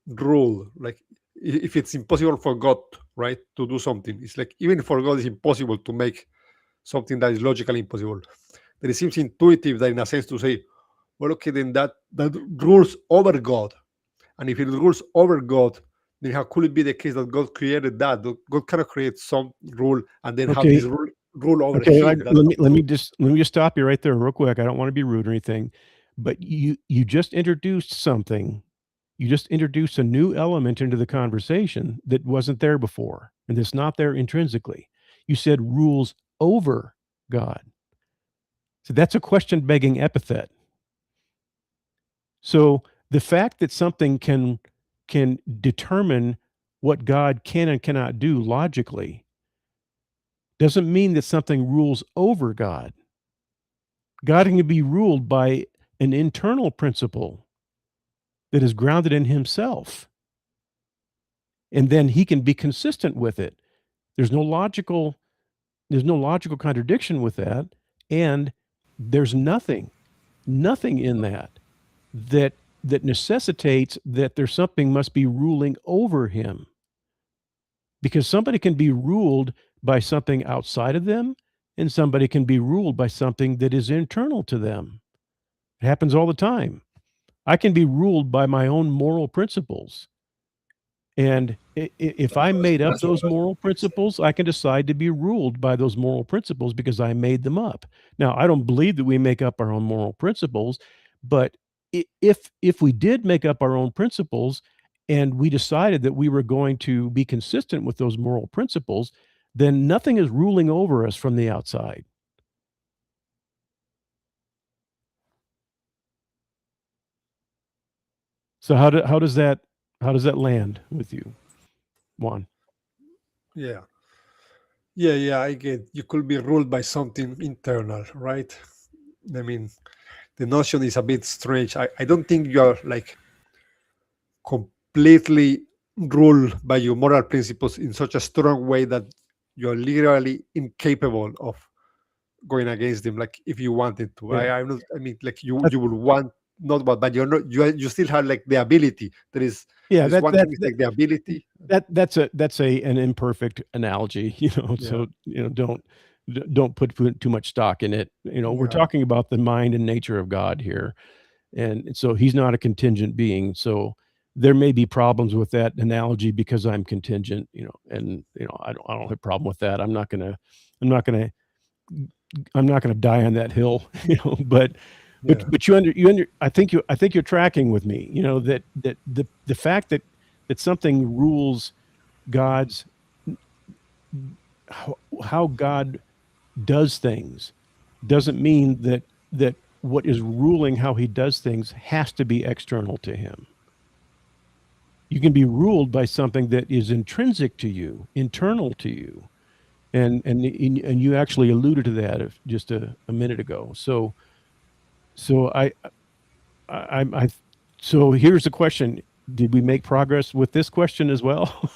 rule, like if it's impossible for God, right, to do something, it's like even for God, it's impossible to make something that is logically impossible. Then it seems intuitive that, in a sense, to say, well, okay, then that rules over God, and if it rules over God, then how could it be the case that God created that? God cannot create some rule and then have this rule over him. Let me just stop you right there real quick. I don't want to be rude or anything, but you just introduced something. You just introduced a new element into the conversation that wasn't there before, and that's not there intrinsically. You said rules over God. So that's a question-begging epithet. So the fact that something can determine what God can and cannot do logically doesn't mean that something rules over God. God can be ruled by an internal principle that is grounded in himself. And then he can be consistent with it. There's no logical contradiction with that. And there's nothing in that necessitates that there's something must be ruling over him. Because somebody can be ruled by something outside of them, and somebody can be ruled by something that is internal to them. It happens all the time. I can be ruled by my own moral principles. And if I made up those moral principles, I can decide to be ruled by those moral principles because I made them up. Now, I don't believe that we make up our own moral principles, but if we did make up our own principles and we decided that we were going to be consistent with those moral principles, then nothing is ruling over us from the outside. So how does that land with you, Juan? Yeah, I get you could be ruled by something internal, right? I mean, the notion is a bit strange. I don't think you are like completely ruled by your moral principles in such a strong way that you're literally incapable of going against them, like if you wanted to. Yeah. I mean, like you would want not, but you're not. You still have like the ability. There's one thing is like the ability. That's an imperfect analogy, So don't put too much stock in it. We're talking about the mind and nature of God here, and so he's not a contingent being. So there may be problems with that analogy because I'm contingent, and I don't have a problem with that. I'm not gonna die on that hill, but I think you're tracking with me, that the fact that something rules God's how God does things doesn't mean that what is ruling how he does things has to be external to him. You can be ruled by something that is intrinsic to you, internal to you. And you actually alluded to that just a minute ago. So So so here's the question: did we make progress with this question as well?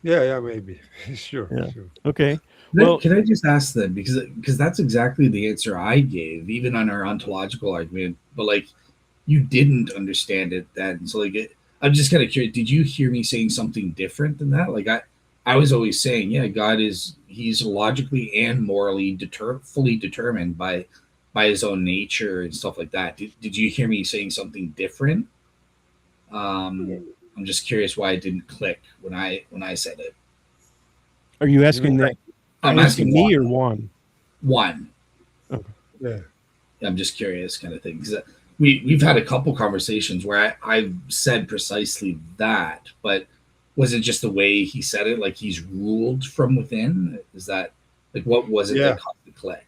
Yeah, maybe. Sure, Yeah. sure. Okay. Well, Well, can I just ask then, because that's exactly the answer I gave, even on our ontological argument. But like, you didn't understand it then, so like, I'm just kind of curious. Did you hear me saying something different than that? Like, I was always saying, yeah, God he's logically and morally fully determined by his own nature and stuff like that. Did you hear me saying something different? I'm just curious why it didn't click when I said it. are you You mean asking like, that? I'm Asking asking me or Juan. Juan? One. Okay. yeah. I'm just curious, kind of thing, because we've had a couple conversations where I've said precisely that, but was it just the way he said it, like he's ruled from within? Is that like what was it Yeah, that caught the click?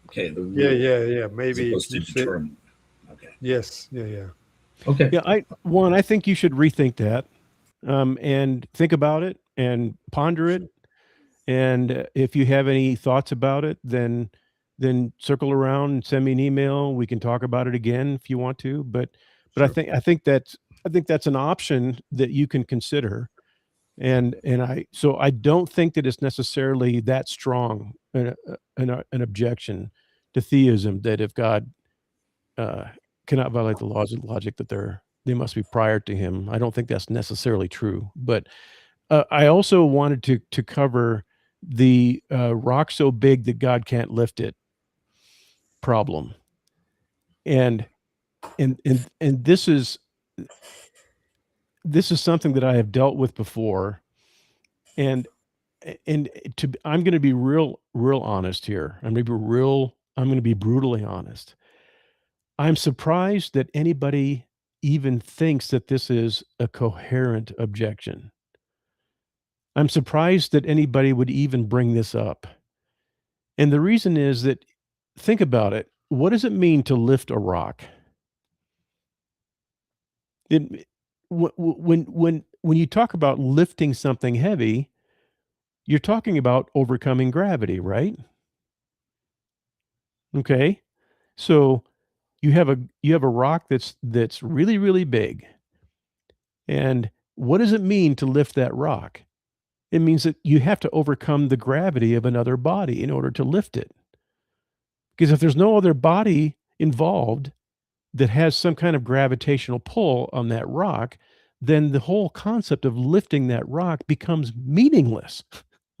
Okay, the yeah, rule yeah, yeah. as Maybe opposed to you say determine. Okay, yes. Yeah. okay, Yeah, Juan, I think you should rethink that, and think about it and ponder it. And if you have any thoughts about it, then circle around and send me an email. We can talk about it again if you want to. But Sure. I think that's an option that you can consider. And I don't think that it's necessarily that strong an objection to theism, that if God uh, cannot violate the laws of logic, that they must be prior to him. I don't think that's necessarily true. But I also wanted to cover the rock so big that God can't lift it problem, and this is something that I have dealt with before, and I'm going to be real honest here. I'm going to be brutally honest. I'm surprised that anybody even thinks that this is a coherent objection. I'm surprised that anybody would even bring this up. And the reason is that, think about it. What does it mean to lift a rock? It, when you talk about lifting something heavy, you're talking about overcoming gravity, right? Okay. So you have a rock that's really big. And what does it mean to lift that rock? It means that you have to overcome the gravity of another body in order to lift it. Because if there's no other body involved that has some kind of gravitational pull on that rock, then the whole concept of lifting that rock becomes meaningless,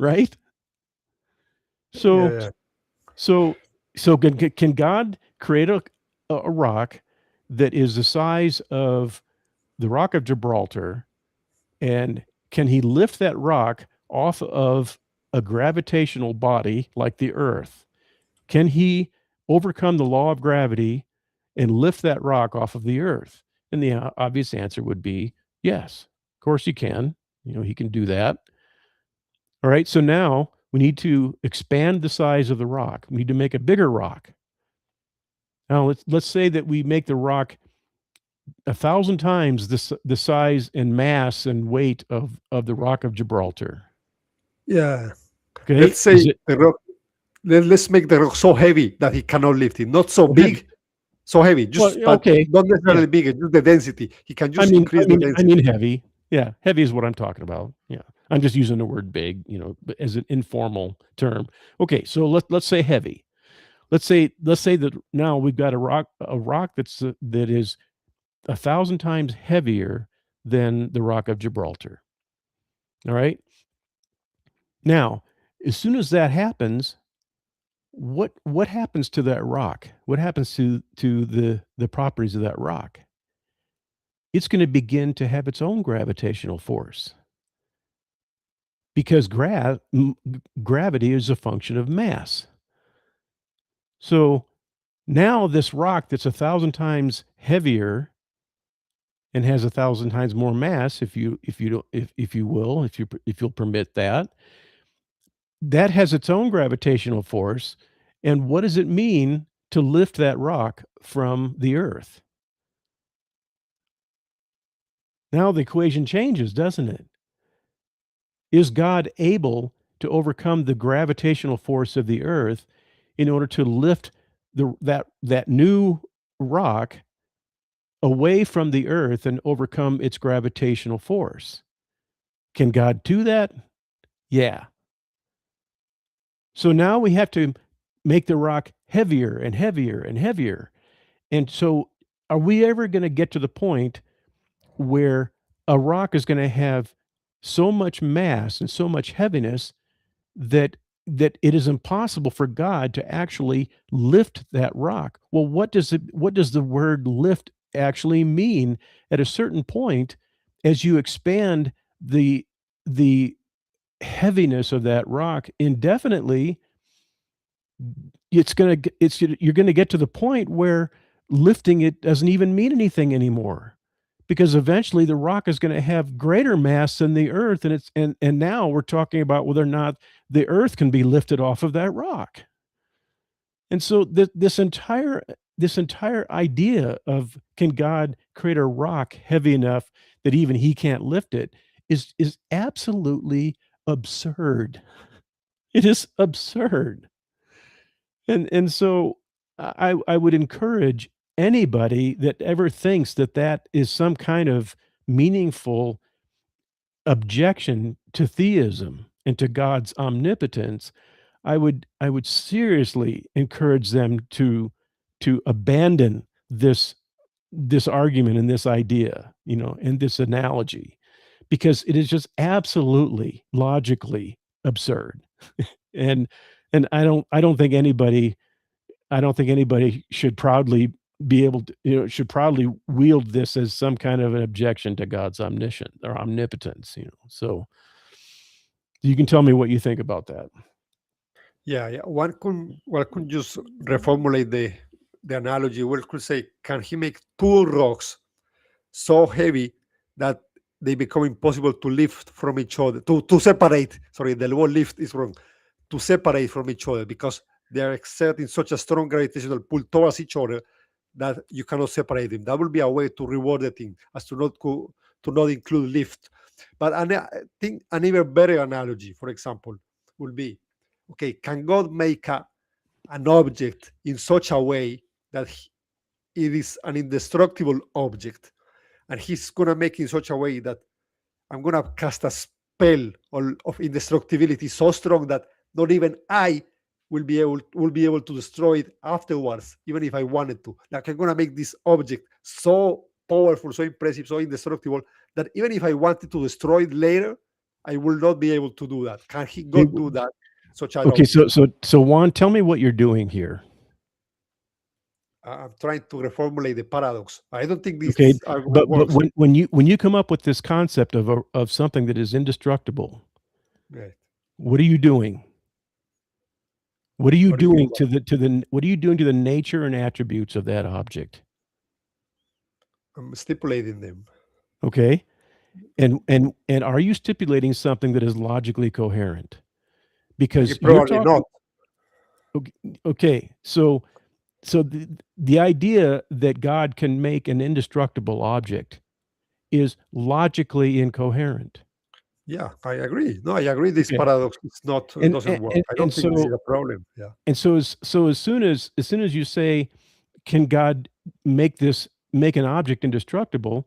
right? So, Yeah. so, so can God create a rock that is the size of the Rock of Gibraltar, and can he lift that rock off of a gravitational body like the Earth? Can he overcome the law of gravity and lift that rock off of the Earth? And the obvious answer would be yes. Of course, he can. He can do that. All right. So now we need to expand the size of the rock. We need to make a bigger rock. Now let's say that we make the rock 1,000 times the size and mass and weight of the Rock of Gibraltar. Yeah. Okay. Let's say Is it the rock. Let's make the rock so heavy that he cannot lift it. Not so heavy? big, so heavy. Well, But okay. not Yeah. necessarily big. It's just the density. He can I just mean, increase the I density. mean heavy. Yeah, heavy is what I'm talking about. Yeah, I'm just using the word big, as an informal term. Okay, so let's say heavy. Let's say that now we've got a rock that is 1,000 times heavier than the Rock of Gibraltar. All right. Now, as soon as that happens, what happens to that rock? What happens to the properties of that rock? It's going to begin to have its own gravitational force, because gravity is a function of mass. So now this rock that's 1,000 times heavier and has 1,000 times more mass, if you'll permit that, that has its own gravitational force. And what does it mean to lift that rock from the earth? Now the equation changes, doesn't it? Is God able to overcome the gravitational force of the earth in order to lift that new rock away from the earth and overcome its gravitational force. Can God do that? Yeah. So now we have to make the rock heavier and heavier and heavier. And so are we ever going to get to the point where a rock is going to have so much mass and so much heaviness that it is impossible for God to actually lift that rock? Well, what does the word lift actually mean? At a certain point, as you expand the heaviness of that rock indefinitely, you're going to get to the point where lifting it doesn't even mean anything anymore, because eventually the rock is going to have greater mass than the earth, and now we're talking about whether or not the earth can be lifted off of that rock. And so this entire idea of, can God create a rock heavy enough that even he can't lift it, is absolutely absurd. It is absurd. And so I would encourage anybody that ever thinks that is some kind of meaningful objection to theism and to God's omnipotence. I would seriously encourage them to abandon this argument and this idea, and this analogy, because it is just absolutely logically absurd. and I don't think anybody should proudly be able to, should proudly wield this as some kind of an objection to God's omniscience or omnipotence. So you can tell me what you think about that. Yeah. One could just reformulate the analogy. We could say, can he make two rocks so heavy that they become impossible to lift from each other, to separate? Sorry, the word lift is wrong. To separate from each other, because they are exerting such a strong gravitational pull towards each other that you cannot separate them. That will be a way to reward the thing, as to not include lift. But I think an even better analogy, for example, would be, okay, can God make an object in such a way that it is an indestructible object, and he's going to make it in such a way that I'm going to cast a spell of indestructibility so strong that not even I will be able to destroy it afterwards, even if I wanted to. Like, I'm going to make this object so powerful, so impressive, so indestructible, that even if I wanted to destroy it later, I will not be able to do that. Can he God do that? Okay, so Juan, tell me what you're doing here. I'm trying to reformulate the paradox. I don't think this okay, argument works. But when you come up with this concept of something that is indestructible, right, what are you doing? What are you doing to the nature and attributes of that object? I'm stipulating them. Okay, and are you stipulating something that is logically coherent? Because probably not. Okay, so the idea that God can make an indestructible object is logically incoherent. Yeah, I agree. No, I agree. This paradox doesn't work. I don't think this is a problem. Yeah. And so as soon as you say, can God make an object indestructible,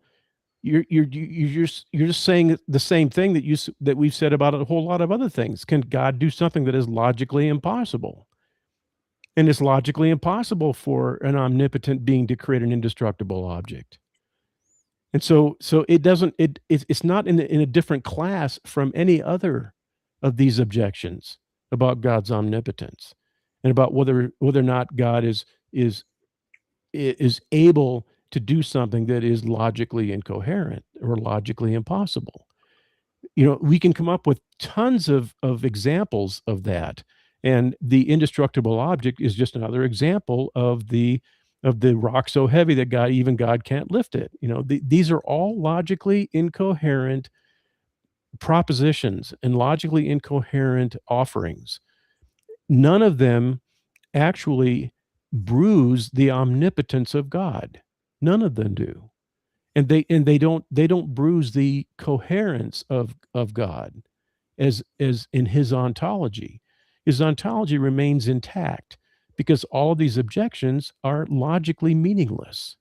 you're just saying the same thing that we've said about a whole lot of other things. Can God do something that is logically impossible? And it's logically impossible for an omnipotent being to create an indestructible object. And so it's not in a different class from any other of these objections about God's omnipotence and about whether or not God is able to do something that is logically incoherent or logically impossible. We can come up with tons of examples of that. And the indestructible object is just another example of the rock so heavy that God can't lift it. These are all logically incoherent propositions and logically incoherent offerings. None of them actually bruise the omnipotence of God. None of them do. And they don't bruise the coherence of God as in his ontology. His ontology remains intact because all of these objections are logically meaningless.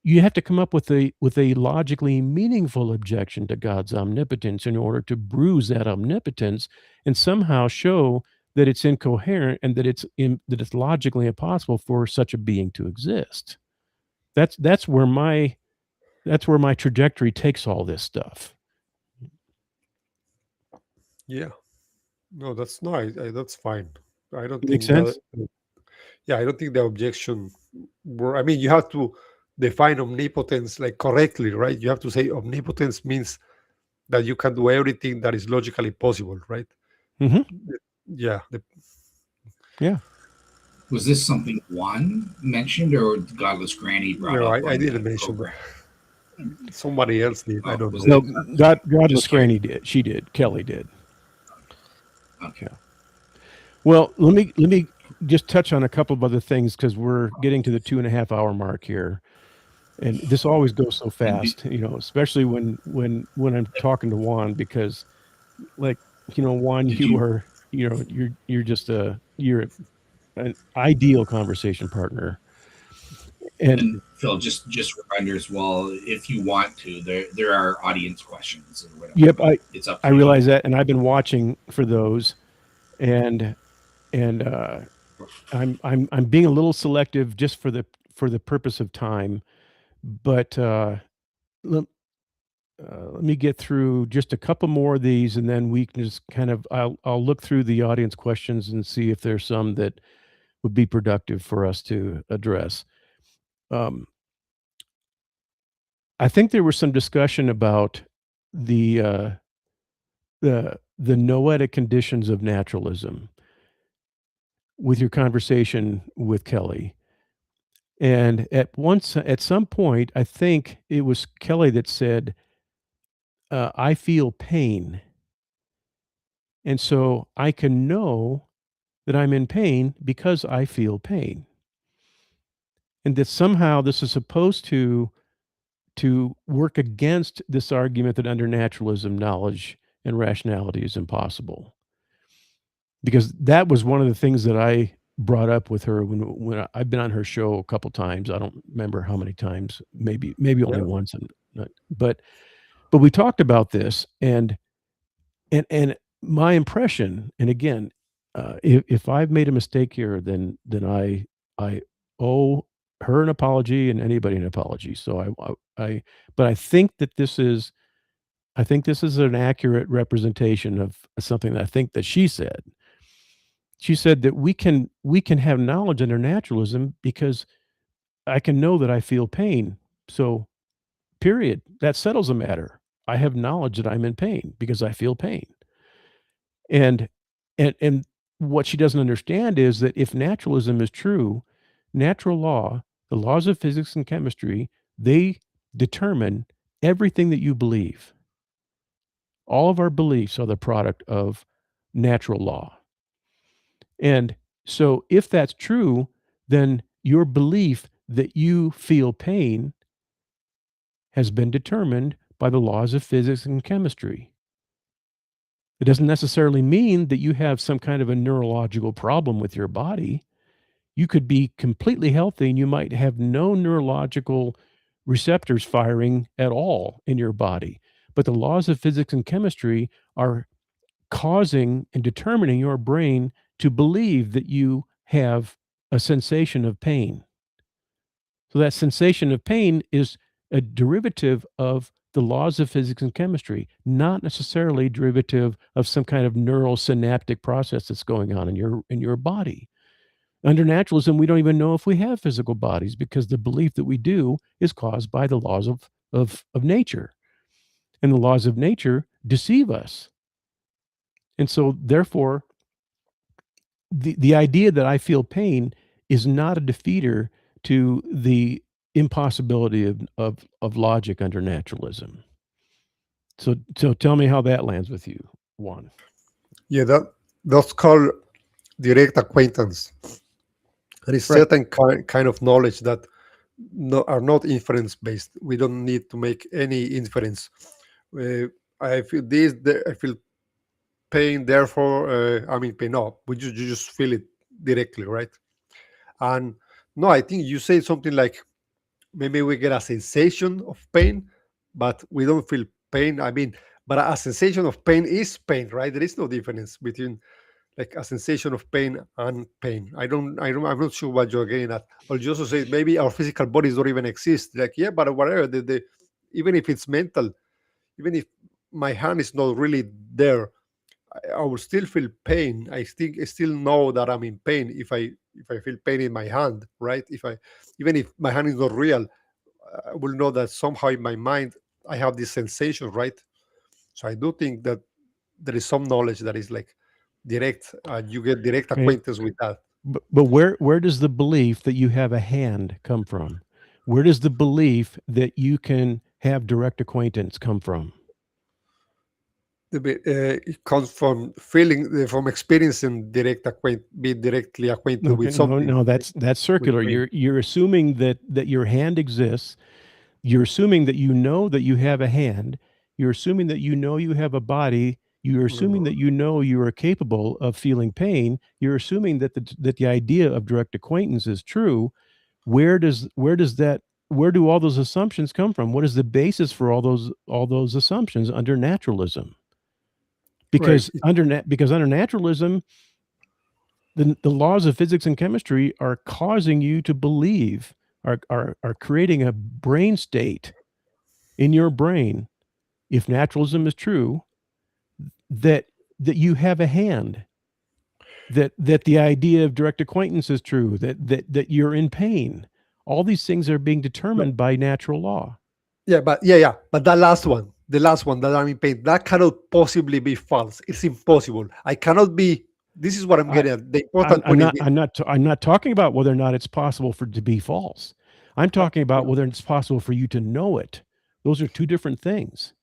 You have to come up with a logically meaningful objection to God's omnipotence in order to bruise that omnipotence and somehow show that it's incoherent and that it's logically impossible for such a being to exist. That's where my trajectory takes all this stuff. Yeah. No, that's no, that's fine. I don't Makes think that. sense? Yeah, I don't think the objection were. I mean, you have to define omnipotence like correctly, right? You have to say omnipotence means that you can do everything that is logically possible, right? Mm-hmm. Yeah. Yeah. Was this something Juan mentioned, or Godless Granny brought No, up? I on didn't the mention program? that. Somebody else did. I Oh, don't was know. No, Godless Just curious. Granny did. She did. Kelly did. Okay. Well, let me just touch on a couple of other things because we're getting to the 2.5 hour mark here, and this always goes so fast, especially when I'm talking to Juan, because, like, Juan, Did you you- are, you're just you're an ideal conversation partner, and And Phil, just reminders. Well, if you want to, there are audience questions or whatever. yep, but it's up. To I you. realize that, and I've been watching for those, and I'm being a little selective just for the purpose of time, but let me get through just a couple more of these, and then we can just kind of I'll look through the audience questions and see if there's some that would be productive for us to address. I think there was some discussion about the noetic conditions of naturalism with your conversation with Kelly. And at some point, I think it was Kelly that said, I feel pain. And so I can know that I'm in pain because I feel pain. And that somehow this is supposed to work against this argument that under naturalism, knowledge and rationality is impossible. Because that was one of the things that I brought up with her when I've been on her show a couple times. I don't remember how many times, maybe only once. But we talked about this, and my impression, and again, if I've made a mistake here, then I owe her an apology and anybody an apology. So but I think that this is an accurate representation of something that I think that she said. She said that we can have knowledge under naturalism because I can know that I feel pain. So, period. That settles the matter. I have knowledge that I'm in pain because I feel pain. And what she doesn't understand is that if naturalism is true, natural law, the laws of physics and chemistry, they determine everything that you believe. All of our beliefs are the product of natural law. And so if that's true, then your belief that you feel pain has been determined by the laws of physics and chemistry. It doesn't necessarily mean that you have some kind of a neurological problem with your body. You could be completely healthy and you might have no neurological receptors firing at all in your body. But the laws of physics and chemistry are causing and determining your brain to believe that you have a sensation of pain. So that sensation of pain is a derivative of the laws of physics and chemistry, not necessarily derivative of some kind of neural synaptic process that's going on in your body. Under naturalism, we don't even know if we have physical bodies because the belief that we do is caused by the laws of nature. And the laws of nature deceive us. And so therefore, the idea that I feel pain is not a defeater to the impossibility of logic under naturalism. So tell me how that lands with you, Juan. Yeah, that's called direct acquaintance. There is Right. certain kind of knowledge that are not inference based. We don't need to make any inference. I feel this. I feel pain. Therefore, I'm in pain. No, you just feel it. directly, right? And no, I think you say something like maybe we get a sensation of pain, but we don't feel pain. I mean, but a sensation of pain is pain, right? There is no difference between like a sensation of pain and pain. I'm not sure what you're getting at. Or you also say maybe our physical bodies don't even exist. Like, yeah, but whatever, even if it's mental, even if my hand is not really there, I will still feel pain. I still know that I'm in pain if I feel pain in my hand, right? If I even if my hand is not real, I will know that somehow in my mind I have this sensation, right? So I do think that there is some knowledge that is like direct, and you get direct Okay. acquaintance with that. But where does the belief that you have a hand come from? Where does the belief that you can have direct acquaintance come from? It comes from feeling, from experiencing being directly acquainted Okay, with something. no, Like that's with circular. pain. You're assuming that your hand exists. You're assuming that you know that you have a hand. You're assuming that you know you have a body. You're assuming No. that you know you are capable of feeling pain. You're assuming that the idea of direct acquaintance is true. Where do all those assumptions come from? What is the basis for all those assumptions under naturalism? Right. Because under naturalism, the laws of physics and chemistry are causing you to believe, are creating a brain state in your brain, if naturalism is true, that you have a hand, that the idea of direct acquaintance is true, that you're in pain. All these things are being determined by natural law. Yeah. But that last one, the last one that I'm in pain, that cannot possibly be false. It's impossible. I cannot be. This is what I'm I, getting at. The important I'm point is not. I'm not talking about whether or not it's possible for it to be false. I'm talking about yeah, whether it's possible for you to know it. Those are two different things.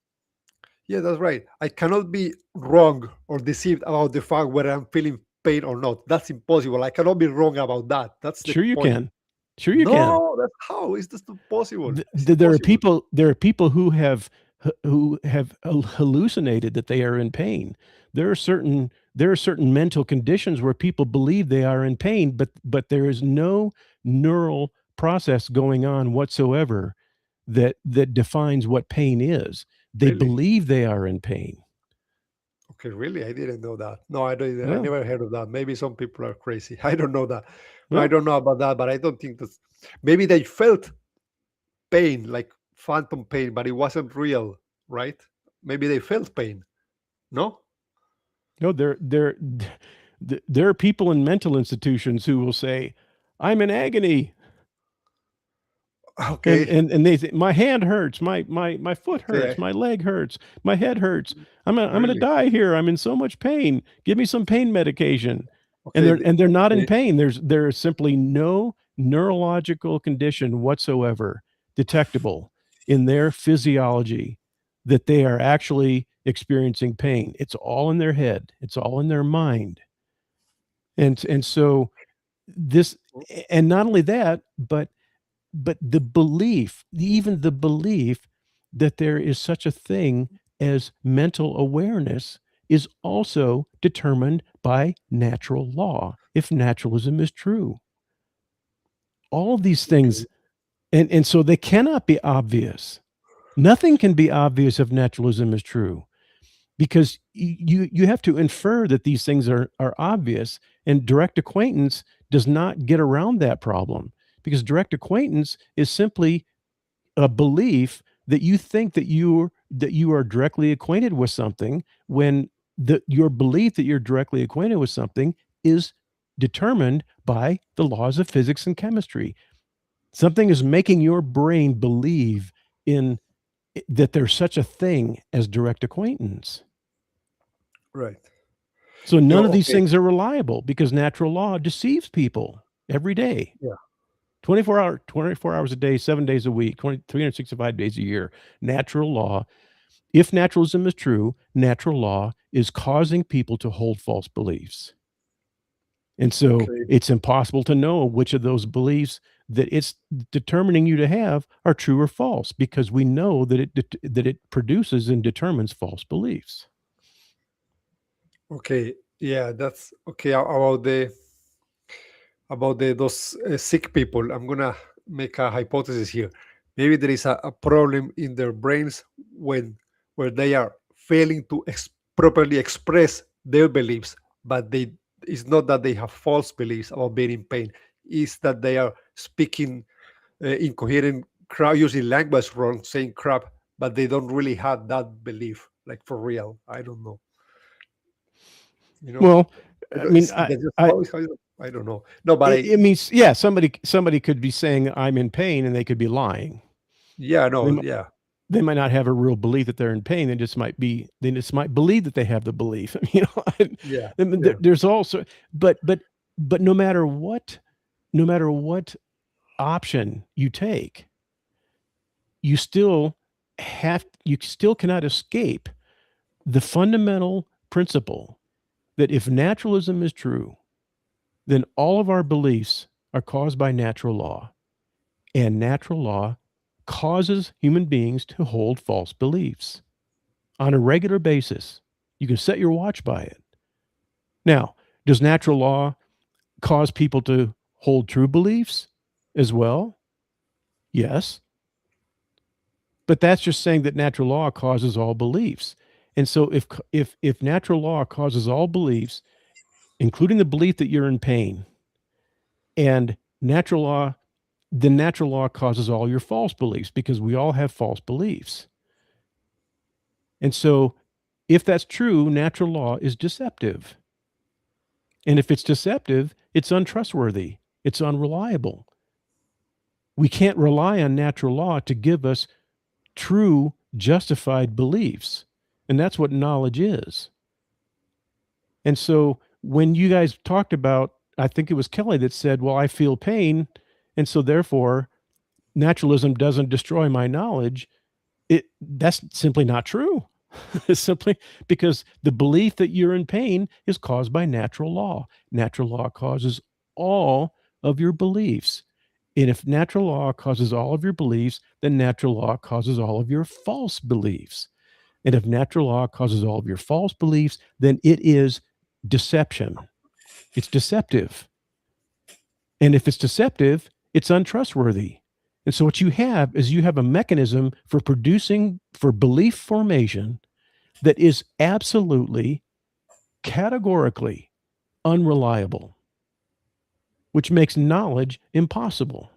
yeah, that's right. I cannot be wrong or deceived about the fact whether I'm feeling pain or not. That's impossible. I cannot be wrong about that. That's the Sure, you point. can. Sure, you can. No, that's how is this not possible? It's There are impossible. people. There are people who have hallucinated that they are in pain. There are certain mental conditions where people believe they are in pain, but there is no neural process going on whatsoever that defines what pain is. They Really? believe they are in pain. Okay, really? I didn't know that. No, I don't. I Well, never heard of that. Maybe some people are crazy. I don't know that. No, I well, don't know about that, but I don't think that's. Maybe they felt pain, like phantom pain, but it wasn't real, right? Maybe they felt pain. No? no, there are people in mental institutions who will say, "I'm in agony." Okay. And they say, my hand hurts, my foot hurts, Okay. my leg hurts, my head hurts. I'm gonna Really? die here. I'm in so much pain. Give me some pain medication. Okay. And they're not in Okay. pain. There is simply no neurological condition whatsoever detectable in their physiology that they are actually experiencing pain. It's all in their head. It's all in their mind. And so this, and not only that, but the belief, even the belief that there is such a thing as mental awareness is also determined by natural law, if naturalism is true. All these Okay. things, and so they cannot be obvious. Nothing can be obvious if naturalism is true, because you have to infer that these things are obvious, and direct acquaintance does not get around that problem, because direct acquaintance is simply a belief that you think that you are directly acquainted with something, when your belief that you're directly acquainted with something is determined by the laws of physics and chemistry. Something is making your brain believe in that there's such a thing as direct acquaintance. Right. So Yo, none of these okay. things are reliable because natural law deceives people every day. Yeah. 24 hours a day, 7 days a week, 365 days a year. Natural law, if naturalism is true, natural law is causing people to hold false beliefs. And so Okay. it's impossible to know which of those beliefs that it's determining you to have are true or false, because we know that it produces and determines false beliefs. Okay. Yeah, that's okay. About the about those sick people. I'm gonna make a hypothesis here. Maybe there is a problem in their brains when where they are failing to properly express their beliefs, but they it's not that they have false beliefs about being in pain. It's that they are speaking incoherent, using language wrong, saying crap, but they don't really have that belief, like for real. I don't know. You know, Well, I mean, I don't know. No, but it means, yeah, somebody could be saying I'm in pain and they could be lying. yeah, no, They, yeah, they might not have a real belief that they're in pain. They just might believe that they have the belief. yeah, There's also, but no matter what option you take, you still cannot escape the fundamental principle that if naturalism is true, then all of our beliefs are caused by natural law, and natural law causes human beings to hold false beliefs on a regular basis. You can set your watch by it. Now, does natural law cause people to hold true beliefs as well? Yes. But that's just saying that natural law causes all beliefs. And so if natural law causes all beliefs, including the belief that you're in pain, and natural law causes all your false beliefs, because we all have false beliefs. And so if that's true, natural law is deceptive. And if it's deceptive, it's untrustworthy. It's unreliable. We can't rely on natural law to give us true, justified beliefs. And that's what knowledge is. And so when you guys talked about, I think it was Kelly that said, well, I feel pain, and so therefore naturalism doesn't destroy my knowledge. That's simply not true. It's simply because the belief that you're in pain is caused by natural law. Natural law causes all of your beliefs. And if natural law causes all of your beliefs, then natural law causes all of your false beliefs. And if natural law causes all of your false beliefs, then it is deception. It's deceptive. And if it's deceptive, it's untrustworthy. And so what you have a mechanism for belief formation that is absolutely, categorically unreliable, which makes knowledge impossible.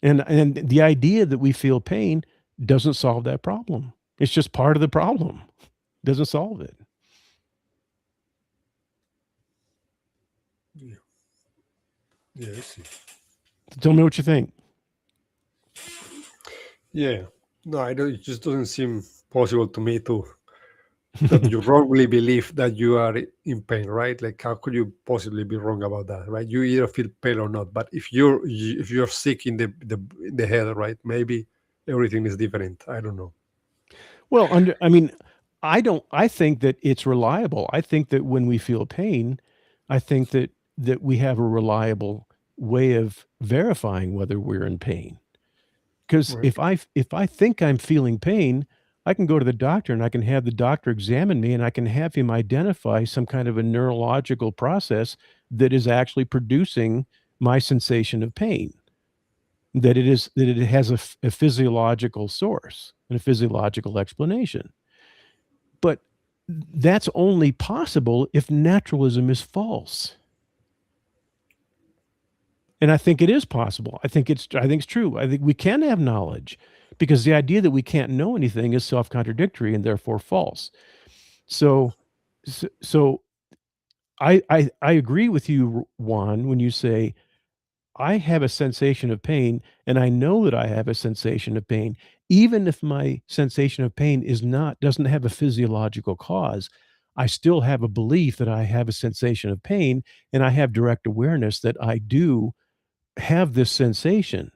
And the idea that we feel pain doesn't solve that problem. It's just part of the problem. It doesn't solve it. yeah. I see. Tell me what you think. Yeah, no, I don't. It just doesn't seem possible to me that you wrongly believe that you are in pain, right? Like, how could you possibly be wrong about that, right? You either feel pain or not. But if you're sick in the head, right? Maybe everything is different. I don't know. Well, I think that it's reliable. I think that when we feel pain, I think that we have a reliable way of verifying whether we're in pain. Because Right. if I think I'm feeling pain, I can go to the doctor and I can have the doctor examine me and I can have him identify some kind of a neurological process that is actually producing my sensation of pain. That it has a physiological source and a physiological explanation. But that's only possible if naturalism is false. And I think it is possible. I think it's true. I think we can have knowledge, because the idea that we can't know anything is self-contradictory and therefore false. So I agree with you, Juan, when you say I have a sensation of pain and I know that I have a sensation of pain, even if my sensation of pain doesn't have a physiological cause. I still have a belief that I have a sensation of pain, and I have direct awareness that I do have this sensation.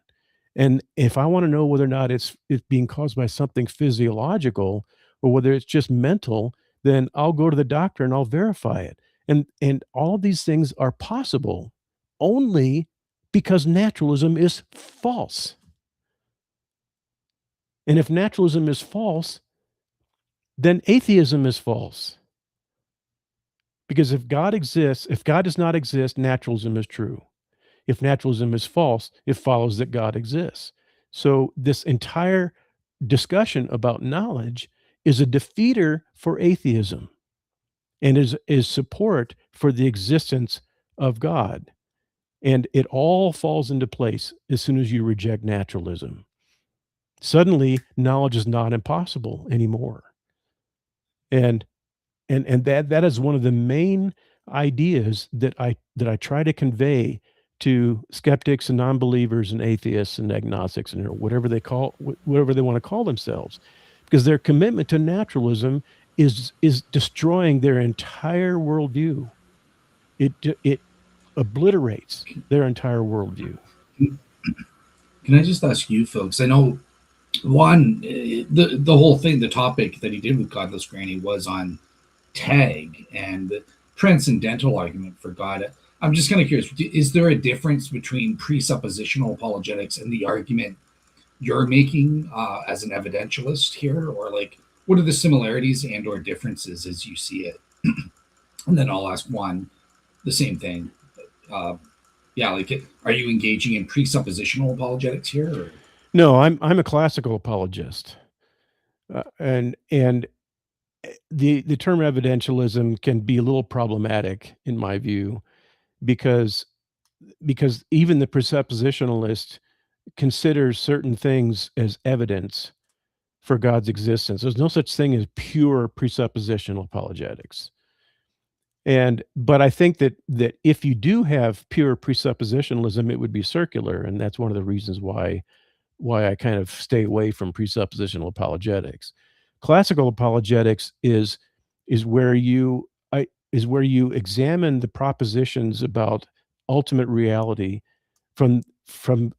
And if I want to know whether or not it's being caused by something physiological or whether it's just mental, then I'll go to the doctor and I'll verify it. And all of these things are possible only because naturalism is false. And if naturalism is false, then atheism is false. Because if God does not exist, naturalism is true. If naturalism is false, it follows that God exists. So this entire discussion about knowledge is a defeater for atheism and is support for the existence of God. And it all falls into place as soon as you reject naturalism. Suddenly, knowledge is not impossible anymore. And that is one of the main ideas that I try to convey to skeptics and non-believers and atheists and agnostics and whatever they want to call themselves, because their commitment to naturalism is destroying their entire worldview. It obliterates their entire worldview. Can I just ask you, folks? I know Juan, the whole thing, the topic that he did with Godless Granny was on tag and the transcendental argument for God. I'm just kind of curious, is there a difference between presuppositional apologetics and the argument you're making as an evidentialist here? Or like, what are the similarities and or differences as you see it? And then I'll ask Juan the same thing. Yeah, like, are you engaging in presuppositional apologetics here? Or? No, I'm a classical apologist, and the term evidentialism can be a little problematic in my view, because even the presuppositionalist considers certain things as evidence for God's existence. There's no such thing as pure presuppositional apologetics. But I think that if you do have pure presuppositionalism, it would be circular, and that's one of the reasons why I kind of stay away from presuppositional apologetics. Classical apologetics is where you examine the propositions about ultimate reality from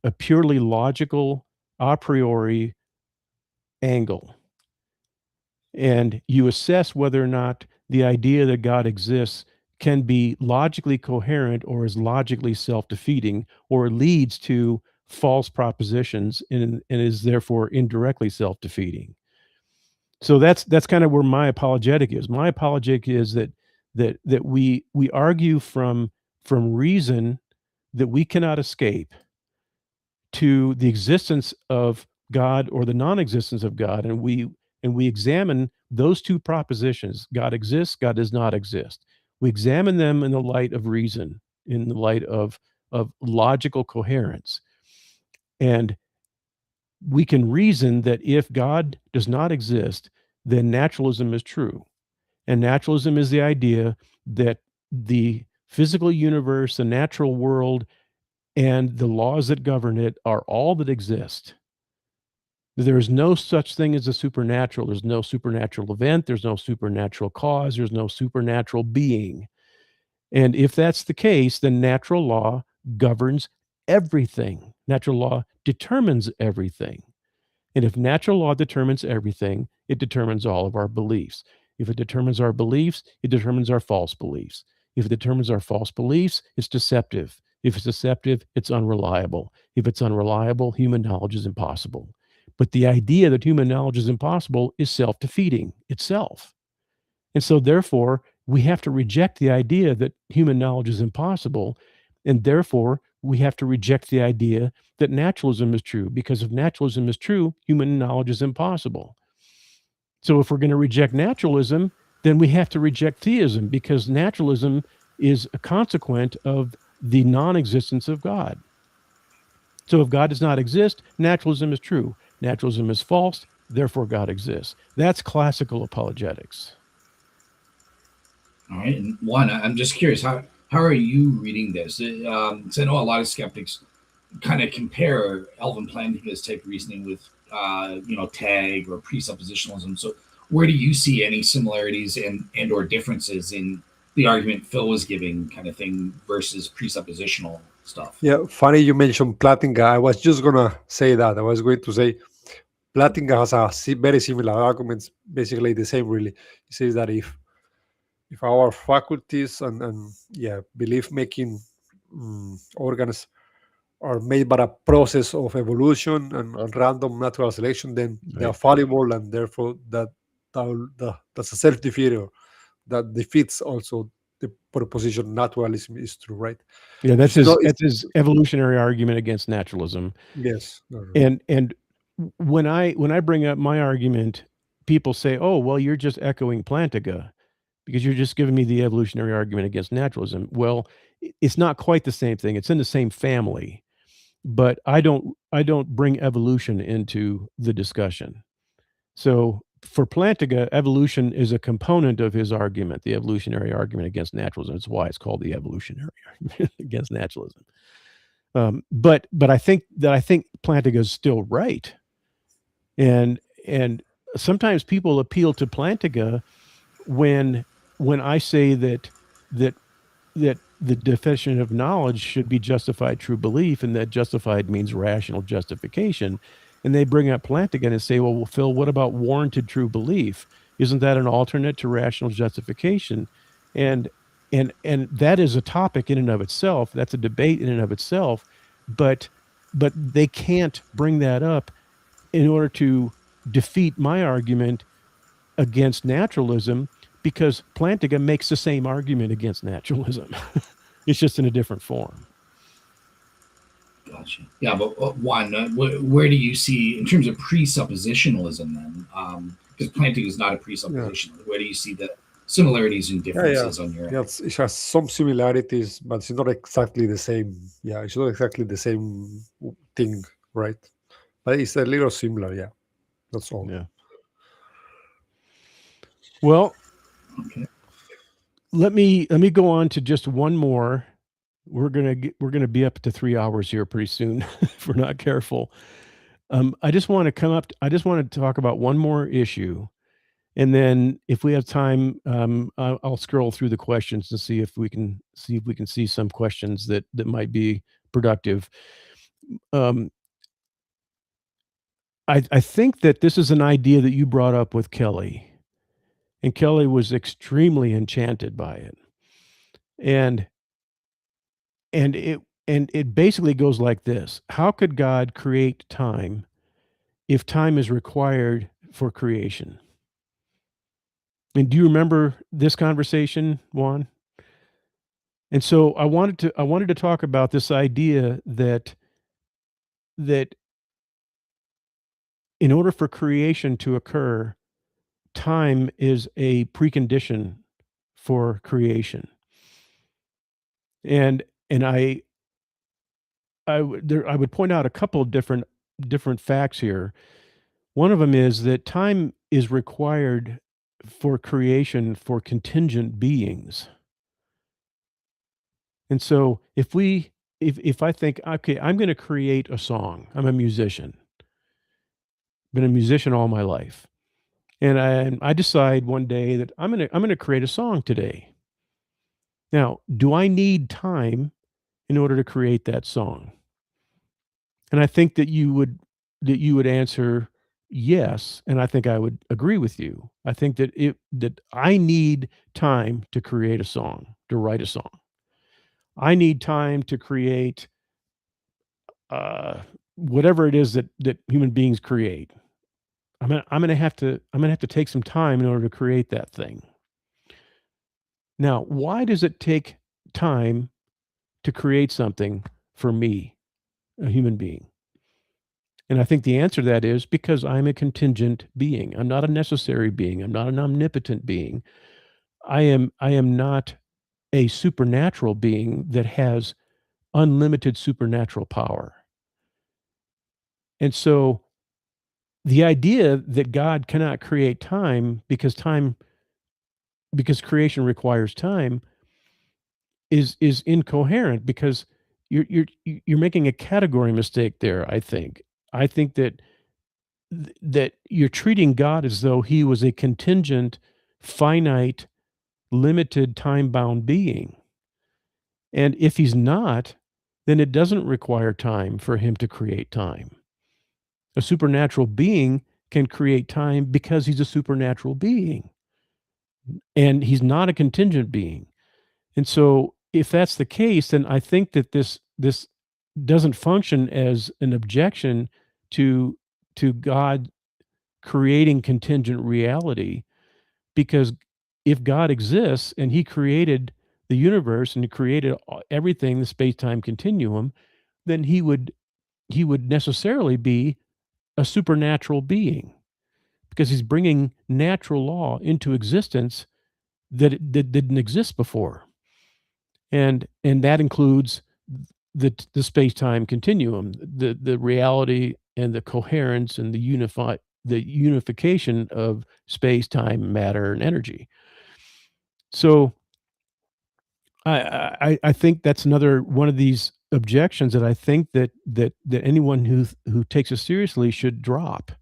a purely logical a priori angle, and you assess whether or not the idea that God exists can be logically coherent or is logically self-defeating or leads to false propositions and is therefore indirectly self-defeating. So that's kind of where my apologetic is. My apologetic is that we argue from reason that we cannot escape to the existence of God or the non-existence of God, and we examine those two propositions: God exists, God does not exist. We examine them in the light of reason, in the light of logical coherence. And we can reason that if God does not exist, then naturalism is true. And naturalism is the idea that the physical universe, the natural world, and the laws that govern it are all that exist. There is no such thing as a supernatural. There's no supernatural event. There's no supernatural cause. There's no supernatural being. And if that's the case, then natural law governs everything. Natural law determines everything. And if natural law determines everything, it determines all of our beliefs. If it determines our beliefs, it determines our false beliefs. If it determines our false beliefs, it's deceptive. If it's deceptive, it's unreliable. If it's unreliable, human knowledge is impossible. But the idea that human knowledge is impossible is self-defeating itself. And so therefore, we have to reject the idea that human knowledge is impossible, and therefore we have to reject the idea that naturalism is true, because if naturalism is true, human knowledge is impossible. So if we're going to reject naturalism, then we have to reject theism, because naturalism is a consequent of the non-existence of God. So if God does not exist, naturalism is true. Naturalism is false, therefore God exists. That's classical apologetics. All right, and Juan, I'm just curious, how are you reading this? So I know a lot of skeptics kind of compare Alvin Plantinga's type reasoning with, tag or presuppositionalism. So where do you see any similarities and or differences in the argument Phil was giving, kind of thing, versus presuppositional stuff? Yeah, funny you mentioned Plantinga. I was just gonna say that. I was going to say Plantinga has a very similar arguments, basically the same. Really, he says that if our faculties and belief making organs are made by a process of evolution and random natural selection, then they are fallible, and therefore that's a self-defeater that defeats also the proposition naturalism is true, right? Yeah, that's It's his evolutionary argument against naturalism. Yes. And when I bring up my argument, people say, "Oh, well, you're just echoing Plantinga because you're just giving me the evolutionary argument against naturalism." Well, it's not quite the same thing. It's in the same family, but I don't bring evolution into the discussion. So for Plantinga, evolution is a component of his argument, the evolutionary argument against naturalism. That's why it's called the evolutionary argument against naturalism. But I think Plantinga is still right, and sometimes people appeal to Plantinga when I say that the definition of knowledge should be justified true belief, and that justified means rational justification. And they bring up Plantinga and say, well, Phil, what about warranted true belief? Isn't that an alternate to rational justification? And that is a topic in and of itself. That's a debate in and of itself. But they can't bring that up in order to defeat my argument against naturalism, because Plantinga makes the same argument against naturalism. It's just in a different form. Gotcha. Yeah, but Juan, where do you see, in terms of presuppositionalism then, because Plantinga is not a presuppositionalist, where do you see the similarities and differences on your end? Yes, it has some similarities, but it's not exactly the same. Yeah, it's not exactly the same thing, right? But it's a little similar, yeah. That's all. Yeah. Well, Okay. let me go on to just one more. We're gonna be up to 3 hours here pretty soon if we're not careful. I just want to talk about one more issue, and then if we have time, I'll scroll through the questions to see if we can see some questions that might be productive. I think that this is an idea that you brought up with Kelly, and Kelly was extremely enchanted by it. And it basically goes like this: how could God create time if time is required for creation? And do you remember this conversation, Juan? And so I wanted to talk about this idea that in order for creation to occur, time is a precondition for creation. And I would point out a couple of different facts here. One of them is that time is required for creation for contingent beings. And so if I think, okay, I'm going to create a song. I'm a musician. Been a musician all my life. And I decide one day that I'm going to create a song today. Now, do I need time in order to create that song? And I think that you would answer yes, and I think I would agree with you. I think that I need time to create a song, to write a song. I need time to create whatever it is that human beings create. I'm gonna have to take some time in order to create that thing. Now, why does it take time to create something for me, a human being? And I think the answer to that is because I'm a contingent being. I'm not a necessary being. I'm not an omnipotent being. I am not a supernatural being that has unlimited supernatural power. And so the idea that God cannot create time because creation requires time is incoherent, because you're making a category mistake there. I think that you're treating God as though he was a contingent, finite, limited, time-bound being. And if he's not, then it doesn't require time for him to create time. A supernatural being can create time because he's a supernatural being. And he's not a contingent being. And so if that's the case, then I think that this doesn't function as an objection to God creating contingent reality, because if God exists and he created the universe and created everything, the space-time continuum, then he would necessarily be a supernatural being, because he's bringing natural law into existence that didn't exist before. And that includes the space-time continuum, the reality and the coherence and the unification of space, time, matter, and energy. So I think that's another one of these objections that I think that anyone who takes it seriously should drop,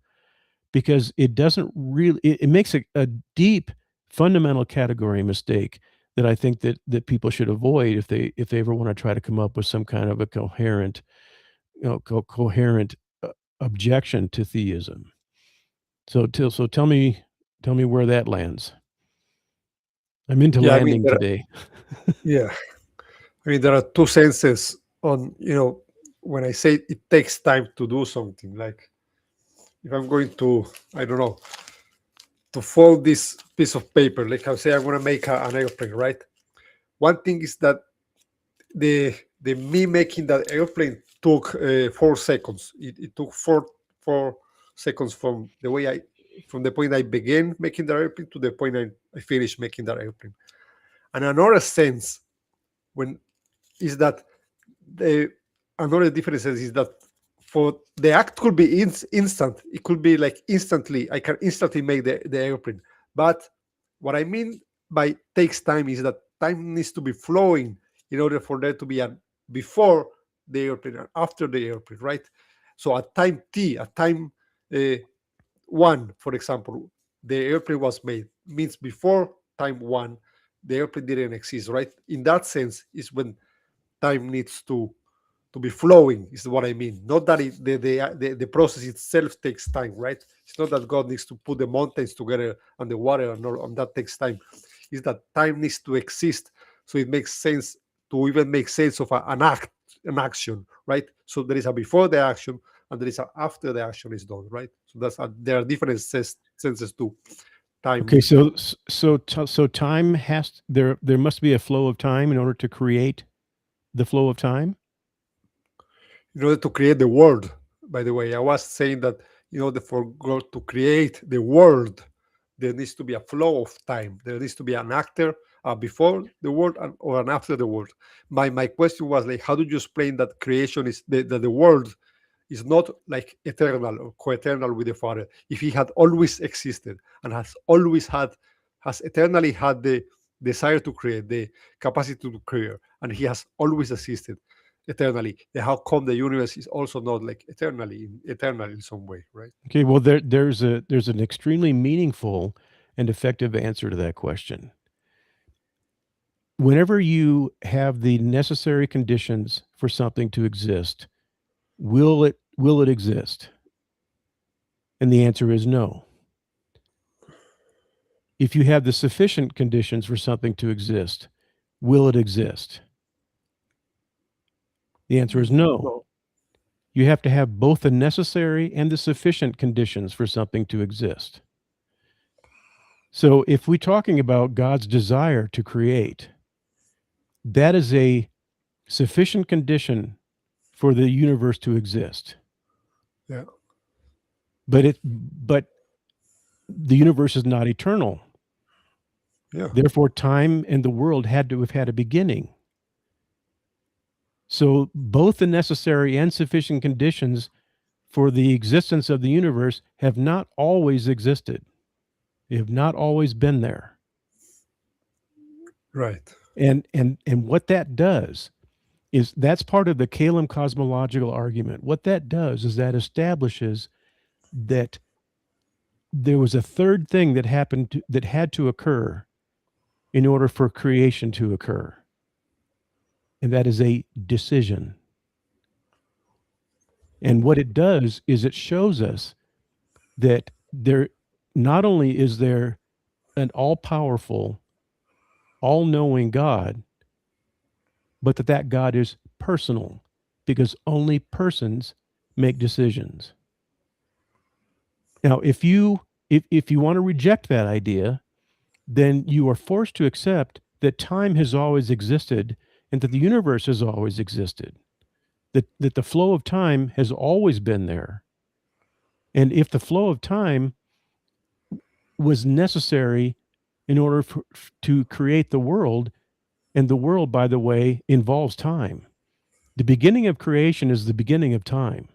because it doesn't really, it makes a deep fundamental category mistake that I think that people should avoid if they ever want to try to come up with some kind of a coherent, coherent objection to theism. So tell me where that lands. I'm into landing today. Yeah, I mean, there are two senses on, when I say it takes time to do something. Like, if I'm going to, I don't know, to fold this piece of paper, like I say, I'm going to make an airplane, right? One thing is that the me making that airplane took 4 seconds. It took four seconds from the point I began making that airplane to the point I finished making that airplane. And another sense is that another difference is that for the act could be instant. It could be like instantly. I can instantly make the airplane. But what I mean by takes time is that time needs to be flowing in order for there to be a before the airplane and after the airplane, right? So at time t, at time 1, for example, the airplane was made, means before time 1, the airplane didn't exist, right? In that sense is when time needs to be flowing, is what I mean. Not that the process itself takes time, right? It's not that God needs to put the mountains together and the water and that takes time. It's that time needs to exist, so it makes sense to even make sense of an action, right? So there is a before the action and there is a after the action is done, right? So there are different senses to time. Okay, so time there must be a flow of time in order to create the flow of time. In order to create the world, by the way, I was saying that for God to create the world, there needs to be a flow of time. There needs to be an actor before the world or an after the world. My question was like, how do you explain that creation is that the world is not like eternal or co-eternal with the Father if he had always existed and has eternally had the desire to create, the capacity to create, and he has always existed eternally? Then how come the universe is also not like eternal in some way, right? Okay, well there's an extremely meaningful and effective answer to that question. Whenever you have the necessary conditions for something to exist, will it exist? And the answer is no. If you have the sufficient conditions for something to exist, will it exist? The answer is no. You have to have both the necessary and the sufficient conditions for something to exist. So if we're talking about God's desire to create, that is a sufficient condition for the universe to exist. Yeah. But the universe is not eternal. Yeah. Therefore, time and the world had to have had a beginning. So both the necessary and sufficient conditions for the existence of the universe have not always existed. They have not always been there. Right. And what that does is that's part of the Kalam cosmological argument. What that does is that establishes that there was a third thing that that had to occur in order for creation to occur. And that is a decision. And what it does is it shows us that there not only is there an all-powerful, all-knowing God, but that God is personal, because only persons make decisions. Now, if you want to reject that idea, then you are forced to accept that time has always existed and that the universe has always existed, that the flow of time has always been there. And if the flow of time was necessary in order to create the world, and the world, by the way, involves time. The beginning of creation is the beginning of time.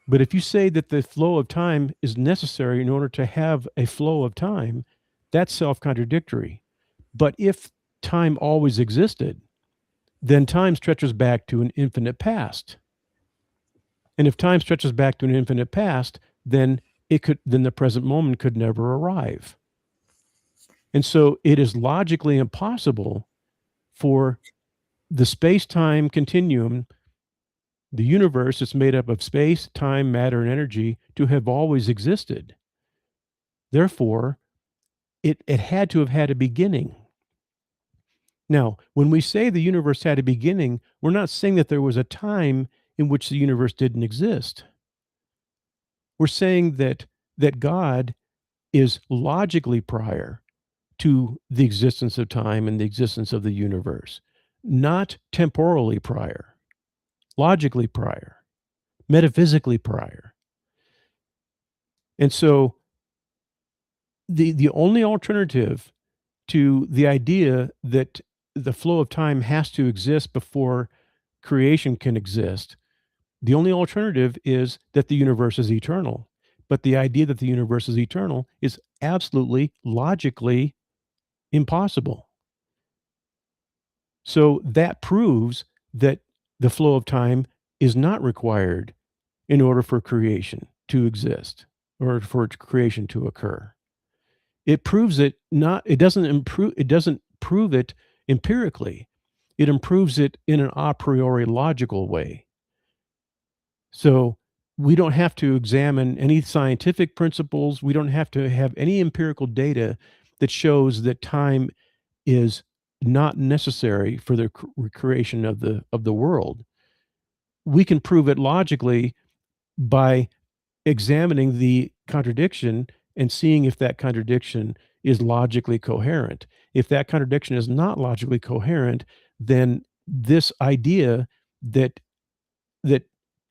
But if you say that the flow of time is necessary in order to have a flow of time, that's self-contradictory. But if time always existed, then time stretches back to an infinite past. And if time stretches back to an infinite past, then the present moment could never arrive. And so it is logically impossible for the space-time continuum, the universe is made up of space, time, matter, and energy, to have always existed. Therefore, it had to have had a beginning. Now, when we say the universe had a beginning, we're not saying that there was a time in which the universe didn't exist. We're saying that God is logically prior to the existence of time and the existence of the universe, not temporally prior, logically prior, metaphysically prior. And so the only alternative to the idea that the flow of time has to exist before creation can exist, the only alternative is that the universe is eternal. But the idea that the universe is eternal is absolutely logically impossible. So that proves that the flow of time is not required in order for creation to exist or for creation to occur. It proves it not, it doesn't prove it empirically. It improves it in an a priori logical way. So we don't have to examine any scientific principles. We don't have to have any empirical data that shows that time is not necessary for the creation of the world. We can prove it logically by examining the contradiction and seeing if that contradiction is logically coherent. If that contradiction is not logically coherent, then this idea that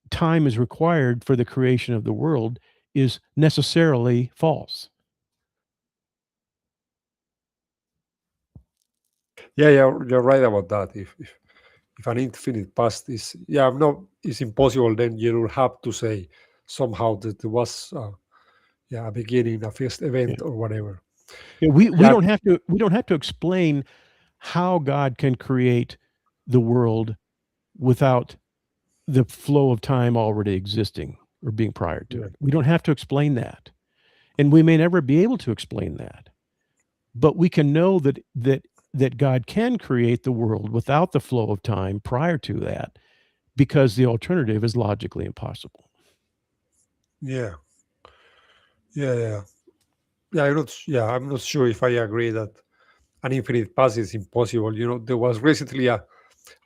time is required for the creation of the world is necessarily false. Yeah, you're right about that. If an infinite past is, it's impossible, then you will have to say somehow that there was a beginning, a first event, or whatever. Yeah, we don't have to explain how God can create the world without the flow of time already existing or being prior to it. We don't have to explain that. And we may never be able to explain that. But we can know that God can create the world without the flow of time prior to that, because the alternative is logically impossible. Yeah. I'm not sure if I agree that an infinite past is impossible. There was recently a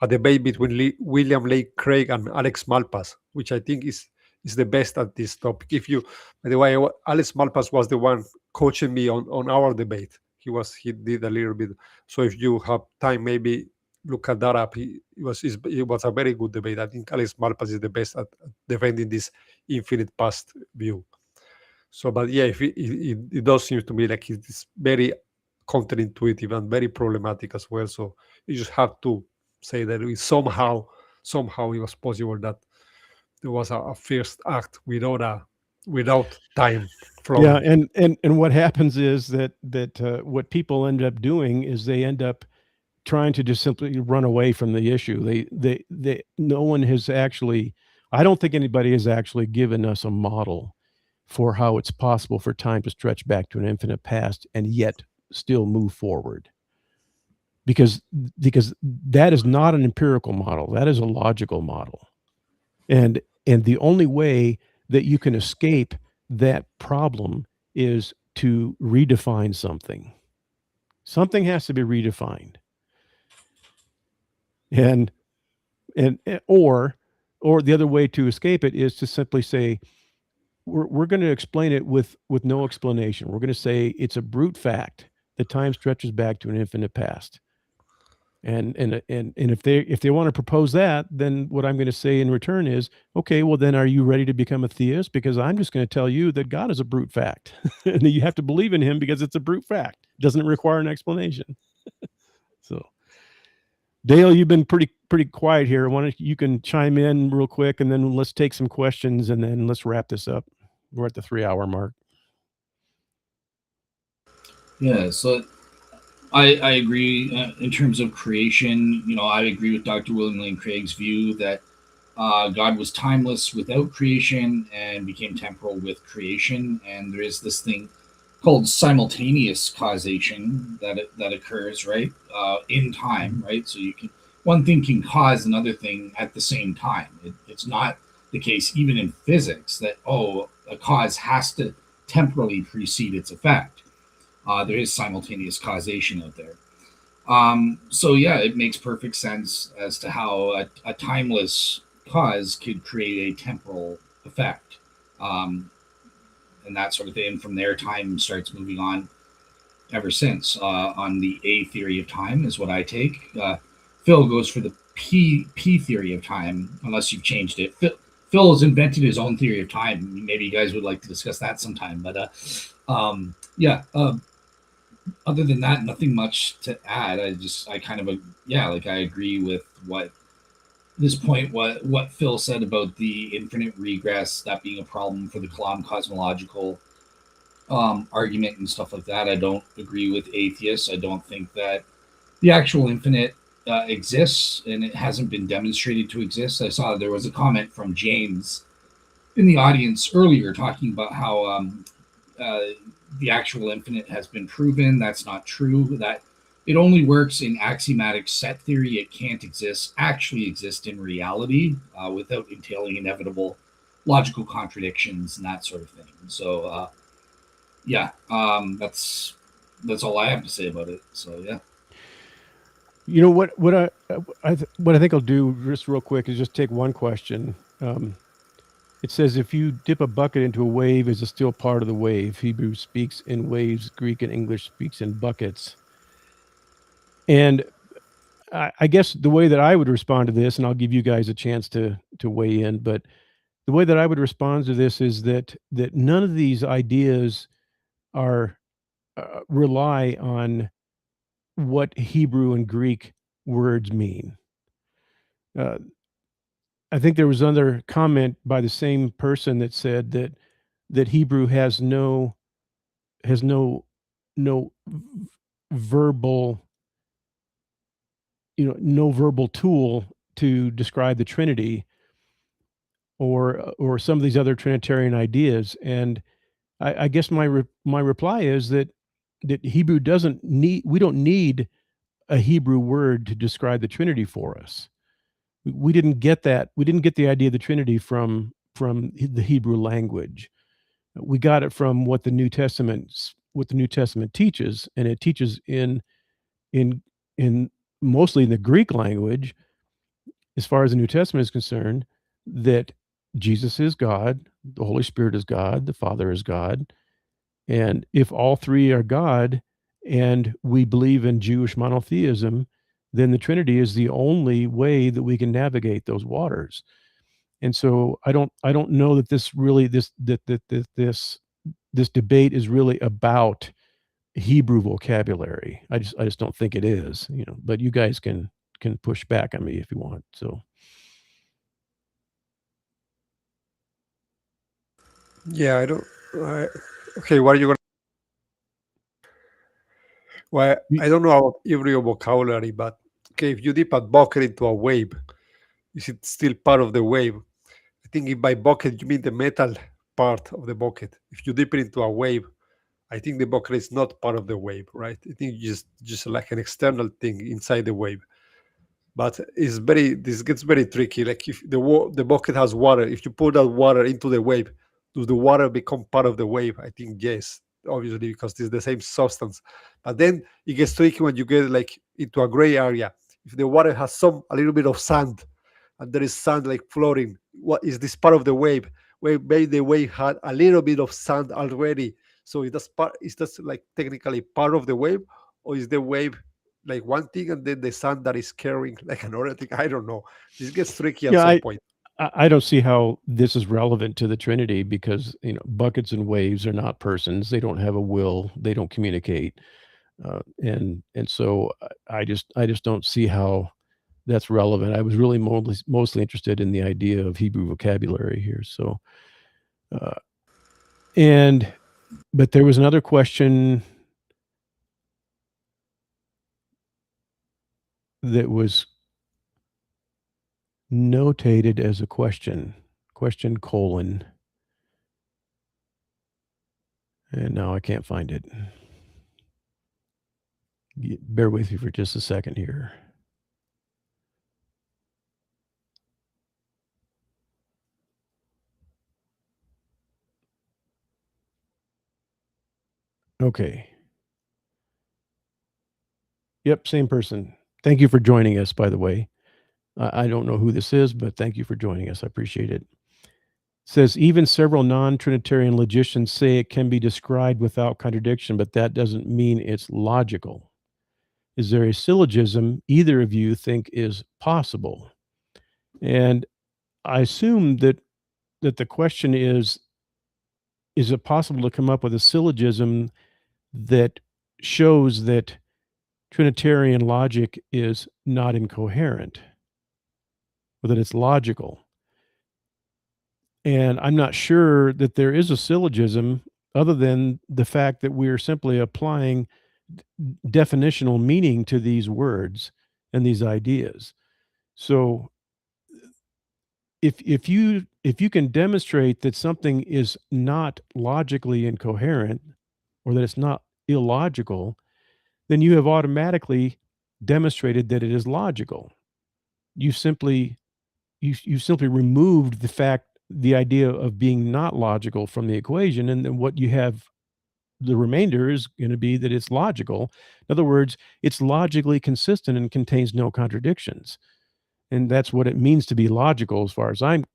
debate between William Lane Craig and Alex Malpass, which I think is the best at this topic. By the way, Alex Malpass was the one coaching me on our debate. He did a little bit. So if you have time, maybe look at that up. It was a very good debate. I think Alex Malpass is the best at defending this infinite past view. So, but yeah, it does seem to me like it's very counterintuitive and very problematic as well. So you just have to say that somehow it was possible that there was a first act without time flowing. Yeah, and what happens is that what people end up doing is they end up trying to just simply run away from the issue. No one has actually, I don't think anybody has actually given us a model for how it's possible for time to stretch back to an infinite past and yet still move forward. Because that is not an empirical model. That is a logical model. And the only way that you can escape that problem is to redefine something. Something has to be redefined. Or the other way to escape it is to simply say, we're going to explain it with no explanation. We're going to say it's a brute fact. that time stretches back to an infinite past. And if they want to propose that, then what I'm going to say in return is, okay, well then are you ready to become a theist? Because I'm just going to tell you that God is a brute fact, and that you have to believe in Him because it's a brute fact. It doesn't require an explanation. So, Dale, you've been pretty quiet here. Why don't you can chime in real quick, and then let's take some questions, and then let's wrap this up. We're at the 3-hour mark. Yeah, so I agree in terms of creation. I agree with Dr. William Lane Craig's view that God was timeless without creation and became temporal with creation. And there is this thing called simultaneous causation that occurs, right, in time, right? So one thing can cause another thing at the same time. It's not the case even in physics that a cause has to temporally precede its effect. There is simultaneous causation out there. So yeah, it makes perfect sense as to how a timeless cause could create a temporal effect, and that sort of thing. And from there, time starts moving on ever since. On the A theory of time is what I take. Phil goes for the P theory of time, unless you've changed it. Phil has invented his own theory of time. Maybe you guys would like to discuss that sometime. But yeah. Other than that, nothing much to add. I agree with what Phil said about the infinite regress, that being a problem for the Kalam cosmological argument and stuff like that. I don't agree with atheists. I don't think that the actual infinite exists, and it hasn't been demonstrated to exist. I saw there was a comment from James in the audience earlier talking about how the actual infinite has been proven. That's not true. That it only works in axiomatic set theory. It can't actually exist in reality without entailing inevitable logical contradictions and that sort of thing. So that's all I have to say about it. So yeah. What I think I'll do just real quick is just take one question. It says, if you dip a bucket into a wave, is it still part of the wave? Hebrew speaks in waves, Greek and English speaks in buckets. And I guess the way that I would respond to this, and I'll give you guys a chance to weigh in, but the way that I would respond to this is that none of these ideas are rely on what Hebrew and Greek words mean. I think there was another comment by the same person that said that Hebrew has no verbal, no verbal tool to describe the Trinity or some of these other Trinitarian ideas. And I guess my reply is that Hebrew doesn't need, we don't need a Hebrew word to describe the Trinity for us. We didn't get that. We didn't get the idea of the Trinity from the Hebrew language. We got it from what the New Testament teaches, and it teaches in mostly in the Greek language, as far as the New Testament is concerned, that Jesus is God, the Holy Spirit is God, the Father is God, and if all three are God, and we believe in Jewish monotheism, then the Trinity is the only way that we can navigate those waters. And so I don't know that this debate is really about Hebrew vocabulary. I just don't think it is, but you guys can push back on me if you want. So Yeah, okay, what are you going to? Well, I don't know about Hebrew vocabulary, but okay, if you dip a bucket into a wave, is it still part of the wave? I think if by bucket you mean the metal part of the bucket. If you dip it into a wave, I think the bucket is not part of the wave, right? I think just like an external thing inside the wave. But this gets very tricky. Like if the bucket has water, if you put that water into the wave, does the water become part of the wave? I think yes, obviously, because it's the same substance. But then it gets tricky when you get like into a gray area. If the water has a little bit of sand, and there is sand like floating, what is this part of the wave? Where maybe the wave had a little bit of sand already, So is that like technically part of the wave, or is the wave like one thing and then the sun that is carrying like another thing? I don't know. This gets tricky at Yeah, some point. I don't see how this is relevant to the Trinity because buckets and waves are not persons. They don't have a will. They don't communicate, and so I just don't see how that's relevant. I was really mostly interested in the idea of Hebrew vocabulary here. So, but there was another question that was notated as a question colon, and now I can't find it. Bear with me for just a second here. Okay. Yep, same person. Thank you for joining us, by the way. I don't know who this is, but thank you for joining us. I appreciate it. Says, even several non-Trinitarian logicians say it can be described without contradiction, but that doesn't mean it's logical. Is there a syllogism either of you think is possible? And I assume that the question is it possible to come up with a syllogism that shows that Trinitarian logic is not incoherent, or that it's logical? And I'm not sure that there is a syllogism other than the fact that we're simply applying definitional meaning to these words and these ideas. So if you can demonstrate that something is not logically incoherent, or that it's not illogical, then you have automatically demonstrated that it is logical. You simply removed the idea of being not logical from the equation, and then what you have, the remainder is going to be that it's logical. In other words, it's logically consistent and contains no contradictions. And that's what it means to be logical, as far as I'm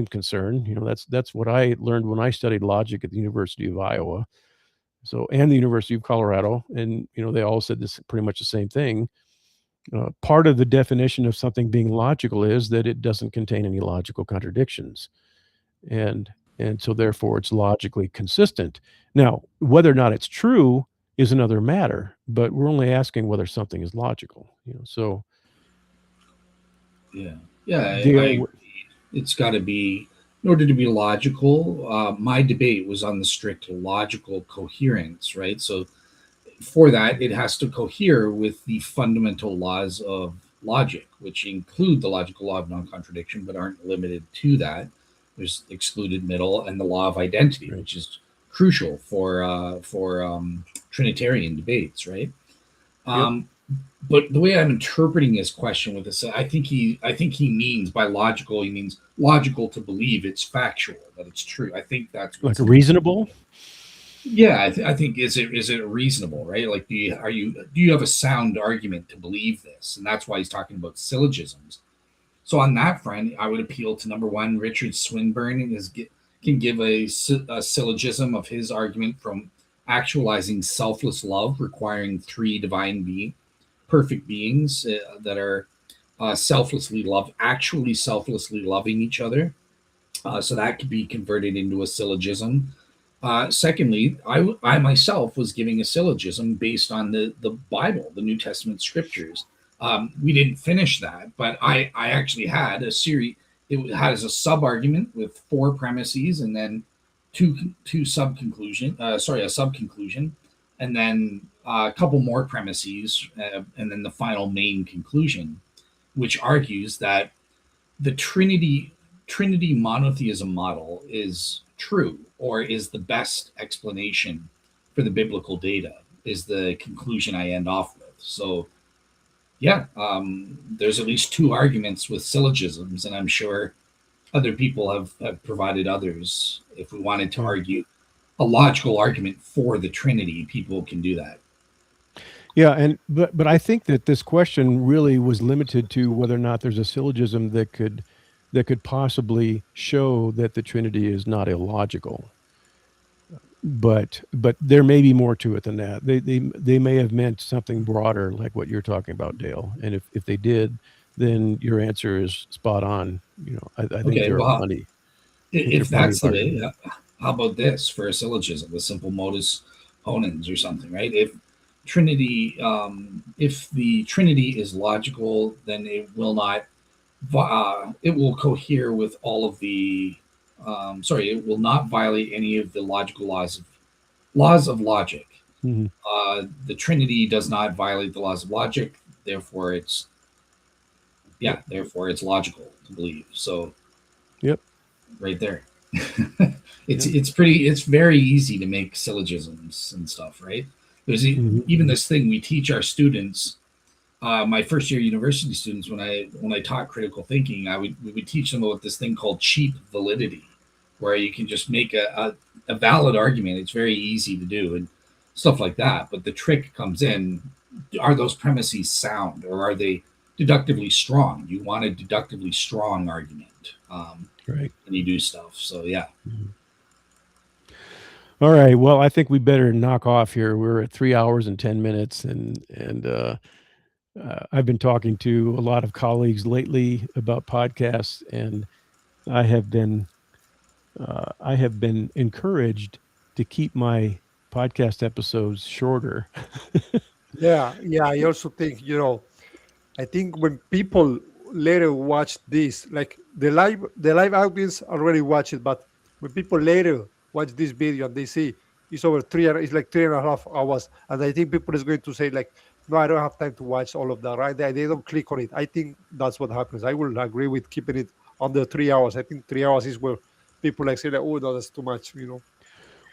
concerned. That's what I learned when I studied logic at the University of Iowa, and the University of Colorado, and they all said this pretty much the same thing. Part of the definition of something being logical is that it doesn't contain any logical contradictions, and so therefore it's logically consistent. Now, whether or not it's true is another matter, but we're only asking whether something is logical. So it's got to be, in order to be logical. My debate was on the strict logical coherence, right? So for that, it has to cohere with the fundamental laws of logic, which include the logical law of non-contradiction, but aren't limited to that. There's excluded middle and the law of identity, right, which is crucial for Trinitarian debates, right? Yep. But the way I'm interpreting his question with this, I think he means by logical, he means logical to believe it's factual, that it's true. I think that's like reasonable. Yeah, I think is it reasonable, right? Like, do you have a sound argument to believe this? And that's why he's talking about syllogisms. So on that front, I would appeal to number one, Richard Swinburne can give a syllogism of his argument from actualizing selfless love, requiring three perfect beings that are actually selflessly loving each other. So that could be converted into a syllogism. Secondly, I myself was giving a syllogism based on the Bible, the New Testament scriptures. We didn't finish that, but I actually had a series. It has a sub-argument with four premises and then a sub-conclusion, and then a couple more premises, and then the final main conclusion, which argues that the Trinity monotheism model is true, or is the best explanation for the biblical data, is the conclusion I end off with. So there's at least two arguments with syllogisms, and I'm sure other people have provided others. If we wanted to argue a logical argument for the Trinity, people can do that. Yeah, but I think that this question really was limited to whether or not there's a syllogism that could possibly show that the Trinity is not illogical. but there may be more to it than that. They may have meant something broader, like what you're talking about, Dale. And if they did, then your answer is spot on. I think Okay, there are well, plenty. if that's Of the way, arguments. how about this for a syllogism, a simple modus ponens or something, right? If the Trinity is logical, then it will not, it will cohere with all of the, it will not violate any of the logical laws of logic. Mhm. The Trinity does not violate the laws of logic, therefore it's logical to believe. So, Yep. right there. Yep. It's very easy to make syllogisms and stuff, right? There's even this thing we teach our students. My first year university students, when I taught critical thinking, we would teach them about this thing called cheap validity, where you can just make a valid argument. It's very easy to do and stuff like that. But the trick comes in: are those premises sound, or are they deductively strong? You want a deductively strong argument, Right. when you do stuff. So yeah. Mhm. All right. Well, I think we better knock off here. We're at 3 hours and 10 minutes, and I've been talking to a lot of colleagues lately about podcasts, and I have been encouraged to keep my podcast episodes shorter. Yeah, yeah. I also think, I think when people later watch this, like the live audience already watch it, but when people later watch this video and they see it's over it's like 3.5 hours, and I think people is going to say like, no, I don't have time to watch all of that, right? They don't click on it. I think that's what happens. I will agree with keeping it under 3 hours. I think 3 hours is where people like say like, oh no, that's too much.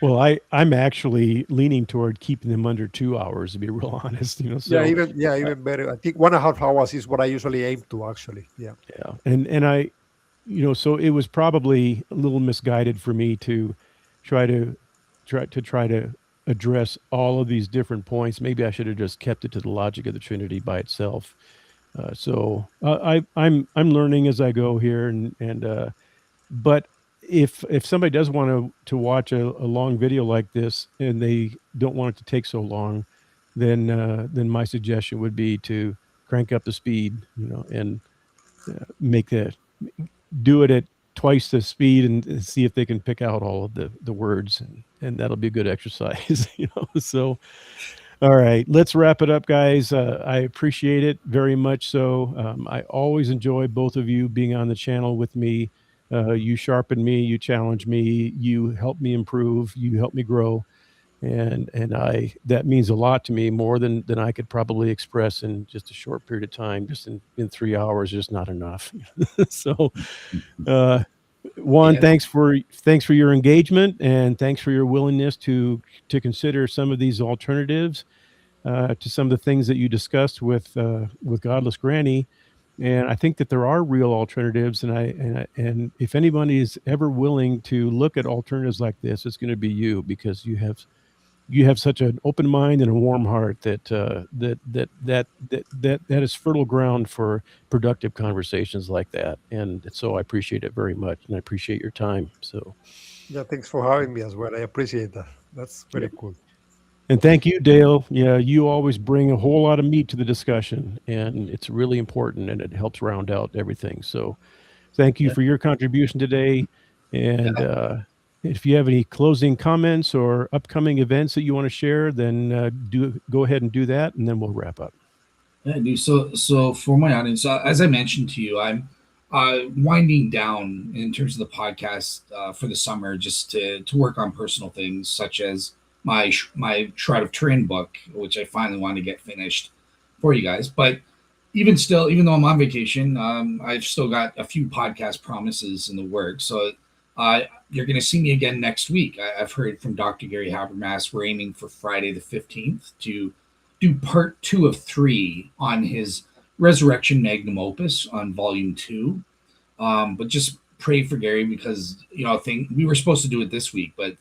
Well, I'm actually leaning toward keeping them under 2 hours, to be real honest. Yeah, So even better. I think 1.5 hours is what I usually aim to actually. Yeah. yeah, and I, so it was probably a little misguided for me to try to try to address all of these different points. Maybe I should have just kept it to the logic of the Trinity by itself. I'm learning as I go here, and but if somebody does want to watch a long video like this and they don't want it to take so long, then my suggestion would be to crank up the speed, and make do it at twice the speed and see if they can pick out all of the words, and that'll be a good exercise. So all right, let's wrap it up, guys. I appreciate it very much. So I always enjoy both of you being on the channel with me. You sharpen me, you challenge me, you help me improve, you help me grow, and I that means a lot to me, more than I could probably express in just a short period of time. Just in 3 hours, just not enough. So, Juan, Yeah. thanks for your engagement, and thanks for your willingness to consider some of these alternatives to some of the things that you discussed with Godless Granny. And I think that there are real alternatives, and if anybody is ever willing to look at alternatives like this, it's going to be you, because you have such an open mind and a warm heart that is fertile ground for productive conversations like that. And so I appreciate it very much, and I appreciate your time. So Yeah, thanks for having me as well. I appreciate that. That's yeah. very cool. And thank you, Dale. Yeah, you always bring a whole lot of meat to the discussion, and it's really important, and it helps round out everything. So thank you Yeah. for your contribution today. And if you have any closing comments or upcoming events that you want to share, then go ahead and do that, and then we'll wrap up. Yeah, dude. So for my audience, as I mentioned to you, I'm winding down in terms of the podcast for the summer, just to work on personal things such as my Shroud of Turin book, which I finally want to get finished for you guys. But even still, even though I'm on vacation, I've still got a few podcast promises in the works. So you're going to see me again next week. I've heard from Dr. Gary Habermas. We're aiming for Friday the 15th to do part 2 of 3 on his Resurrection Magnum Opus on Volume 2. But just pray for Gary, because we were supposed to do it this week, but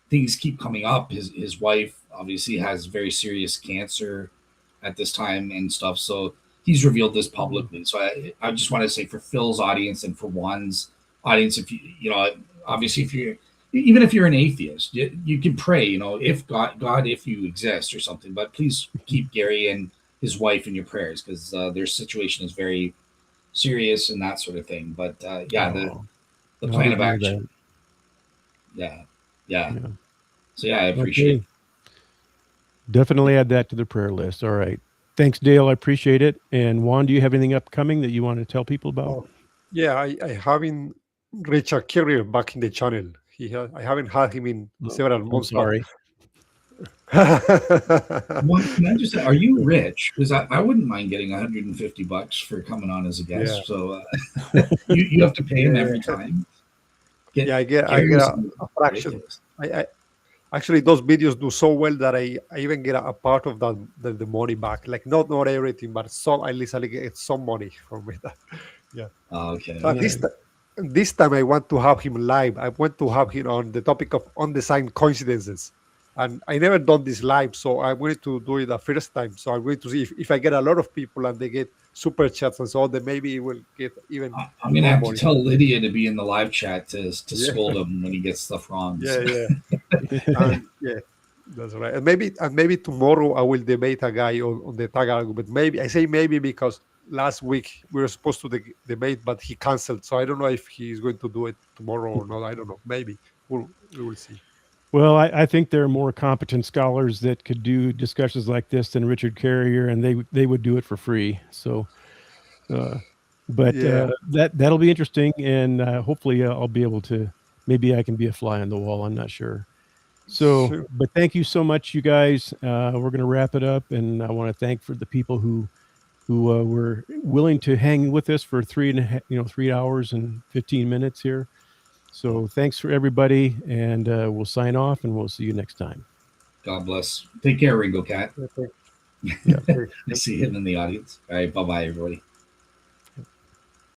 things keep coming up. His wife obviously has very serious cancer at this time and stuff, so he's revealed this publicly. So I just want to say, for Phil's audience and for Juan's audience, if obviously if even if you're an atheist, you can pray, if God, if you exist or something, but please keep Gary and his wife in your prayers, because their situation is very serious and that sort of thing. But the plan of action. Yeah. Yeah. So I appreciate it. Definitely add that to the prayer list. All right. Thanks, Dale. I appreciate it. And Juan, do you have anything upcoming that you want to tell people about? Yeah, I haven't Richard Carrier back in the channel. I haven't had him in several months. Sorry. Juan, can I just say, are you rich? Because I wouldn't mind getting $150 for coming on as a guest. Yeah. So you have to pay him every time. I get a fraction. Actually, those videos do so well that I even get a part of the money back. Like not everything, but some, at least I get some money from it. Yeah. Okay. So this time I want to have him live. I want to have him on the topic of undesigned coincidences. And I never done this live, so I'm going to do it the first time. So I'm going to see if I get a lot of people and they get super chats and so on, then maybe it will get even. I'm going to have to tell Lydia to be in the live chat to scold him when he gets stuff wrong. Yeah. That's right. And maybe tomorrow I will debate a guy on the tag argument. Maybe I say maybe because last week we were supposed to debate, but he canceled. So I don't know if he's going to do it tomorrow or not. I don't know. Maybe we will see. Well, I think there are more competent scholars that could do discussions like this than Richard Carrier, and they would do it for free. So, that'll be interesting, and hopefully I'll be able to. Maybe I can be a fly on the wall. I'm not sure. So, sure. But thank you so much, you guys. We're going to wrap it up, and I want to thank for the people who were willing to hang with us for 3 hours and 15 minutes here. So thanks for everybody, and we'll sign off, and we'll see you next time. God bless. Take care, Ringo Cat. Yeah, I see him in the audience. All right, bye-bye, everybody.